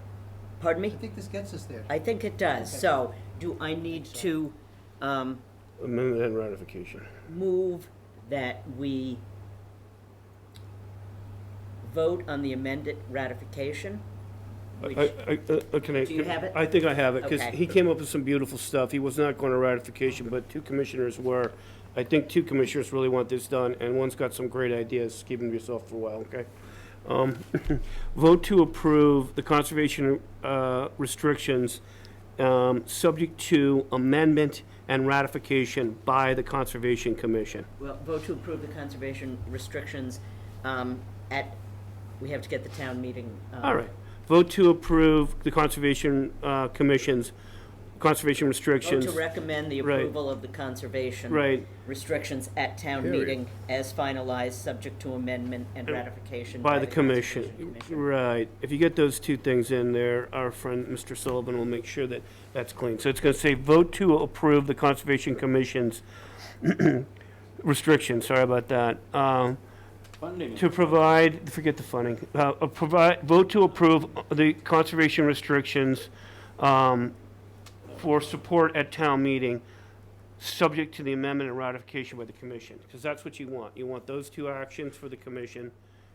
pardon I me? think this gets us there. I think it does, Okay. so do I need to, Amendment and ratification. move that we vote on the amended ratification? Which, Do you have it? I think I have it, because Okay. he came up with some beautiful stuff. He was not going to ratification, but two commissioners were. I think two commissioners really want this done, and one's got some great ideas. Keep them to yourself for a while, okay? Vote to approve the conservation restrictions, subject to amendment and ratification by the Conservation Commission. well, vote to approve the conservation restrictions, we have to get the town meeting. All right. Vote to approve the Conservation Commission's conservation Vote restrictions. to recommend the Right. approval of the conservation Right. restrictions at town Period. meeting as finalized, subject to amendment and ratification By the Conservation commission, Commission. right. If you get those two things in there, our friend Mr. Sullivan will make sure that that's clean. So it's gonna say, vote to approve the Conservation Commission's restrictions, sorry about that. Funding. To provide, forget the funding, vote to approve the conservation restrictions, for support at town meeting, subject to the amendment and ratification by the commission, because that's what you want. You want those two actions for the commission,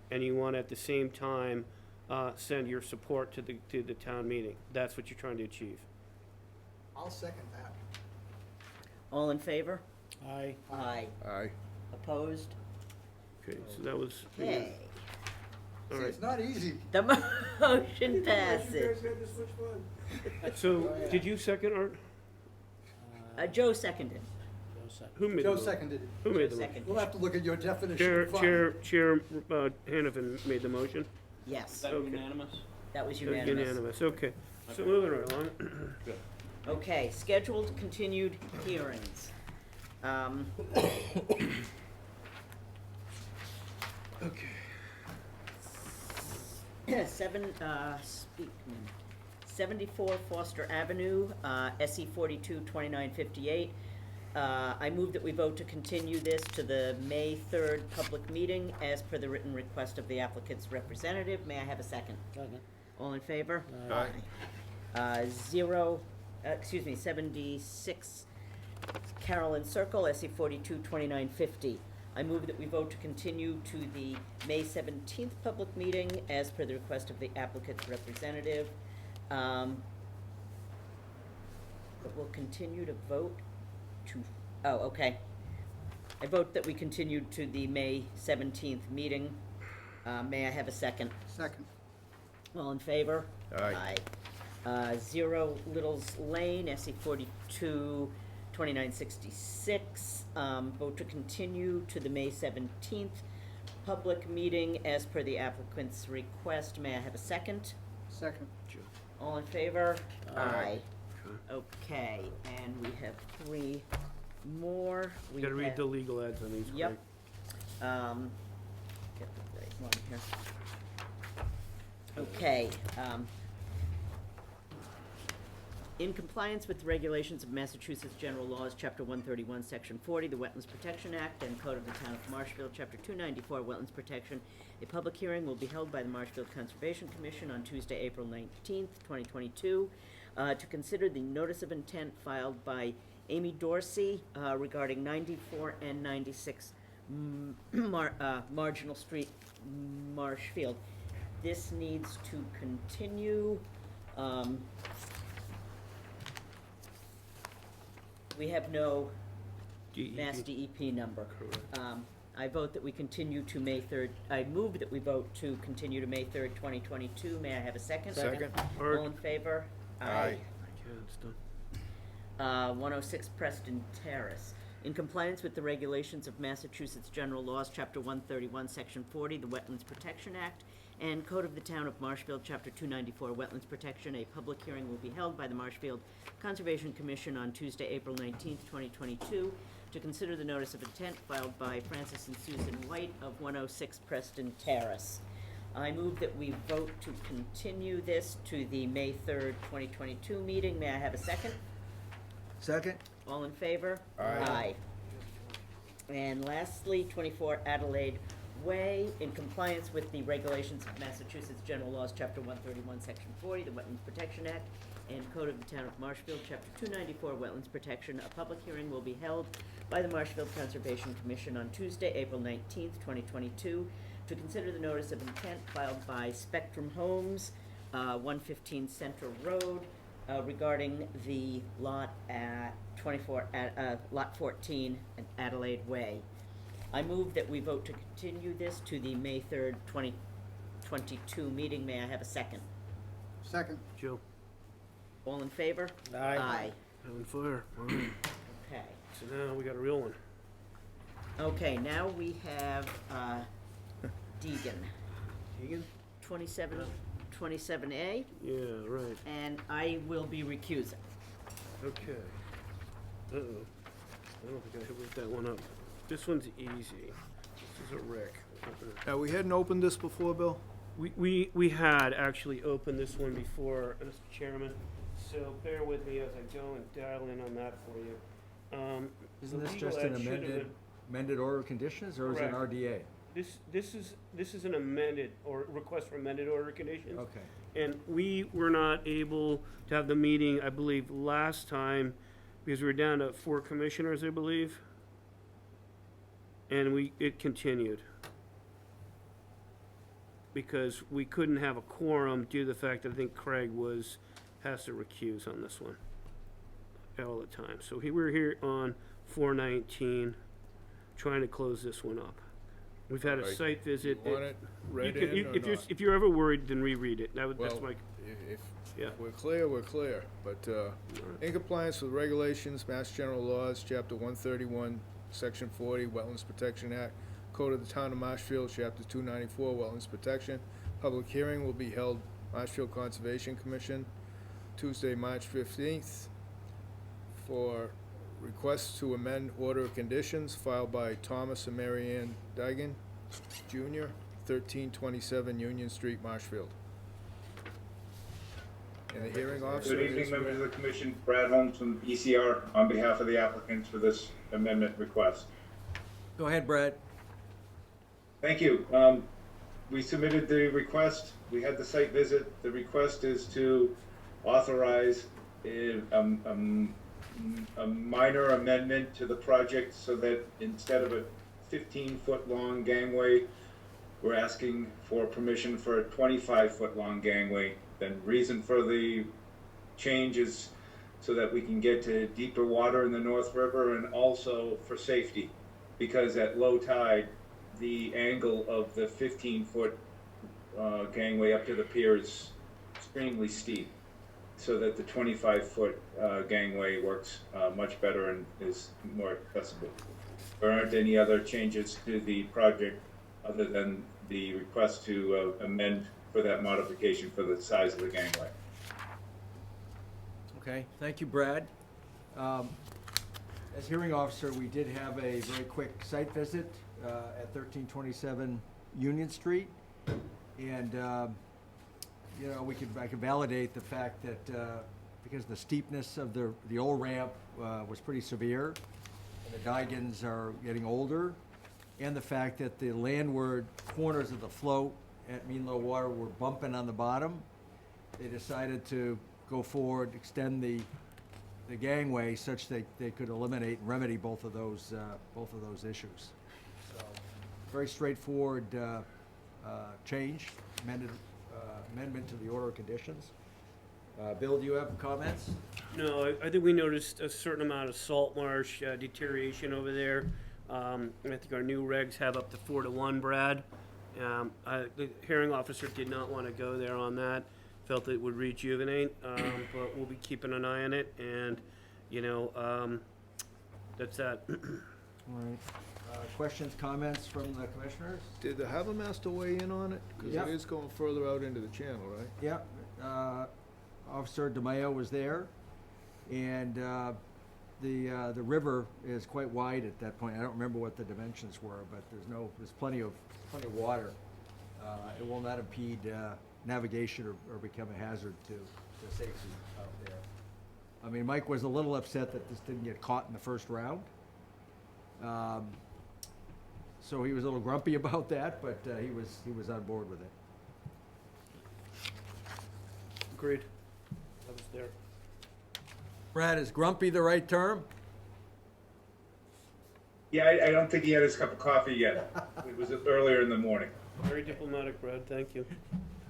and you want at the same time, send your support to the town meeting. That's what you're trying to achieve. I'll second that. All in favor? Aye. Aye. Aye. Opposed? Okay, so that was. Okay. All See, right. it's not easy. The motion passes. So, did you second, Art? Joe seconded. Who made the Joe motion? seconded it. Who made the motion? Seconded. We'll have to look at your definition Chair, of fun. Chair Hannafin made the motion? Yes, Is that Okay. unanimous? that was That was unanimous. Unanimous, okay. So moving right along. Okay, scheduled continued hearings. Okay. 74 Foster Avenue, SE 42 2958. I move that we vote to continue this to the May 3rd public meeting as per the written request of the applicant's representative. May I have a second? Second. All in favor? Aye. 76 Carolyn Circle, SE 42 2950. I move that we vote to continue to the May 17th public meeting as per the request of the applicant's representative. But we'll continue to vote to, oh, okay. I vote that we continue to the May 17th meeting. May I have a second? Second. All in favor? Aye. 0 Little's Lane, SE 42 2966. Vote to continue to the May 17th public meeting as per the applicant's request. May I have a second? Second. All in favor? Aye. Okay, and we have three more. We Gotta read have- the legal ads on these, Yep. Craig. Get the right one here. Okay, in compliance with the regulations of Massachusetts General Laws, Chapter 131, Section 40, the Wetlands Protection Act, and Code of the Town of Marshfield, Chapter 294, Wetlands Protection, a public hearing will be held by the Marshfield Conservation Commission on Tuesday, April 19th, 2022, to consider the notice of intent filed by Amy Dorsey regarding 94 and 96 Marginal Street, Marshfield. This needs to continue. We have no Mass DEP number. I vote that we continue to May 3rd. I move that we vote to continue to May 3rd, 2022. May I have a second? Second. All in favor? Aye. Yeah, it's done. 106 Preston Terrace. In compliance with the regulations of Massachusetts General Laws, Chapter 131, Section 40, the Wetlands Protection Act, and Code of the Town of Marshfield, Chapter 294, Wetlands Protection, a public hearing will be held by the Marshfield Conservation Commission on Tuesday, April 19th, 2022, to consider the notice of intent filed by Francis and Susan White of 106 Preston Terrace. I move that we vote to continue this to the May 3rd, 2022 meeting. May I have a second? Second? All in favor? Aye. And lastly, 24 Adelaide Way, in compliance with the regulations of Massachusetts General Laws, Chapter 131, Section 40, the Wetlands Protection Act, and Code of the Town of Marshfield, Chapter 294, Wetlands Protection, a public hearing will be held by the Marshfield Conservation Commission on Tuesday, April 19th, 2022, to consider the notice of intent filed by Spectrum Homes, 115 Center Road, regarding the lot at Lot 14 at Adelaide Way. I move that we vote to continue this to the May 3rd, 2022 meeting. May I have a second? Second. Joe, All in favor? Aye. having fire. All right. Okay. So now we got a real one. Okay, now we have, Deegan, Egan? 27A, Yeah, right. and I will be recusing. Okay. Uh-oh. I don't think I wrote that one up. This one's easy. This is a Rick. Open it. Now, we hadn't opened this before, Bill? We had actually opened this one before, Mr. Chairman, so bear with me as I go and dial in on that for you. Isn't the this legal just ad an should have amended order of conditions, or is it an Correct. RDA? This is an amended, or request for amended order of conditions. Okay. And we were not able to have the meeting, I believe, last time, because we were down to 4 commissioners, I believe. And it continued. Because we couldn't have a quorum due to the fact that I think Craig has to recuse on this one all the time. So we were here on 4/19, trying to close this one up. We've had a Alright. site visit. You want it read You can- in or not? if you're ever worried, then reread it. That's Well, my, if yeah. we're clear, we're clear. But in compliance with regulations, Mass General Laws, Chapter 131, Section 40, Wetlands Protection Act, Code of the Town of Marshfield, Chapter 294, Wetlands Protection. Public hearing will be held Marshfield Conservation Commission, Tuesday, March 15th, for requests to amend order of conditions filed by Thomas and Mary Ann Digan, Jr., 1327 Union Street, Marshfield. And the hearing officer Good is... evening, members of the commission. Brad Holmes from ECR on behalf of the applicants for this amendment request. Go ahead, Brad. Thank you. We submitted the request. We had the site visit. The request is to authorize a minor amendment to the project so that instead of a 15-foot long gangway, we're asking for permission for a 25-foot long gangway. The reason for the change is so that we can get to deeper water in the North River, and also for safety, because at low tide, the angle of the 15-foot gangway up to the pier is extremely steep, so that the 25-foot gangway works much better and is more accessible. There aren't any other changes to the project other than the request to amend for that modification for the size of the gangway. Okay, thank you, Brad. As hearing officer, we did have a very quick site visit at 1327 Union Street. And, you know, I could validate the fact that because the steepness of the old ramp was pretty severe, and the Digans are getting older, and the fact that the landward corners of the float at mean low water were bumping on the bottom, they decided to go forward, extend the gangway such that they could eliminate and remedy both of those issues. So, very straightforward change, amendment to the order of conditions. Bill, do you have comments? No, I think we noticed a certain amount of salt marsh deterioration over there. I think our new regs have up to 4-to-1, Brad. The hearing officer did not want to go there on that, felt it would rejuvenate, but we'll be keeping an eye on it, and, you know, that's that. All right. Questions, comments from the commissioners? Did the harbor master weigh in on it? Because Yeah. it is going further out into the channel, right? Yep. Officer DeMayo was there, and the river is quite wide at that point. I don't remember what the dimensions were, but there's plenty of water. It will not impede navigation or become a hazard to safety out there. I mean, Mike was a little upset that this didn't get caught in the first round. So he was a little grumpy about that, but he was on board with it. Agreed. I was there. Brad, is grumpy the right term? Yeah, I don't think he had his cup of coffee yet. It was earlier in the morning. Very diplomatic, Brad, thank you.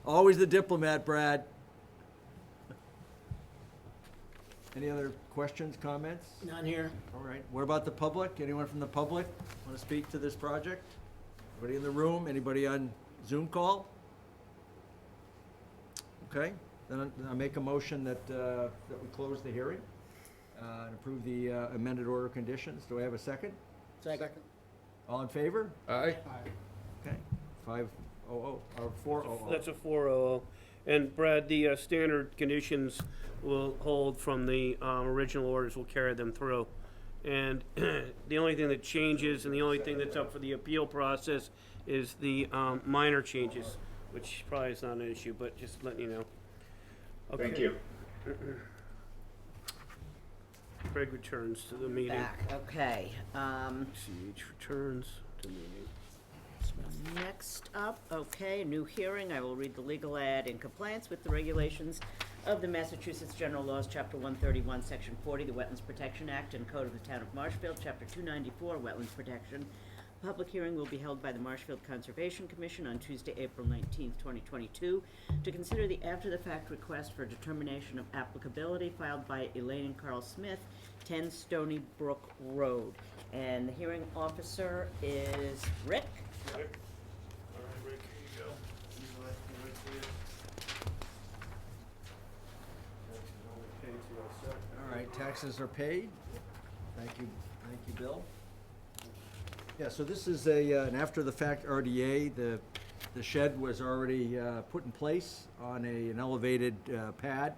Always the diplomat, Brad. Any other questions, comments? None here. All right. What about the public? Anyone from the public want to speak to this project? Anybody in the room? Anybody on Zoom call? Okay. Then I make a motion that we close the hearing and approve the amended order of conditions. Do I have a second? Second. All in favor? Aye. Okay. 500 or 400. That's a 400. And Brad, the standard conditions will hold from the original orders, we'll carry them through. And the only thing that changes and the only thing that's up for the appeal process is the minor changes, which probably is not an issue, but just letting you know. Okay. Thank you. Craig returns to the meeting. Back, okay. CH returns to meeting. Next up, okay, new hearing. I will read the legal ad. In compliance with the regulations of the Massachusetts General Laws, Chapter 131, Section 40, the Wetlands Protection Act, and Code of the Town of Marshfield, Chapter 294, Wetlands Protection. Public hearing will be held by the Marshfield Conservation Commission on Tuesday, April 19th, 2022, to consider the after-the-fact request for determination of applicability filed by Elaine and Carl Smith, 10 Stony Brook Road. And the hearing officer is Rick. Rick. All right, Rick, here you go. All right, taxes are paid. Thank you, Bill. Yeah, so this is an after-the-fact RDA. The shed was already put in place on an elevated pad.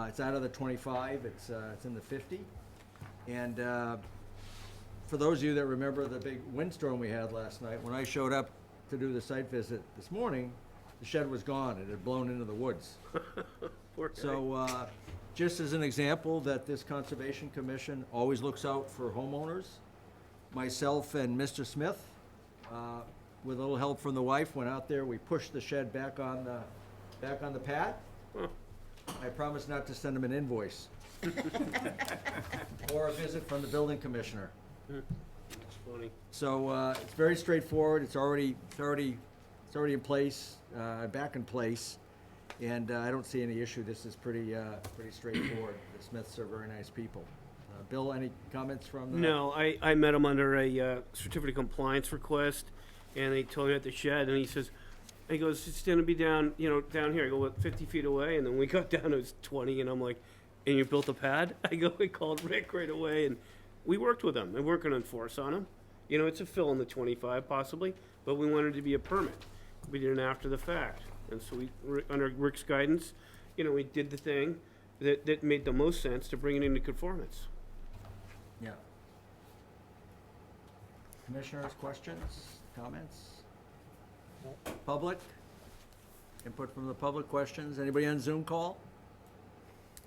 It's out of the 25, it's in the 50. And for those of you that remember the big windstorm we had last night, when I showed up to do the site visit this morning, the shed was gone. It had blown into the woods. Poor guy. So just as an example that this Conservation Commission always looks out for homeowners, myself and Mr. Smith, with a little help from the wife, went out there. We pushed the shed back on the pad. Huh. I promised not to send him an invoice or a visit from the building commissioner. That's funny. So it's very straightforward. It's already in place, back in place, and I don't see any issue. This is pretty straightforward. The Smiths are very nice people. Bill, any comments from the... No, I met him under a certificate of compliance request, and they told me at the shed, and he goes, it's gonna be down here. I go, what, 50 feet away? And then we got down, it was 20, and I'm like, and you built a pad? I called Rick right away, and we worked with him. We weren't gonna enforce on him. You know, it's a fill in the 25 possibly, but we wanted it to be a permit. We did it after the fact. And so under Rick's guidance, you know, we did the thing that made the most sense to bring it into conformance. Yeah. Commissioners, questions, comments? Public? Input from the public, questions? Anybody on Zoom call?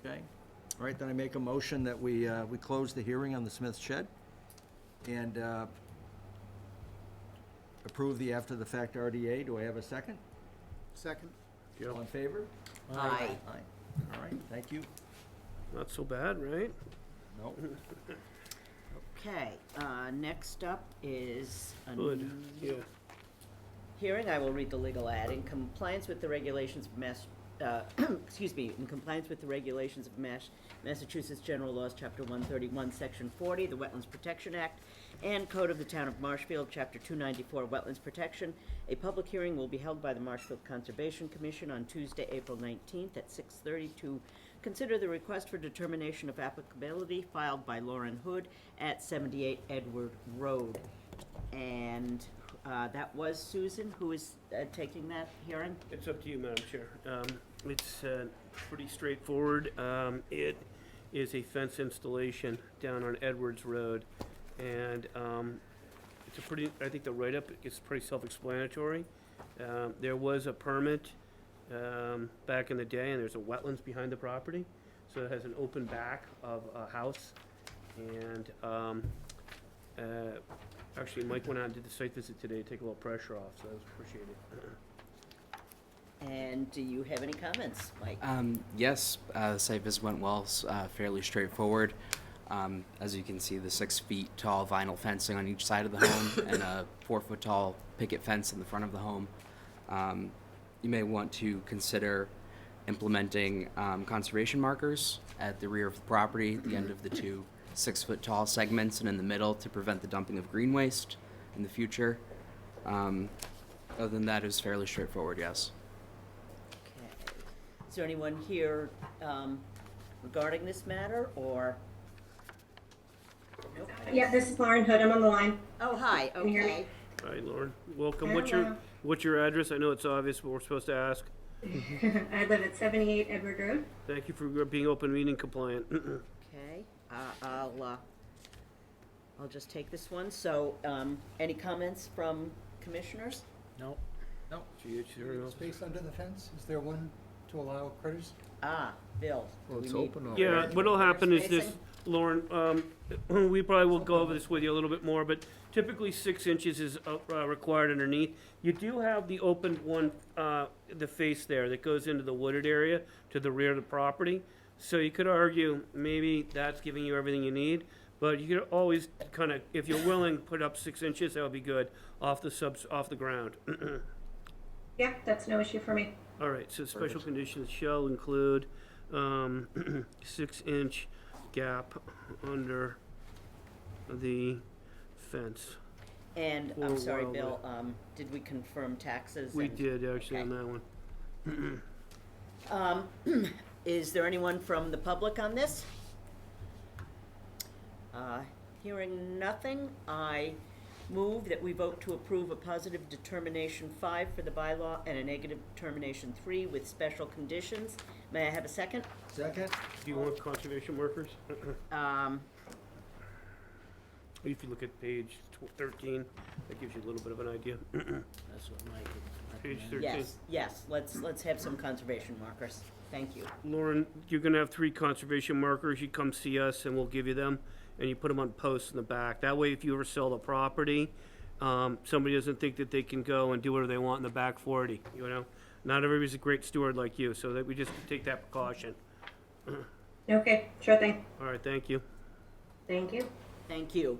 Okay. All right, then I make a motion that we close the hearing on the Smith Shed and approve the after-the-fact RDA. Do I have a second? Second. All in favor? Aye. Aye. All right, thank you. Not so bad, right? No. Okay, next up is a Good, yeah. hearing. I will read the legal ad. In compliance with the regulations of in compliance with the regulations of Massachusetts General Laws, Chapter 131, Section 40, the Wetlands Protection Act, and Code of the Town of Marshfield, Chapter 294, Wetlands Protection, a public hearing will be held by the Marshfield Conservation Commission on Tuesday, April 19th at 6:30 to consider the request for determination of applicability filed by Lauren Hood at 78 Edward Road. And that was Susan who is taking that hearing. It's up to you, Madam Chair. It's pretty straightforward. It is a fence installation down on Edwards Road. And it's a pretty, I think the write-up is pretty self-explanatory. There was a permit back in the day, and there's a wetlands behind the property. So it has an open back of a house. And actually, Mike went out and did the site visit today to take a little pressure off, so that was appreciated. And do you have any comments, Mike? Yes, the site visit went well, fairly straightforward. As you can see, the 6 feet tall vinyl fencing on each side of the home and a 4 foot tall picket fence in the front of the home. You may want to consider implementing conservation markers at the rear of the property, at the end of the 2 6 foot tall segments, and in the middle to prevent the dumping of green waste in the future. Other than that, it was fairly straightforward, yes. Okay. Is there anyone here regarding this matter, or? Nope. Yeah, this is Lauren Hood. I'm on the line. Oh, hi, Can you hear me? okay. Hi, Lauren. Welcome. Hello. What's your address? I know it's obvious, but we're supposed to ask. I live at 78 Edward Road. Thank you for being open meeting compliant. Okay, I'll just take this one. So, any comments from commissioners? No. No. Space under the fence, is there one to allow critters? Bill. Well, do it's we need- open Yeah, what'll happen is this, Spacing? Lauren, we probably will go over this with you a little bit more, but typically 6 inches is required underneath. You do have the open one, the face there that goes into the wooded area to the rear of the property. So you could argue maybe that's giving you everything you need, but you could always kind of, if you're willing, put up 6 inches, that would be good, off the ground. Yeah, that's no issue for me. All right, so special conditions shall include 6 inch gap under the fence. And, For I'm sorry, wildlife. Bill, did we confirm taxes? We and- did actually on Okay. that one. Is there anyone from the public on this? Hearing nothing, I move that we vote to approve a positive determination 5 for the bylaw and a negative determination 3 with special conditions. May I have a second? Second? Do you want conservation workers? If you look at page 13, that gives you a little bit of an idea. That's what Mike would Page recommend. 13. Yes, let's have some conservation markers. Thank you. Lauren, you're gonna have 3 conservation markers. You come see us and we'll give you them, and you put them on posts in the back. That way, if you ever sell the property, somebody doesn't think that they can go and do whatever they want in the back 40, you know? Not everybody's a great steward like you, so that we just take that precaution. Okay, sure thing. All right, thank you. Thank you. Thank you.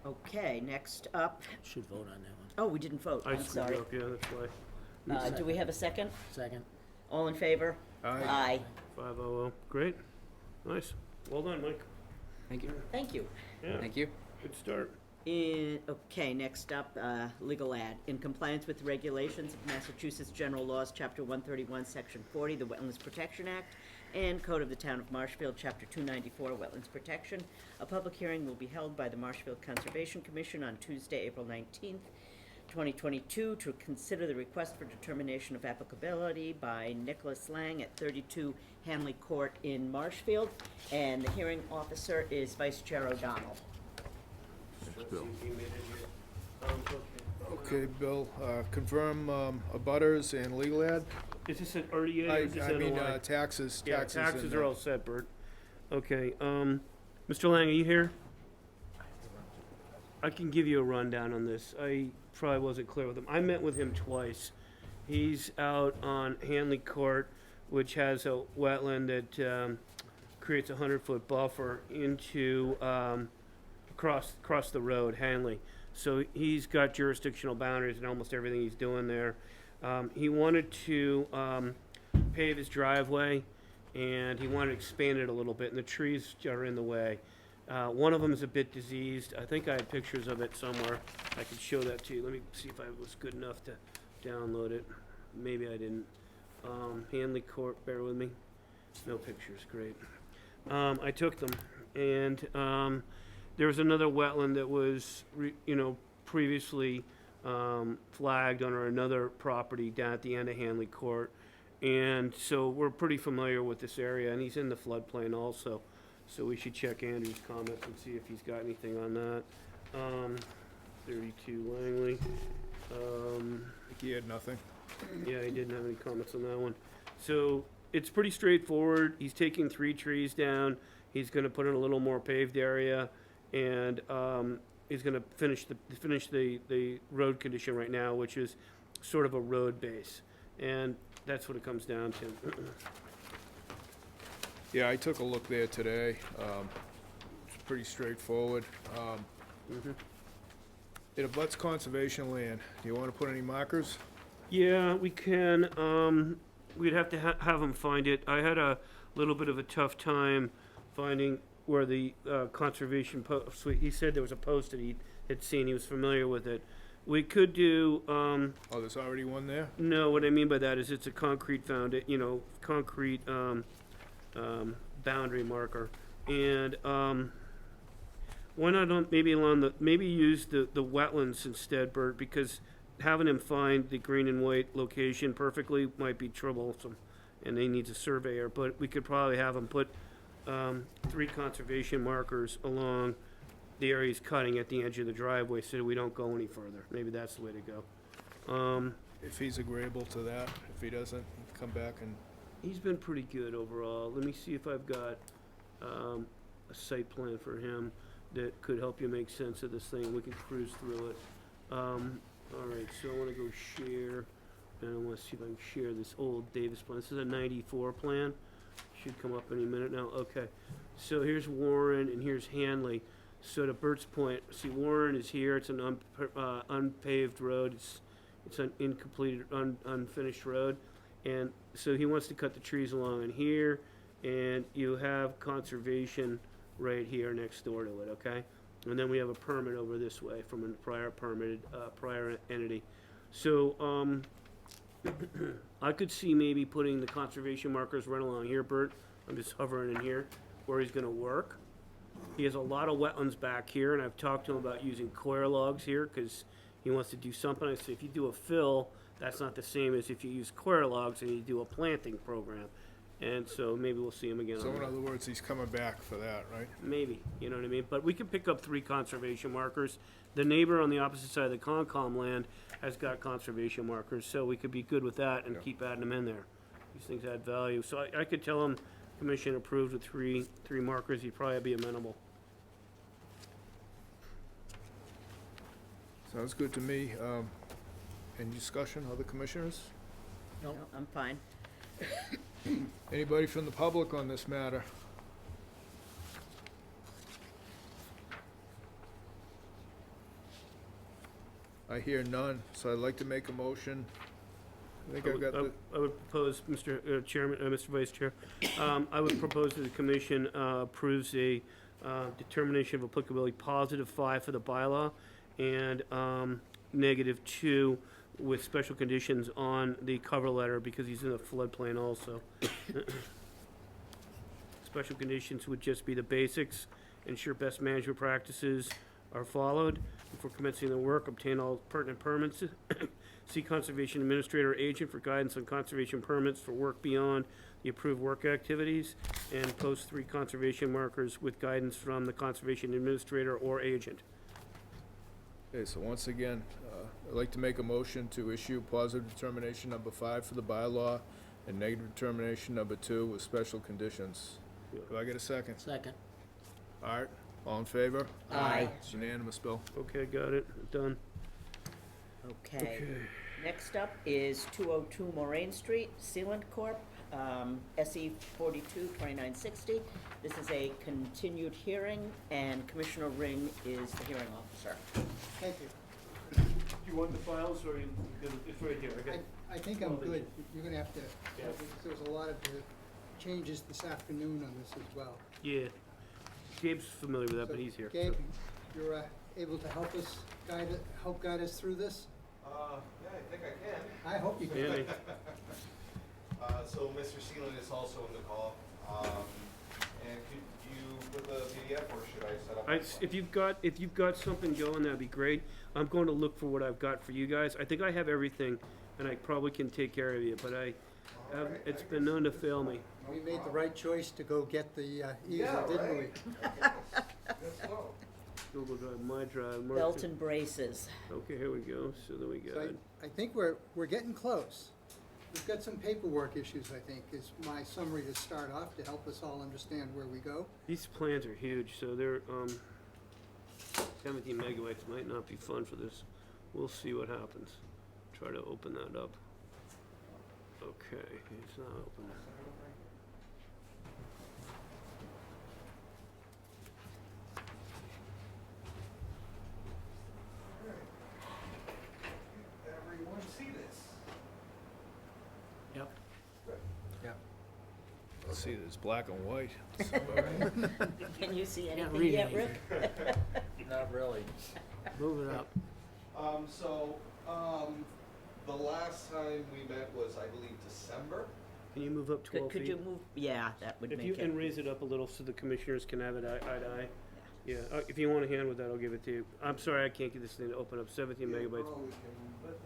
Okay, next up, Should vote on that one. oh, we didn't vote, I I'm screwed sorry. up, yeah, that's why. Do we have a second? Second. All in favor? Aye. 500, great, nice. Well done, Mike. Thank you. Thank you. Yeah, Thank you. good start. Okay, next up, legal ad. In compliance with regulations of Massachusetts General Laws, Chapter 131, Section 40, the Wetlands Protection Act, and Code of the Town of Marshfield, Chapter 294, Wetlands Protection. A public hearing will be held by the Marshfield Conservation Commission on Tuesday, April 19th, 2022, to consider the request for determination of applicability by Nicholas Lang at 32 Hanley Court in Marshfield, and the hearing officer is Vice Chair O'Donnell. Okay, Bill, confirm abutters and legal ad? Is this an RDA or is this I mean, NOI? taxes. Yeah, and, taxes are all set, Bert. Okay, Mr. Lang, are you here? I can give you a rundown on this. I probably wasn't clear with him. I met with him twice. He's out on Hanley Court, which has a wetland that creates a 100-foot buffer into across the road, Hanley. So he's got jurisdictional boundaries and almost everything he's doing there. He wanted to pave his driveway, and he wanted to expand it a little bit, and the trees are in the way. One of them is a bit diseased. I think I had pictures of it somewhere. I could show that to you. Let me see if I was good enough to download it. Maybe I didn't. Hanley Court, bear with me. No pictures, great. I took them, and there was another wetland that was, previously flagged under another property down at the end of Hanley Court. And so we're pretty familiar with this area, and he's in the floodplain also. So we should check Andrew's comments and see if he's got anything on that. 32 Langley. I think he had nothing. Yeah, he didn't have any comments on that one. So it's pretty straightforward. He's taking 3 trees down. He's going to put in a little more paved area, and he's going to finish the road condition right now, which is sort of a road base, and that's what it comes down to. Yeah, I took a look there today. It's pretty straightforward. It abuts conservation land. Do you want to put any markers? Yeah, we can. We'd have to have him find it. I had a little bit of a tough time finding where the conservation post. He said there was a post that he had seen. He was familiar with it. We could do. Oh, there's already one there? No, what I mean by that is it's a concrete concrete boundary marker, and why not maybe use the wetlands instead, Bert, because having him find the green and white location perfectly might be troublesome, and he needs a surveyor. But we could probably have him put 3 conservation markers along the area he's cutting at the edge of the driveway, so that we don't go any further. Maybe that's the way to go. If he's agreeable to that. If he doesn't, come back and... He's been pretty good overall. Let me see if I've got a site plan for him that could help you make sense of this thing. We can cruise through it. All right, so I want to go share, and I want to see if I can share this old Davis plan. This is a 94 plan. Should come up any minute now. Okay, so here's Warren and here's Hanley. So to Bert's point, see, Warren is here. It's an unpaved road. It's an incomplete, unfinished road. And so he wants to cut the trees along in here, and you have conservation right here next door to it, okay? And then we have a permit over this way from a prior permitted, prior entity. So, I could see maybe putting the conservation markers right along here, Bert. I'm just hovering in here, where he's gonna work. He has a lot of wetlands back here, and I've talked to him about using coir logs here, because he wants to do something. I said, if you do a fill, that's not the same as if you use coir logs and you do a planting program. And so maybe we'll see him again. So on in that. other words, he's coming back for that, right? Maybe, you know what I mean? But we could pick up 3 conservation markers. The neighbor on the opposite side of the Concom land has got conservation markers, so we could be good with that and keep adding them in there. These things add value. So I could tell him commission approved with 3 markers. He'd probably be amenable. Sounds good to me. Any discussion, other commissioners? No, I'm fine. Anybody from the public on this matter? I hear none, so I'd like to make a motion. I think I got the... I would propose, Mr. Chairman, Mr. Vice Chair, I would propose that the commission approves a determination of applicability +5 for the bylaw and -2 with special conditions on the cover letter because he's in a floodplain also. Special conditions would just be the basics, ensure best management practices are followed before commencing the work, obtain all pertinent permits, see conservation administrator or agent for guidance on conservation permits for work beyond the approved work activities, and post 3 conservation markers with guidance from the conservation administrator or agent. Okay, so once again, I'd like to make a motion to issue positive determination number 5 for the bylaw and negative determination number 2 with special conditions. Do I get a second? Second. Art, all in favor? Aye. It's unanimous, Bill. Okay, got it, done. Okay. Next up is 202 Moraine Street, Sealant Corp., SE 422960. This is a continued hearing, and Commissioner Ring is the hearing officer. Thank you. Do you want the files, or it's right here? I think I'm good. You're gonna have to, because there's a lot of changes this afternoon on this as well. Yeah. Gabe's familiar with that, but he's here. Gabe, you're able to help us guide us through this? Yeah, I think I can. I hope you can. Yeah. So Mr. Sealand is also in the call. And could you put the PDF, or should I set up? If you've got something going, that'd be great. I'm going to look for what I've got for you guys. I think I have everything, and I probably can take care of you, but it's been known to fail me. We made the right choice to go get the easel, didn't we? Google Drive, My Drive, Belt and braces. Okay, here we go. So then we got. So I think we're getting close. We've got some paperwork issues, I think, is my summary to start off, to help us all understand where we go. These plans are huge, so they're 17 megabytes might not be fun for this. We'll see what happens. Try to open that up. Okay, it's not open. Everyone see this? Yep. Yep. Let's see, it's black and white. Can you see Can't anything read yet, anything. Rick? Not really. Move it up. The last time we met was, I believe, December. Can you move up 12 Could feet? you move, yeah, that would If make you it. can raise it up a little so the commissioners can have it eye to eye. Yeah, if you want a hand with that, I'll give it to you. I'm sorry, I can't get this thing to open up 17 megabytes. That's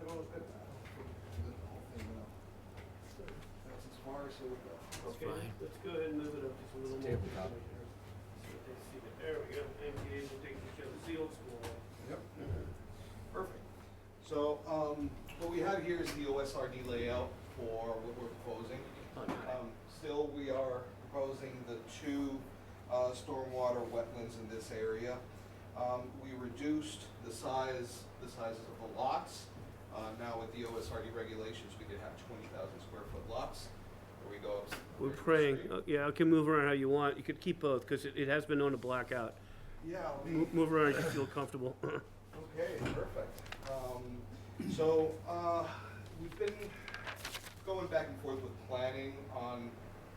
as far as it would go. Okay, fine. let's go ahead and move it up just a little more. Tabletop. So that they see it. There we go. MTA will take the show. It's the old school one. Yep. Perfect. So, what we have here is the OSRD layout for what we're proposing. Still, we are proposing the 2 stormwater wetlands in this area. We reduced the sizes of the lots. Now with the OSRD regulations, we could have 20,000 square foot lots. Where we go up. We're praying. Yeah, I can move around how you want. You could keep both because it has been known to black out. Yeah. Move around as you feel comfortable. Okay, perfect. So, we've been going back and forth with planning on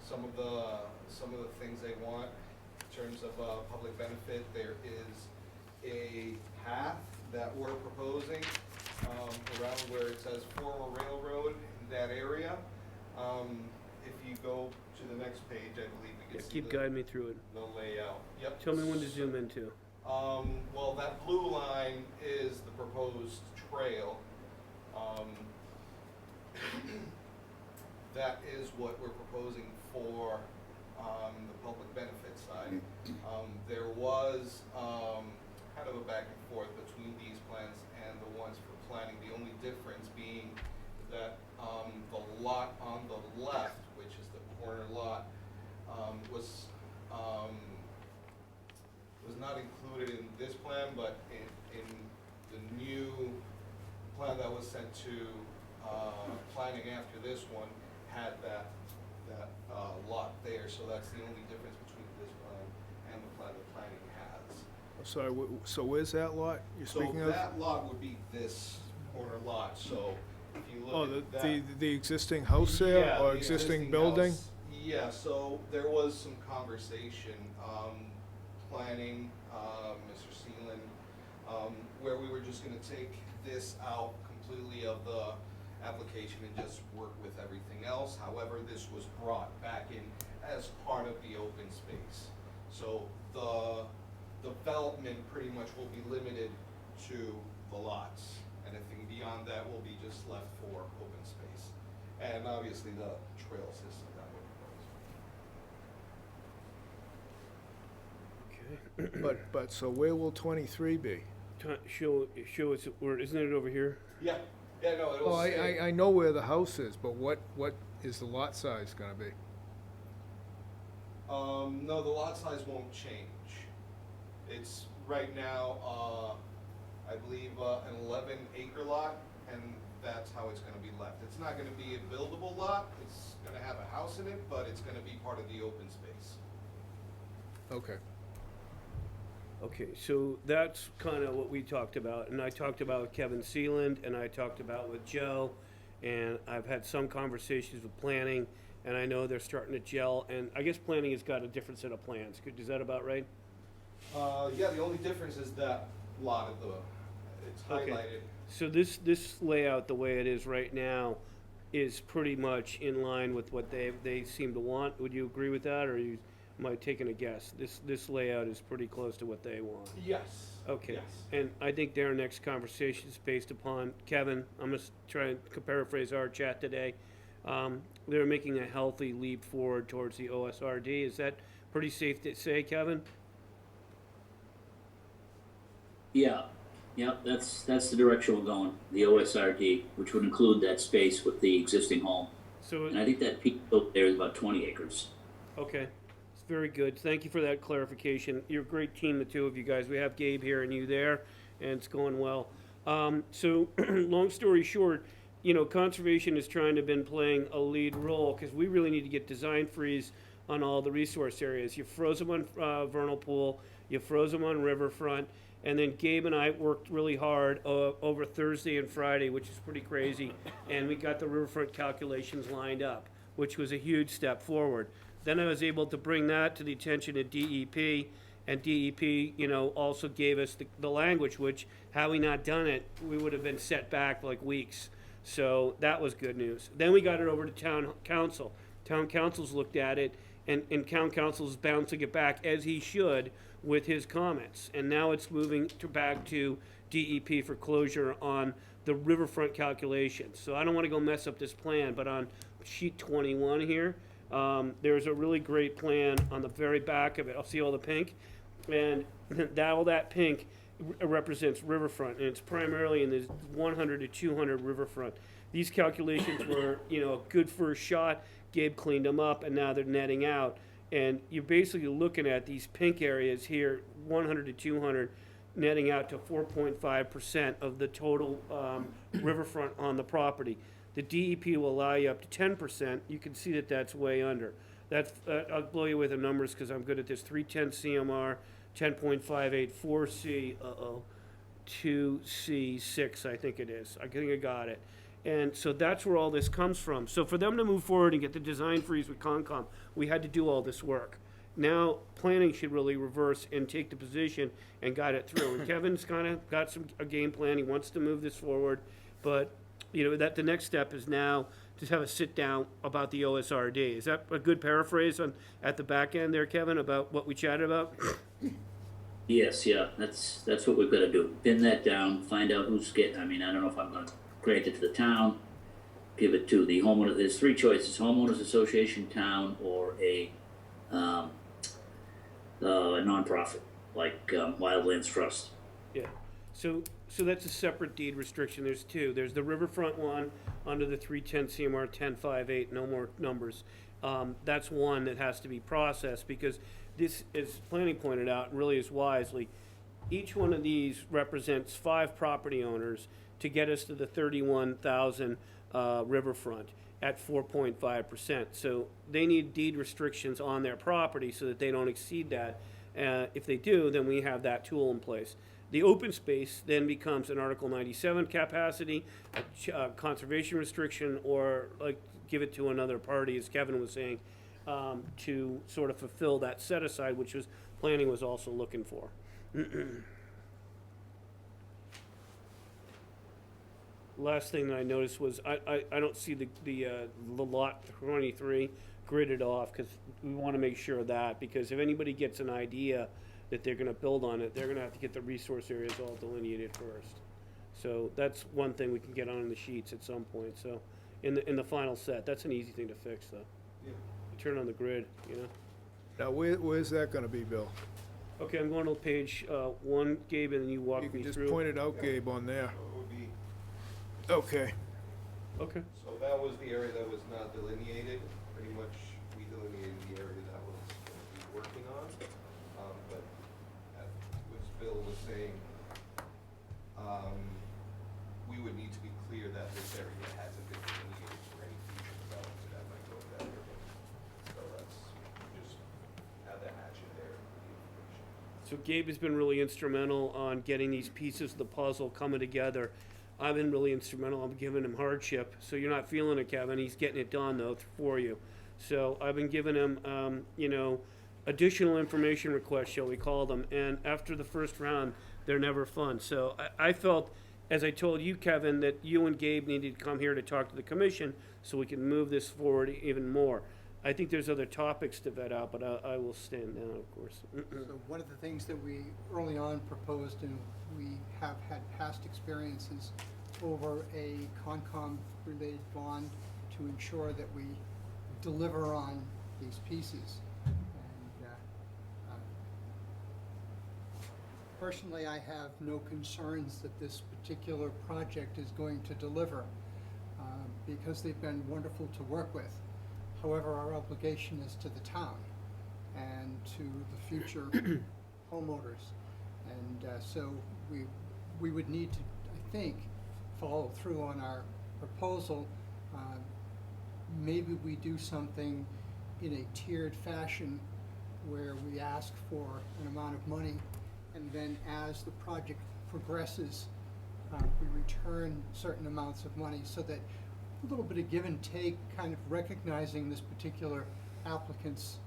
some of the things they want in terms of public benefit. There is a path that we're proposing around where it says former railroad in that area. If you go to the next page, I believe we can see Keep guiding me through it. the layout. Yep. Tell me when to zoom into. Well, that blue line is the proposed trail. That is what we're proposing for the public benefit side. There was kind of a back and forth between these plans and the ones for planning. The only difference being that the lot on the left, which is the corner lot, was not included in this plan, but in the new plan that was sent to planning after this one had that lot there. So that's the only difference between this plan and the plan that planning has. I'm sorry, so where's that lot you're speaking So of? that lot would be this corner lot. So if you Oh, look at that. the existing house there, Yeah, or the existing building? house. Yeah, so there was some conversation, planning, Mr. Sealand, where we were just gonna take this out completely of the application and just work with everything else. However, this was brought back in as part of the open space. So the development pretty much will be limited to the lots. Anything beyond that will be just left for open space. And obviously the trail system that would be proposed. But, so where will 23 be? Show us, where, isn't it over here? Yeah, yeah, no, it Oh, will stay. I know where the house is, but what is the lot size gonna be? No, the lot size won't change. It's right now, I believe, an 11-acre lot, and that's how it's gonna be left. It's not gonna be a buildable lot, it's gonna have a house in it, but it's gonna be part of the open space. Okay. Okay, so that's kind of what we talked about, and I talked about with Kevin Sealand, and I talked about with Joe, and I've had some conversations with planning, and I know they're starting to gel, and I guess planning has got a different set of plans. Is that about right? Yeah, the only difference is that lot of it's Okay. highlighted. So this layout, the way it is right now, is pretty much in line with what they seem to want. Would you agree with that, or am I taking a guess? This layout is pretty close to what they want. Yes. Okay. Yes. And I think their next conversation is based upon, Kevin, I'm gonna try and paraphrase our chat today. They're making a healthy leap forward towards the OSRD. Is that pretty safe to say, Kevin? Yeah, that's the direction we're going, the OSRD, which would include that space with the existing home. So, And I think that peak built there is about 20 acres. okay, it's very good. Thank you for that clarification. You're a great team, the two of you guys. We have Gabe here and you there, and it's going well. So, long story short, you know, conservation is trying to been playing a lead role because we really need to get design freeze on all the resource areas. You froze them on vernal pool, you froze them on riverfront, and then Gabe and I worked really hard over Thursday and Friday, which is pretty crazy, and we got the riverfront calculations lined up, which was a huge step forward. Then I was able to bring that to the attention of DEP, and DEP, you know, also gave us the language, which, had we not done it, we would have been set back like weeks. So that was good news. Then we got it over to town council. Town council's looked at it, and town council's bouncing it back, as he should, with his comments. And now it's moving back to DEP for closure on the riverfront calculations. So I don't want to go mess up this plan, but on sheet 21 here, there's a really great plan on the very back of it. I'll see all the pink. And all that pink represents riverfront, and it's primarily in the 100 to 200 riverfront. These calculations were, you know, a good first shot. Gabe cleaned them up, and now they're netting out. And you're basically looking at these pink areas here, 100 to 200, netting out to 4.5% of the total riverfront on the property. The DEP will allow you up to 10%. You can see that that's way under. That's I'll blow you away with the numbers because I'm good at this. 310 CMR, 10.58, 4C, 2C6, I think it is. I think I got it. And so that's where all this comes from. So for them to move forward and get the design freeze with Concom, we had to do all this work. Now, planning should really reverse and take the position and guide it through. And Kevin's kind of got a game plan. He wants to move this forward. But, you know, that the next step is now to have a sit down about the OSRD. Is that a good paraphrase at the back end there, Kevin, about what we chatted about? Yes, yeah, that's what we've got to do. Pin that down, find out who's getting, I mean, I don't know if I'm going to grant it to the town, give it to the homeowner. There's three choices: homeowners association, town, or a nonprofit like Wildlands Trust. Yeah. So that's a separate deed restriction. There's two. There's the riverfront one under the 310 CMR 1058, no more numbers. That's one that has to be processed because this, as planning pointed out, really is wisely, each one of these represents 5 property owners to get us to the 31,000 riverfront at 4.5%. So they need deed restrictions on their property so that they don't exceed that. If they do, then we have that tool in place. The open space then becomes an Article 97 capacity, a conservation restriction, or like give it to another party, as Kevin was saying, to sort of fulfill that set aside, which was planning was also looking for. last thing that I noticed was, I don't see the lot 23 gridded off, because we want to make sure of that, because if anybody gets an idea that they're gonna build on it, they're gonna have to get the resource areas all delineated first. So that's one thing we can get on the sheets at some point, so, in the final set, that's an easy thing to fix, though. Yeah. Turn on the grid, you know? Now, where's that gonna be, Bill? Okay, I'm going to page 1, Gabe, and then you walk You me can through. just point it out, Gabe, on there. So it would be, Okay. Okay. so that was the area that was not delineated, pretty much we delineated the area that was gonna be working on. But as Bill was saying, we would need to be clear that this area hasn't been delineated for any future development that might go to that area. So that's, just have that match in there with the information. So Gabe has been really instrumental on getting these pieces of the puzzle coming together. I've been really instrumental. I'm giving him hardship, so you're not feeling it, Kevin. He's getting it done, though, for you. So I've been giving him, additional information requests, shall we call them, and after the first round, they're never fun. So I felt, as I told you, Kevin, that you and Gabe needed to come here to talk to the commission so we can move this forward even more. I think there's other topics to vet out, but I will stand down, of course. So one of the things that we early on proposed, and we have had past experiences over a Concom-related bond to ensure that we deliver on these pieces. And personally, I have no concerns that this particular project is going to deliver because they've been wonderful to work with. However, our obligation is to the town and to the future homeowners. And so we would need to, I think, follow through on our proposal. Maybe we do something in a tiered fashion where we ask for an amount of money, and then as the project progresses, we return certain amounts of money, so that a little bit of give and take, kind of recognizing this particular applicant's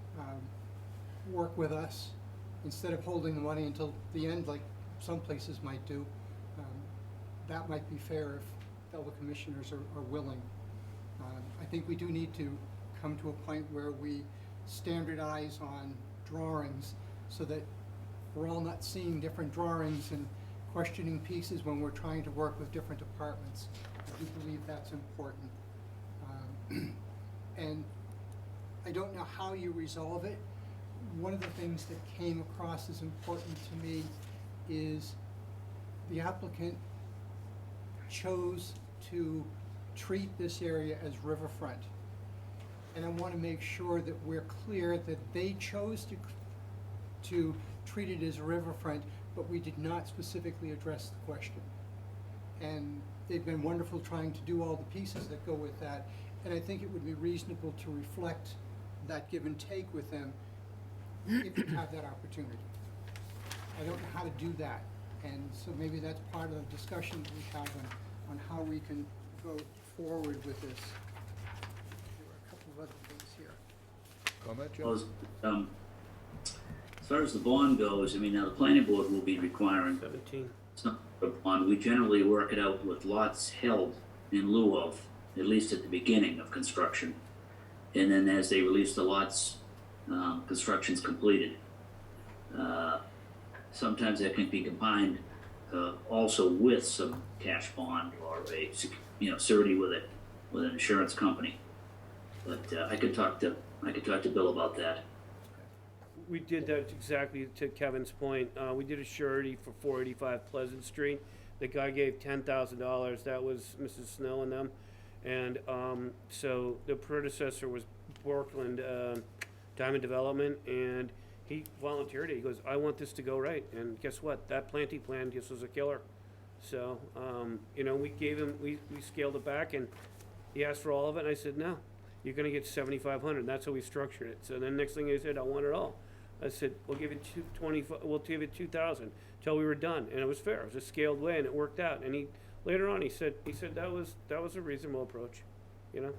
work with us, instead of holding the money until the end like some places might do. That might be fair if fellow commissioners are willing. I think we do need to come to a point where we standardize on drawings, so that we're all not seeing different drawings and questioning pieces when we're trying to work with different departments. I do believe that's important. And I don't know how you resolve it. One of the things that came across as important to me is the applicant chose to treat this area as riverfront. And I want to make sure that we're clear that they chose to treat it as riverfront, but we did not specifically address the question. And they've been wonderful trying to do all the pieces that go with that, and I think it would be reasonable to reflect that give and take with them if you have that opportunity. I don't know how to do that, and so maybe that's part of the discussion that we have on how we can go forward with this. There were a couple of other things here. Comment, Well, Joe? as far as the bond goes, I mean, now the planning board will be requiring 17. some sort of bond. We generally work it out with lots held in lieu of, at least at the beginning of construction. And then as they release the lots, construction's completed. Sometimes that can be combined also with some cash bond or a surety with it, with an insurance company. But I could talk to Bill about that. We did that exactly to Kevin's point. We did a surety for 485 Pleasant Street. The guy gave $10,000. That was Mrs. Snow and them. And so the predecessor was Portland Diamond Development, and he volunteered it. He goes, I want this to go right. And guess what? That planting plan just was a killer. So, we gave him, we scaled it back, and he asked for all of it, and I said, no, you're gonna get 7,500. That's how we structured it. So then next thing he said, I want it all. I said, we'll give it we'll give it 2,000 till we were done. And it was fair. It was a scaled way, and it worked out. And he, later on, he said that was a reasonable approach, So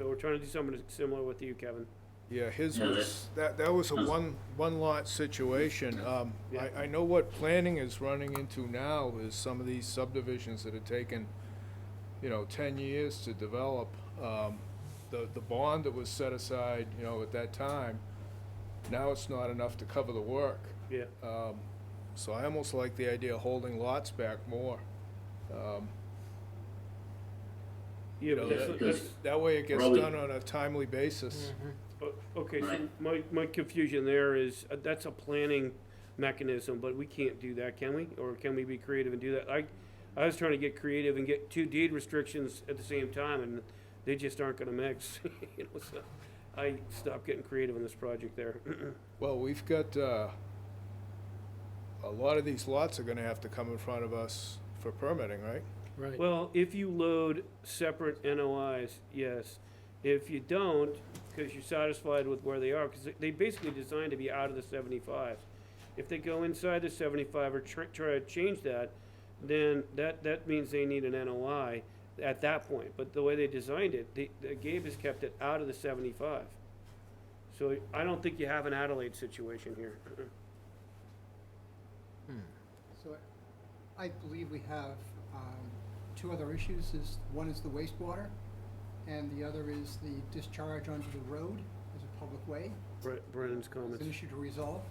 we're trying to do something similar with you, Kevin. Yeah, his Yeah, was, that was a one lot situation. I know what planning is running into now is some of these subdivisions that have taken, 10 years to develop. The bond that was set aside, at that time, now it's not enough to cover the work. Yeah. So I almost like the idea of holding lots back more. Yeah, but that's, That way it gets Probably- done on a timely basis. okay, so Right. my confusion there is, that's a planning mechanism, but we can't do that, can we? Or can we be creative and do that? I was trying to get creative and get two deed restrictions at the same time, and they just aren't gonna mix, so I stopped getting creative on this project there. Well, we've got, a lot of these lots are gonna have to come in front of us for permitting, right? Right. Well, if you load separate NOIs, yes. If you don't, because you're satisfied with where they are, because they basically designed to be out of the 75. If they go inside the 75 or try to change that, then that means they need an NOI at that point. But the way they designed it, Gabe has kept it out of the 75. So I don't think you have an Adelaide situation here. So I believe we have two other issues. One is the wastewater, and the other is the discharge onto the road as a public way. Brennan's It's comments. an issue to resolve.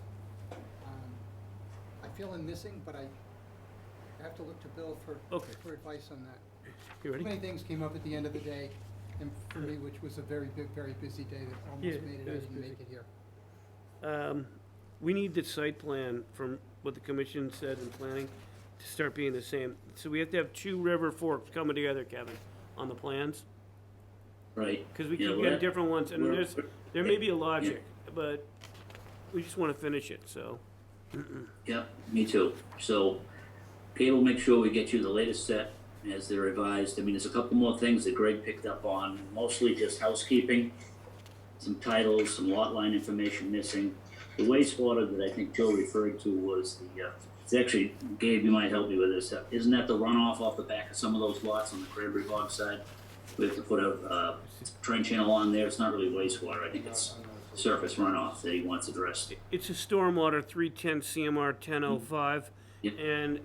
I feel I'm missing, but I have to look to Bill Okay. for advice on that. You ready? Too many things came up at the end of the day, and for me, which was a very big, very busy day that almost Yeah, made it, it I was didn't busy. make it here. We need the site plan from what the commission said in planning to start being the same. So we have to have two river forks coming together, Kevin, on the plans. Right. Because we Yeah, keep well, getting that- different ones, and we're- there may be a logic, but we just want to finish it, so. Yep, me too. So, Kate will make sure we get you the latest set as they're revised. I mean, there's a couple more things that Greg picked up on, mostly just housekeeping, some titles, some lot line information missing. The wastewater that I think Joe referred to was it's actually, Gabe, you might help me with this. Isn't that the runoff off the back of some of those lots on the Cranberry Bog side? We have to put a trench channel on there. It's not really wastewater. I think it's surface runoff that he wants addressed. It's a stormwater 310 CMR 1005, Yep. and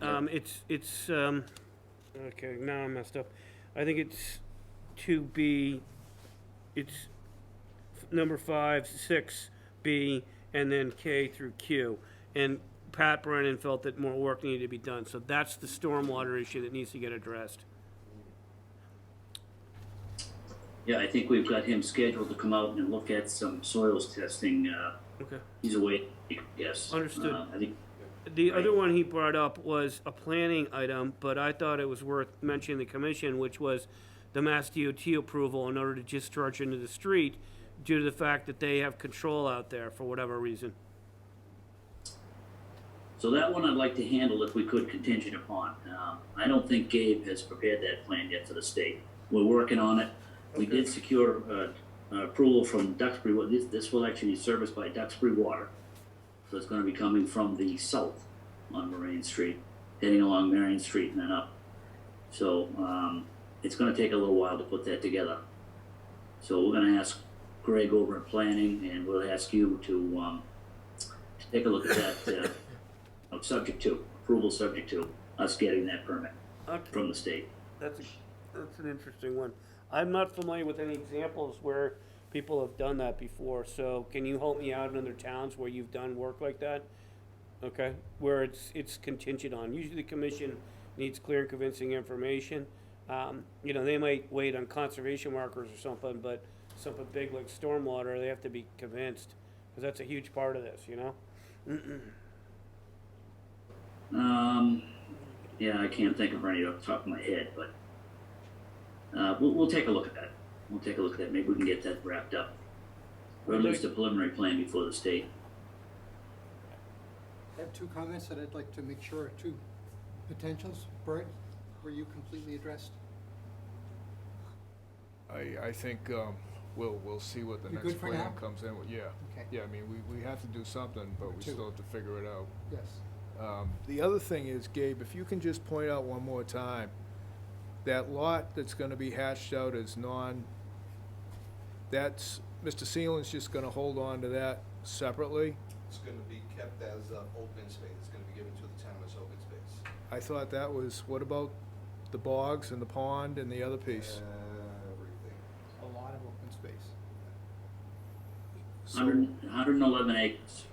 okay, now I messed up. I think it's 2B, it's number 5, 6B, and then K through Q. And Pat Brennan felt that more work needed to be done, so that's the stormwater issue that needs to get addressed. Yeah, I think we've got him scheduled to come out and look at some soils testing. Okay. He's away, yes. Understood. I think The other one he brought up was a planning item, but I thought it was worth mentioning the commission, which was the Mass DOT approval in order to discharge into the street due to the fact that they have control out there for whatever reason. So that one I'd like to handle if we could contingent upon. I don't think Gabe has prepared that plan yet for the state. We're working on it. We did secure approval from Duxbury. This will actually be serviced by Duxbury Water. So it's going to be coming from the south on Moraine Street, heading along Marion Street and then up. So it's going to take a little while to put that together. So we're going to ask Greg over at planning, and we'll ask you to take a look at that. Approval subject to us getting that permit from the state. That's an interesting one. I'm not familiar with any examples where people have done that before, so can you help me out in other towns where you've done work like that? Okay, where it's contingent on. Usually the commission needs clear and convincing information. They might wait on conservation markers or something, but something big like stormwater, they have to be convinced, because that's a huge part of this, Yeah, I can't think of any off the top of my head, but we'll take a look at that. We'll take a look at that. Maybe we can get that wrapped up, or at least a preliminary plan before the state. I have two comments that I'd like to make sure are two potentials. Bert, were you completely addressed? I think we'll see what the You next good for plan now? comes in with. Yeah. Okay. Yeah, I mean, we have to do something, but we Two. still have to figure it out. Yes. The other thing is, Gabe, if you can just point out one more time, that lot that's gonna be hatched out as that's Mr. Sealand's just gonna hold on to that separately? It's gonna be kept as open space, it's gonna be given to the town as open space. I thought that was, what about the bogs and the pond and the other piece? Everything. A lot of open space. So, 111 acres.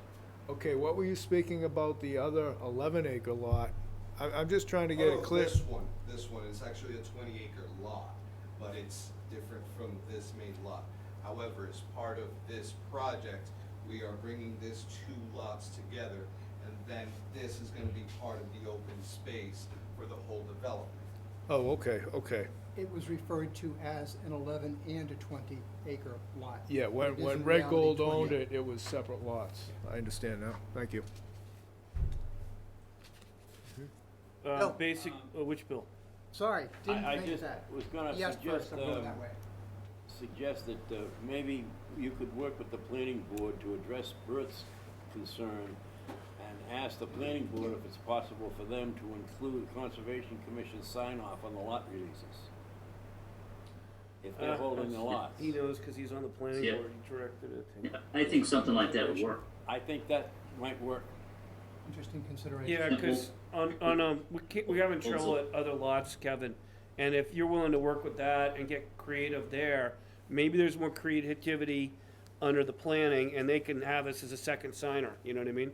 okay, what were you speaking about the other 11-acre lot? I'm just trying to get Oh, it clear. This one is actually a 20-acre lot, but it's different from this main lot. However, as part of this project, we are bringing these two lots together, and then this is gonna be part of the open space for the whole development. Oh, okay, okay. It was referred to as an 11 and a 20-acre lot. Yeah, It when is in Red reality Gold 20 owned it, it was separate lots. I understand now. Thank you. Bill. Basic, which bill? Sorry, didn't I think just that. was gonna Yes, suggest, first, I'm going that way. suggest that maybe you could work with the planning board to address Bert's concern and ask the planning board if it's possible for them to include Conservation Commission sign-off on the lot releases. If they're holding the lots. He knows because he's on the planning Yeah. board, he directed it. Yeah, I think something like that would work. I think that might work. Interesting consideration. Yeah, because we're having trouble at other lots, Kevin, and if you're willing to work with that and get creative there, maybe there's more creativity under the planning, and they can have us as a second signer, you know what I mean?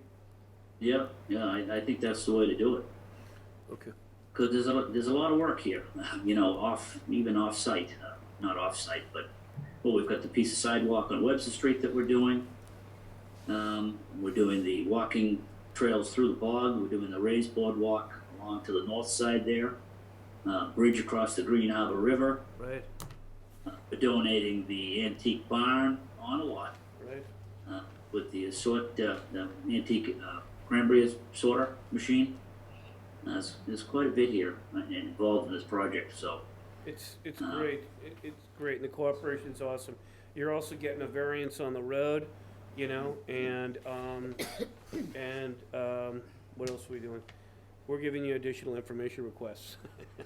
Yeah, I think that's the way to do it. Okay. Because there's a lot of work here, you know, even off-site, not off-site, but, well, we've got the piece of sidewalk on Webster Street that we're doing. We're doing the walking trails through the bog, we're doing the raised boardwalk along to the north side there, bridge across the Green Harbor River. Right, We're donating the antique barn on a lot, right. with the the antique cranberry sorter machine. There's quite a bit here involved in this project, so. It's great, it's great, and the cooperation's awesome. You're also getting a variance on the road, you know, and what else are we doing? We're giving you additional information requests.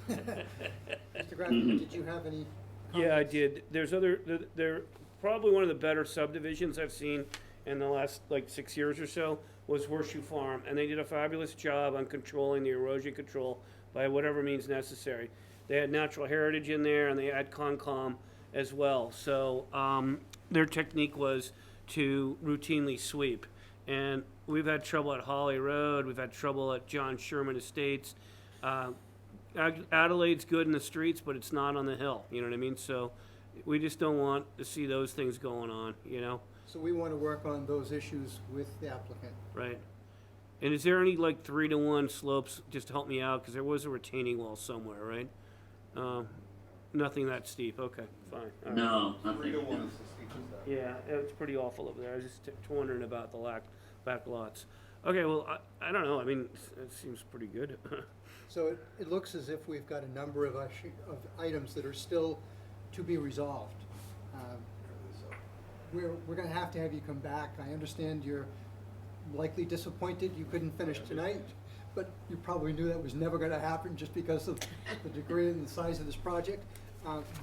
Mr. Grafton, did you have any Yeah, I comments? did. They're probably one of the better subdivisions I've seen in the last, like, 6 years or so, was Horseshoe Farm, and they did a fabulous job on controlling the erosion control by whatever means necessary. They had natural heritage in there, and they had Concom as well. So, their technique was to routinely sweep. And we've had trouble at Holly Road, we've had trouble at John Sherman Estates. Adelaide's good in the streets, but it's not on the hill, you know what I mean? So we just don't want to see those things going on, you know? So we want to work on those issues with the applicant. Right. And is there any, like, 3-to-1 slopes, just to help me out, because there was a retaining wall somewhere, right? Nothing that steep, okay, fine. All right. No, 3 to 1 nothing. is the steepest that. Yeah, it's pretty awful over there. I was just wondering about the back lots. Okay, well, I don't know, I mean, it seems pretty good. So it looks as if we've got a number of items that are still to be resolved. We're gonna have to have you come back. I understand you're likely disappointed you couldn't finish tonight, but you probably knew that was never gonna happen just because of the degree and the size of this project.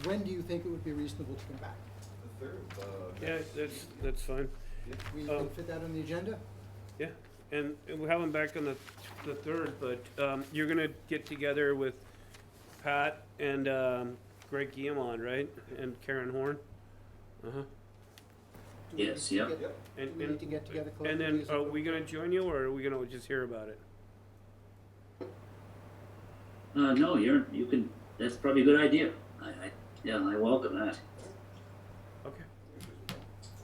When do you think it would be reasonable to come back? The third, Yeah, that's fine. We can fit that on the agenda? Yeah, and we'll have them back on the 3rd, but you're gonna get together with Pat and Greg Guillemot, right? And Karen Horn? Uh-huh. Do we Yes, need to yeah. get- And, Do we need to get together and collectively? then, as a are group? we gonna join you, or are we gonna just hear about it? No, you can, that's probably a good idea. I welcome that. Okay.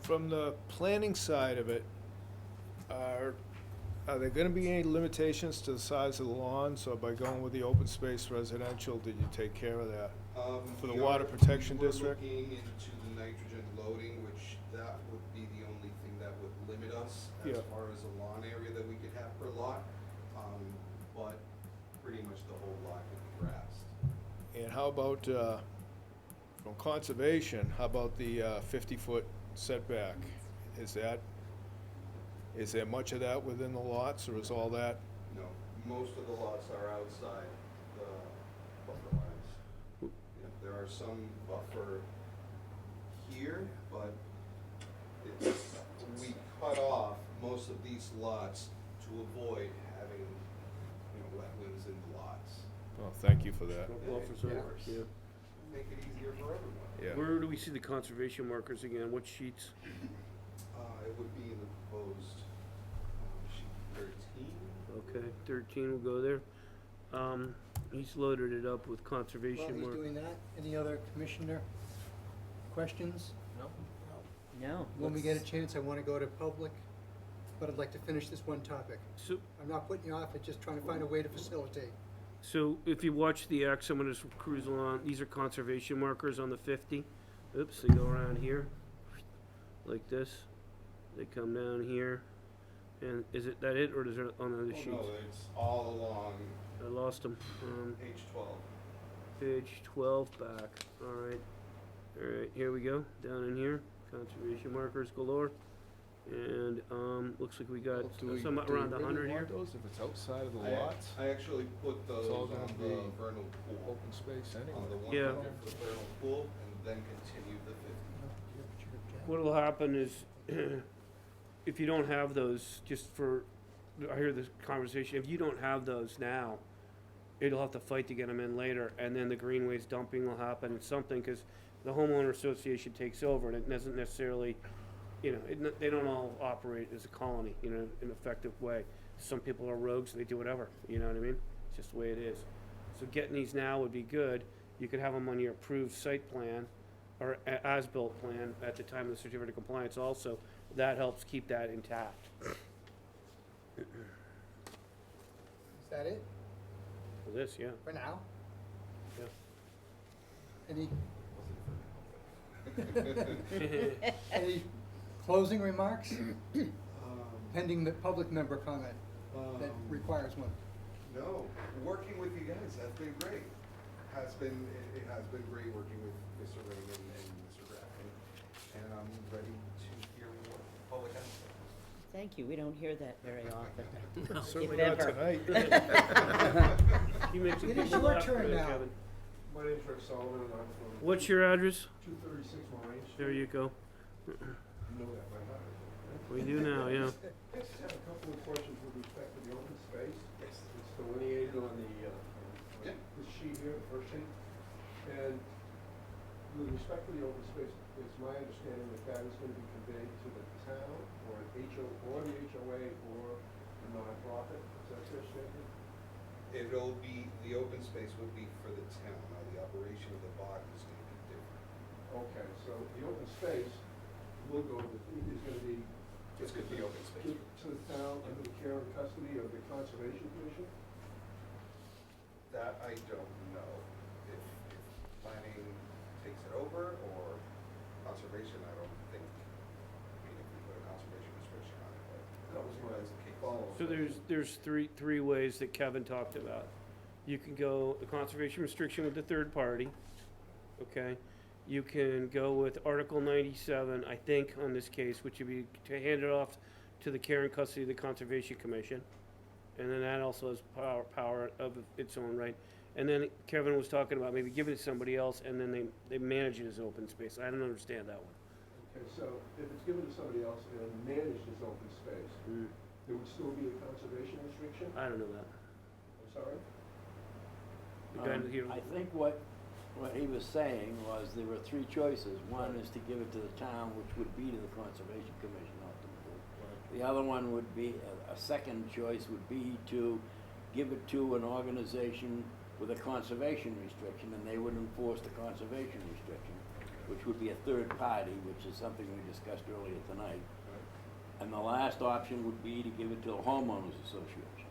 From the planning side of it, are there gonna be any limitations to the size of the lawns, or by going with the open space residential, did you take care of that? For the water protection district? We're looking into the nitrogen loading, which that would be the only thing that would limit us as Yeah. far as a lawn area that we could have per lot. But pretty much the whole lot could be grassed. And how about, from conservation, how about the 50-foot setback? Is there much of that within the lots, or is all that? No, most of the lots are outside the buffer lines. Yeah, there are some buffer here, but most of these lots to avoid having, wetlands in the lots. Well, thank you for that. Buffer zone, Works. yeah. Make it easier for everyone. Yeah. Where do we see the conservation markers again? What sheets? It would be in the proposed, sheet 13. Okay, 13 will go there. He's loaded it up with While conservation he's markers. doing that, any other commissioner questions? No. When we get a chance, I want to go to public, but I'd like to finish this one topic. So, I'm not putting you off, I'm just trying to find a way to facilitate. so if you watch the X, I'm gonna just cruise along. These are conservation markers on the 50. Oops, they go around here, like this. They come down here. And is it that it, or is there on other sheets? No, it's all along I lost them. page 12. Page 12 back. All right. All right, here we go. Down in here, conservation markers galore. And looks like we got some around 100 here. Those if it's outside of the I lots? I actually put those all on gonna the be vernal pool. Open space On anyway. the one Yeah. hundred for the vernal pool, and then continue the 50. What'll happen is, if you don't have those, just for, I hear this conversation, if you don't have those now, it'll have to fight to get them in later, and then the greenways dumping will happen, it's something, because the homeowner association takes over, and it doesn't necessarily, they don't all operate as a colony, in an effective way. Some people are rogues, they do whatever, you know what I mean? It's just the way it is. So getting these now would be good. You could have them on your approved site plan, or as-built plan at the time of the certificate of compliance also. That helps keep that intact. Is that it For this, yeah. for now? Yeah. Any closing remarks? Pending the public member comment that requires one. No, working with you guys has been great. It has been great working with Mr. Raymond and Mr. Graffin, and I'm ready to hear what the public has to say. Thank you, we don't hear that very often. Certainly If not ever. tonight. You make some It is people your laugh turn today, now. Kevin. My name's Rick Sullivan, and I'm from What's your address? 236 Moraine Street. There you go. You know that by heart. We do now, yeah. I just have a couple of questions with respect to the open space. Yes. It's delineated on the sheet here, the first sheet. And with respect to the open space, it's my understanding that that is going to be conveyed to the town or an or the HOA or a nonprofit. Is that your statement? It'll be, the open space would be for the town. Now, the operation of the bog is going to be different. Okay, so the open space will go, is going to be. It's going to be open space. To the town under the care and custody of the Conservation Commission? That I don't know. If planning takes it over or conservation, I don't think. I mean, if we put a conservation restriction on it, but That was my that's the case. follow-up. So there's three ways that Kevin talked about. You can go the conservation restriction with the third party, okay? You can go with Article 97, I think, on this case, which would be to hand it off to the care and custody of the Conservation Commission. And then that also has power of its own right. And then Kevin was talking about maybe giving it to somebody else, and then they manage it as open space. I don't understand that one. Okay, so if it's given to somebody else and managed as open space, there would still be a conservation restriction? I don't know that. I'm sorry? The guy here- I think what he was saying was there were three choices. One is to give it to the town, which would be to the Conservation Commission ultimately. The other one would be, a second choice would be to give it to an organization with a conservation restriction, and they would enforce the conservation restriction, which would be a third party, which is something we discussed earlier tonight. And the last option would be to give it to a homeowners association,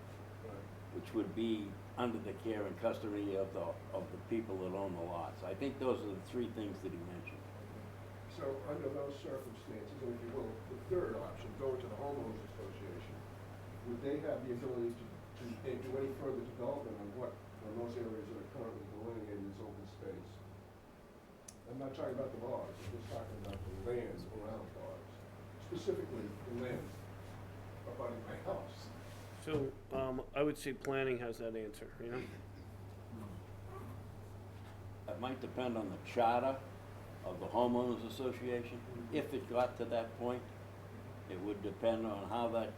which would be under the care and custody of the people that own the lots. I think those are the three things that he mentioned. So under those circumstances, and if you will, the third option, go to the homeowners association, would they have the ability to do any further development on those areas that are currently delineated as open space? I'm not talking about the bogs, I'm just talking about the land around bogs, specifically the land abutting my house. So, I would say planning has that answer, you know? It might depend on the charter of the homeowners association, if it got to that point. It would depend on how that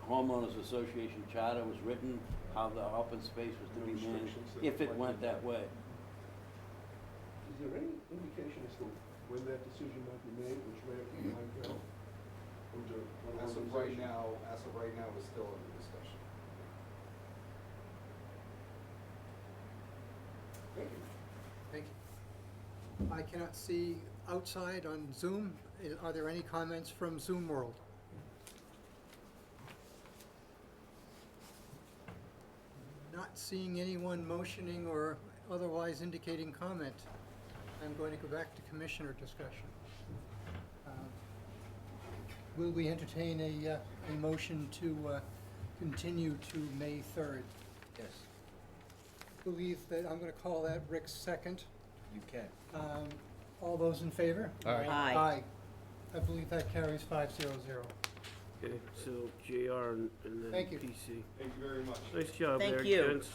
homeowners association charter was written, how the open space was to be managed, if it went that way. Is there any indication as to when that decision might be made, which may have been time As of right now, it's still under discussion. Thank you. Thank you. I cannot see outside on Zoom. Are there any comments from Zoom world? Not seeing anyone motioning or otherwise indicating comment. I'm going to go back to commissioner discussion. Will we entertain a motion to continue to May 3rd? Yes, Believe that, I'm going to call that Rick's second. you can. All those in favor? Aye. Aye. Aye. I believe that carries 5-0. Okay, so JR and then Thank you. PC. Thank you very much. Nice job Thank there, you. gents.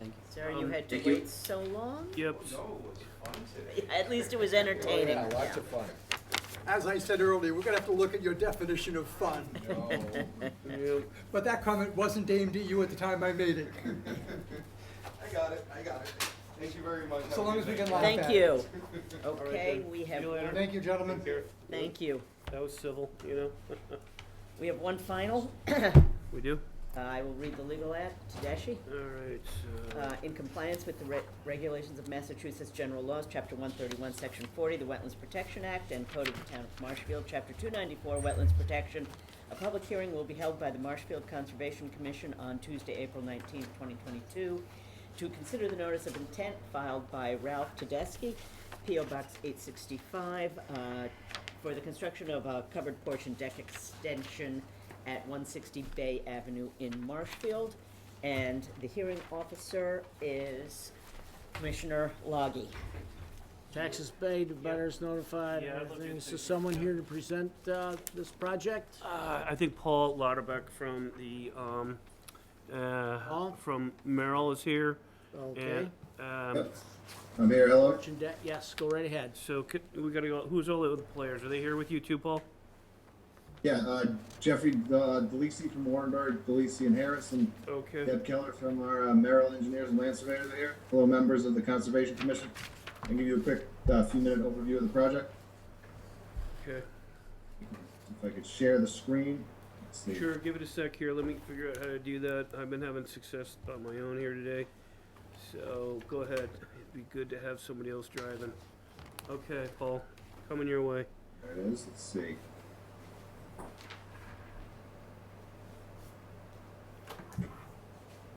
Thank you. Sorry you had to Thank you. wait so long. Yep. No, it was fun today. At least it was entertaining. Oh, yeah, lots of fun. As I said earlier, we're gonna have to look at your definition of fun. No. Yep. But that comment wasn't aimed at you at the time I made it. I got it. Thank you very much. So Have a long good as we night. can laugh Thank at you. it. Okay, then. we See have, you later. Thank you, gentlemen. thank you. That was civil, you know? We have one final. We do? I will read the legal ad. Tedeschi? All right, so. In compliance with the regulations of Massachusetts General Laws, Chapter 131, Section 40, the Wetlands Protection Act, and Code of the Town of Marshfield, Chapter 294, Wetlands Protection, a public hearing will be held by the Marshfield Conservation Commission on Tuesday, April 19th, 2022, to consider the notice of intent filed by Ralph Tedeschi, P.O. Box 865, for the construction of a covered portion deck extension at 160 Bay Avenue in Marshfield. And the hearing officer is Commissioner Loggy. Taxes paid, butters notified, Yeah, I'd love everything. to Is see there someone here to present this project? I think Paul Lauterbach from the, Paul? from Merrill is here. Okay. And, I'm here, hello. Fortune debt, yes, go right ahead. so we gotta go, who's all the other players? Are they here with you too, Paul? Yeah, Jeffrey DeLisi from Warrenburg, DeLisi and Harris, and Okay. Deb Keller from our Merrill Engineers and Land Surveyors are here. Hello, members of the Conservation Commission. I'll give you a quick few-minute overview of the project. Okay. If I could share the screen. Let's see. Sure, give it a sec here. Let me figure out how to do that. I've been having success on my own here today. So go ahead. It'd be good to have somebody else driving. Okay, Paul, coming your way. There it is. Let's see.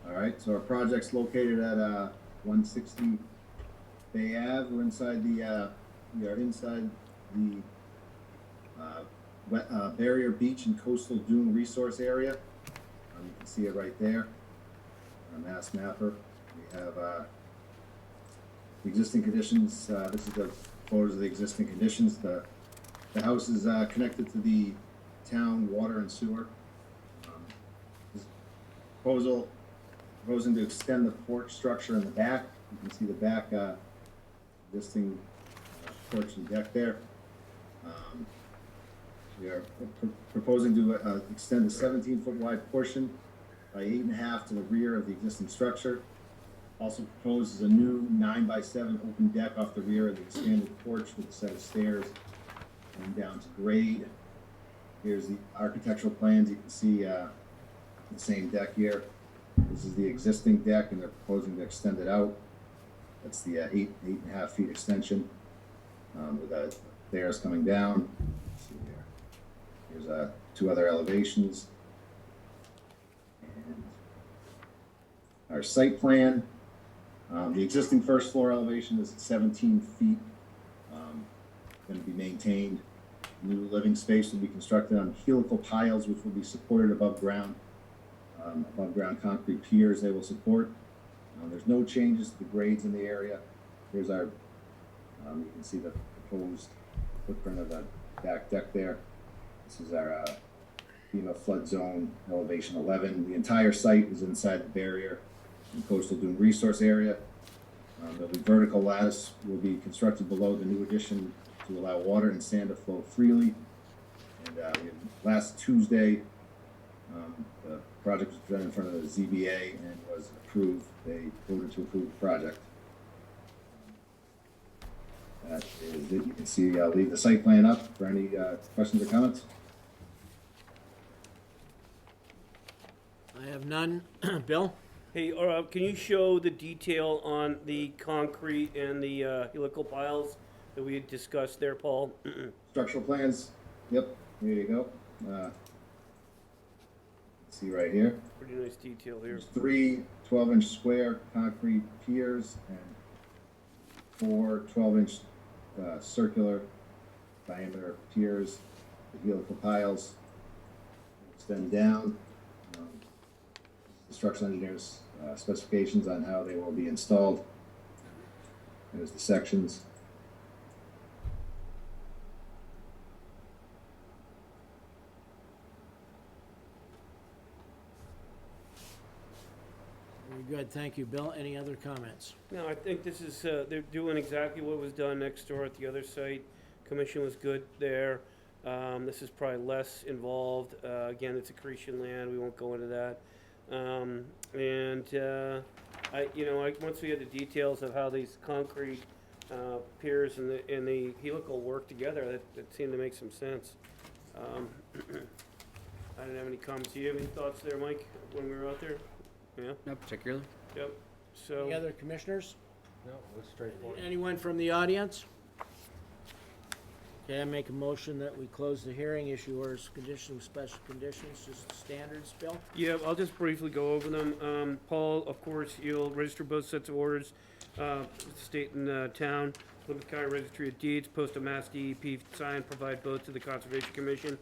All right, so our project's located at 160 Bay Ave. We're inside we are inside the Barrier Beach and Coastal Dune Resource Area. You can see it right there on Mass Mapper. We have the existing conditions. This is the photos of the existing conditions. The house is connected to the town water and sewer. This proposing to extend the porch structure in the back. You can see the back existing porch and deck there. We are proposing to extend a 17-foot wide portion by 8.5 to the rear of the existing structure. Also proposes a new 9x7 open deck off the rear of the expanded porch with a set of stairs and down to grade. Here's the architectural plans. You can see the same deck here. This is the existing deck, and they're proposing to extend it out. That's the 8.5 feet extension with the stairs coming down. Let's see here. Here's two other elevations. And our site plan. The existing first floor elevation is 17 feet. Going to be maintained. New living space will be constructed on helical piles, which will be supported above ground. Above ground concrete piers they will support. There's no changes to the grades in the area. Here's our, you can see the proposed footprint of the back deck there. This is our FEMA flood zone elevation 11. The entire site is inside the barrier and coastal dune resource area. There'll be vertical lattice will be constructed below the new addition to allow water and sand to flow freely. And last Tuesday, the project was presented in front of the ZBA and was approved. They voted to approve the project. That is it. You can see, I'll leave the site plan up for any questions or comments. I have none. Bill? Hey, can you show the detail on the concrete and the helical piles that we had discussed there, Paul? Structural plans, yep, there you go. See right here. Pretty nice detail here. There's 3 12-inch square concrete piers and 4 12-inch circular diameter piers. The helical piles extend down. The structural engineer's specifications on how they will be installed. There's the sections. Very good, thank you. Bill, any other comments? No, I think this is, they're doing exactly what was done next door at the other site. Commission was good there. This is probably less involved. Again, it's accretion land, we won't go into that. Once we had the details of how these concrete piers and the helical work together, that seemed to make some sense. I didn't have any comments. Do you have any thoughts there, Mike, when we were out there? Yeah? Not particularly. Yep. So. Any other commissioners? No, it was straightforward. Anyone from the audience? Okay, I make a motion that we close the hearing, issue orders, conditions, special conditions, just the standards, Bill? Yeah, I'll just briefly go over them. Paul, of course, you'll register both sets of orders, state and town, Plymouth County Registry of Deeds, post a Mass DEP sign, provide both to the Conservation Commission.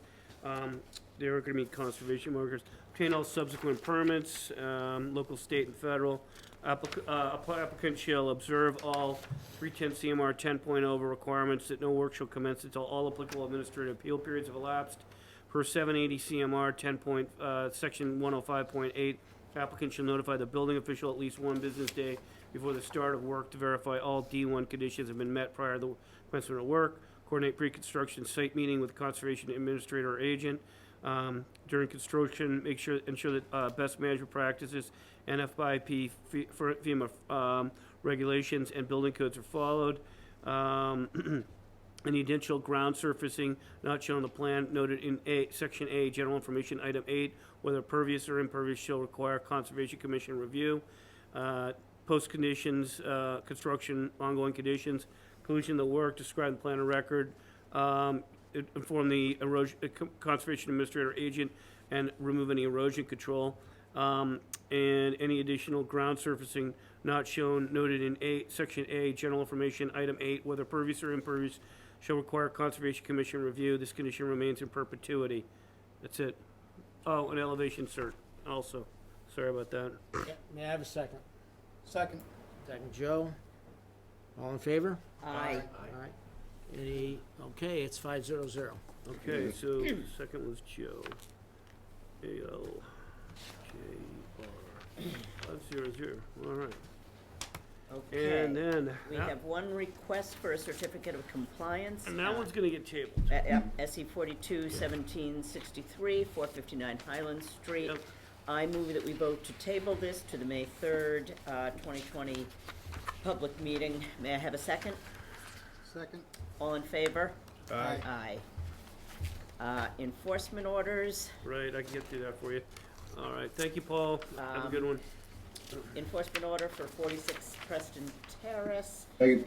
There are gonna be conservation markers. Obtain all subsequent permits, local, state, and federal. Applicant shall observe all 310 CMR 10.0 requirements that no work shall commence until all applicable administrative appeal periods have elapsed. Per 780 CMR 10. Section 105.8, applicant shall notify the building official at least 1 business day before the start of work to verify all D1 conditions have been met prior to the commencement of work. Coordinate pre-construction site meeting with the conservation administrator or agent. During construction, ensure that best management practices, NFIP, FEMA regulations, and building codes are followed. Any additional ground surfacing not shown on the plan noted in Section A, General Information, Item 8, whether pervious or impervious shall require Conservation Commission review. Post conditions, construction, ongoing conditions, conclusion of the work, describe the plan of record, inform the conservation administrator agent and remove any erosion control, and any additional ground surfacing not shown noted in Section A, General Information, Item 8, whether pervious or impervious shall require Conservation Commission review. This condition remains in perpetuity. That's it. Oh, an elevation cert also. Sorry about that. Yeah, may I have a second? Second. Second, Joe. All in favor? Aye. Aye. Any, okay, it's 500. Okay, so second was Joe. ALJR 500. All right. Okay. And then We have one request for a certificate of compliance. and that one's gonna get tabled. SE 42-1763, 459 Highland Street. Yep. I move that we vote to table this to the May 3rd, 2020 public meeting. May I have a second? Second. All in favor? Aye. Aye. Enforcement orders. Right, I can get through that for you. All right, thank you, Paul. Have a good one. Enforcement order for 46 Preston Terrace. Second.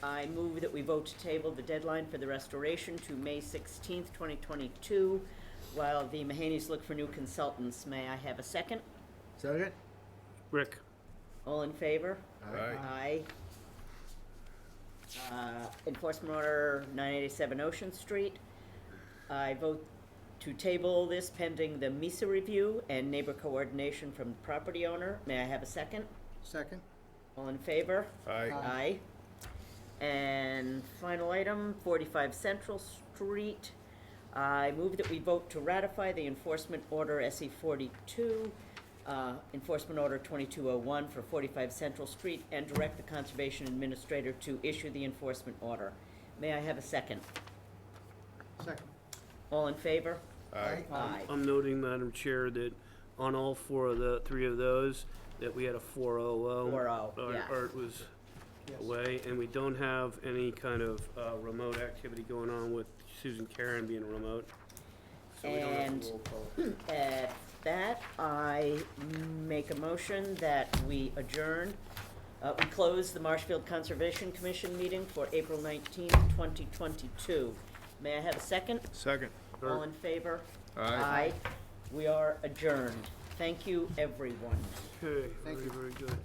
I move that we vote to table the deadline for the restoration to May 16th, 2022, while the Mahaneys look for new consultants. May I have a second? Second? Rick. All in favor? Aye. Aye. Enforcement order 987 Ocean Street. I vote to table this pending the MISA review and neighbor coordination from the property owner. May I have a second? Second. All in favor? Aye. Aye. And final item, 45 Central Street. I move that we vote to ratify the enforcement order SE 42, enforcement order 2201 for 45 Central Street, and direct the conservation administrator to issue the enforcement order. May I have a second? Second. All in favor? Aye. Aye. I'm noting, Madam Chair, that on all three of those, that we had a 4-0. 4-0, yeah. Art was away, and we don't have any kind of remote activity going on with Susan Karen being remote. So we don't have And a roll call. at that, I make a motion that we adjourn. We close the Marshfield Conservation Commission meeting for April 19th, 2022. May I have a second? Second. All in favor? Aye. We are adjourned. Thank you, everyone. Okay, Thank very, you. very good.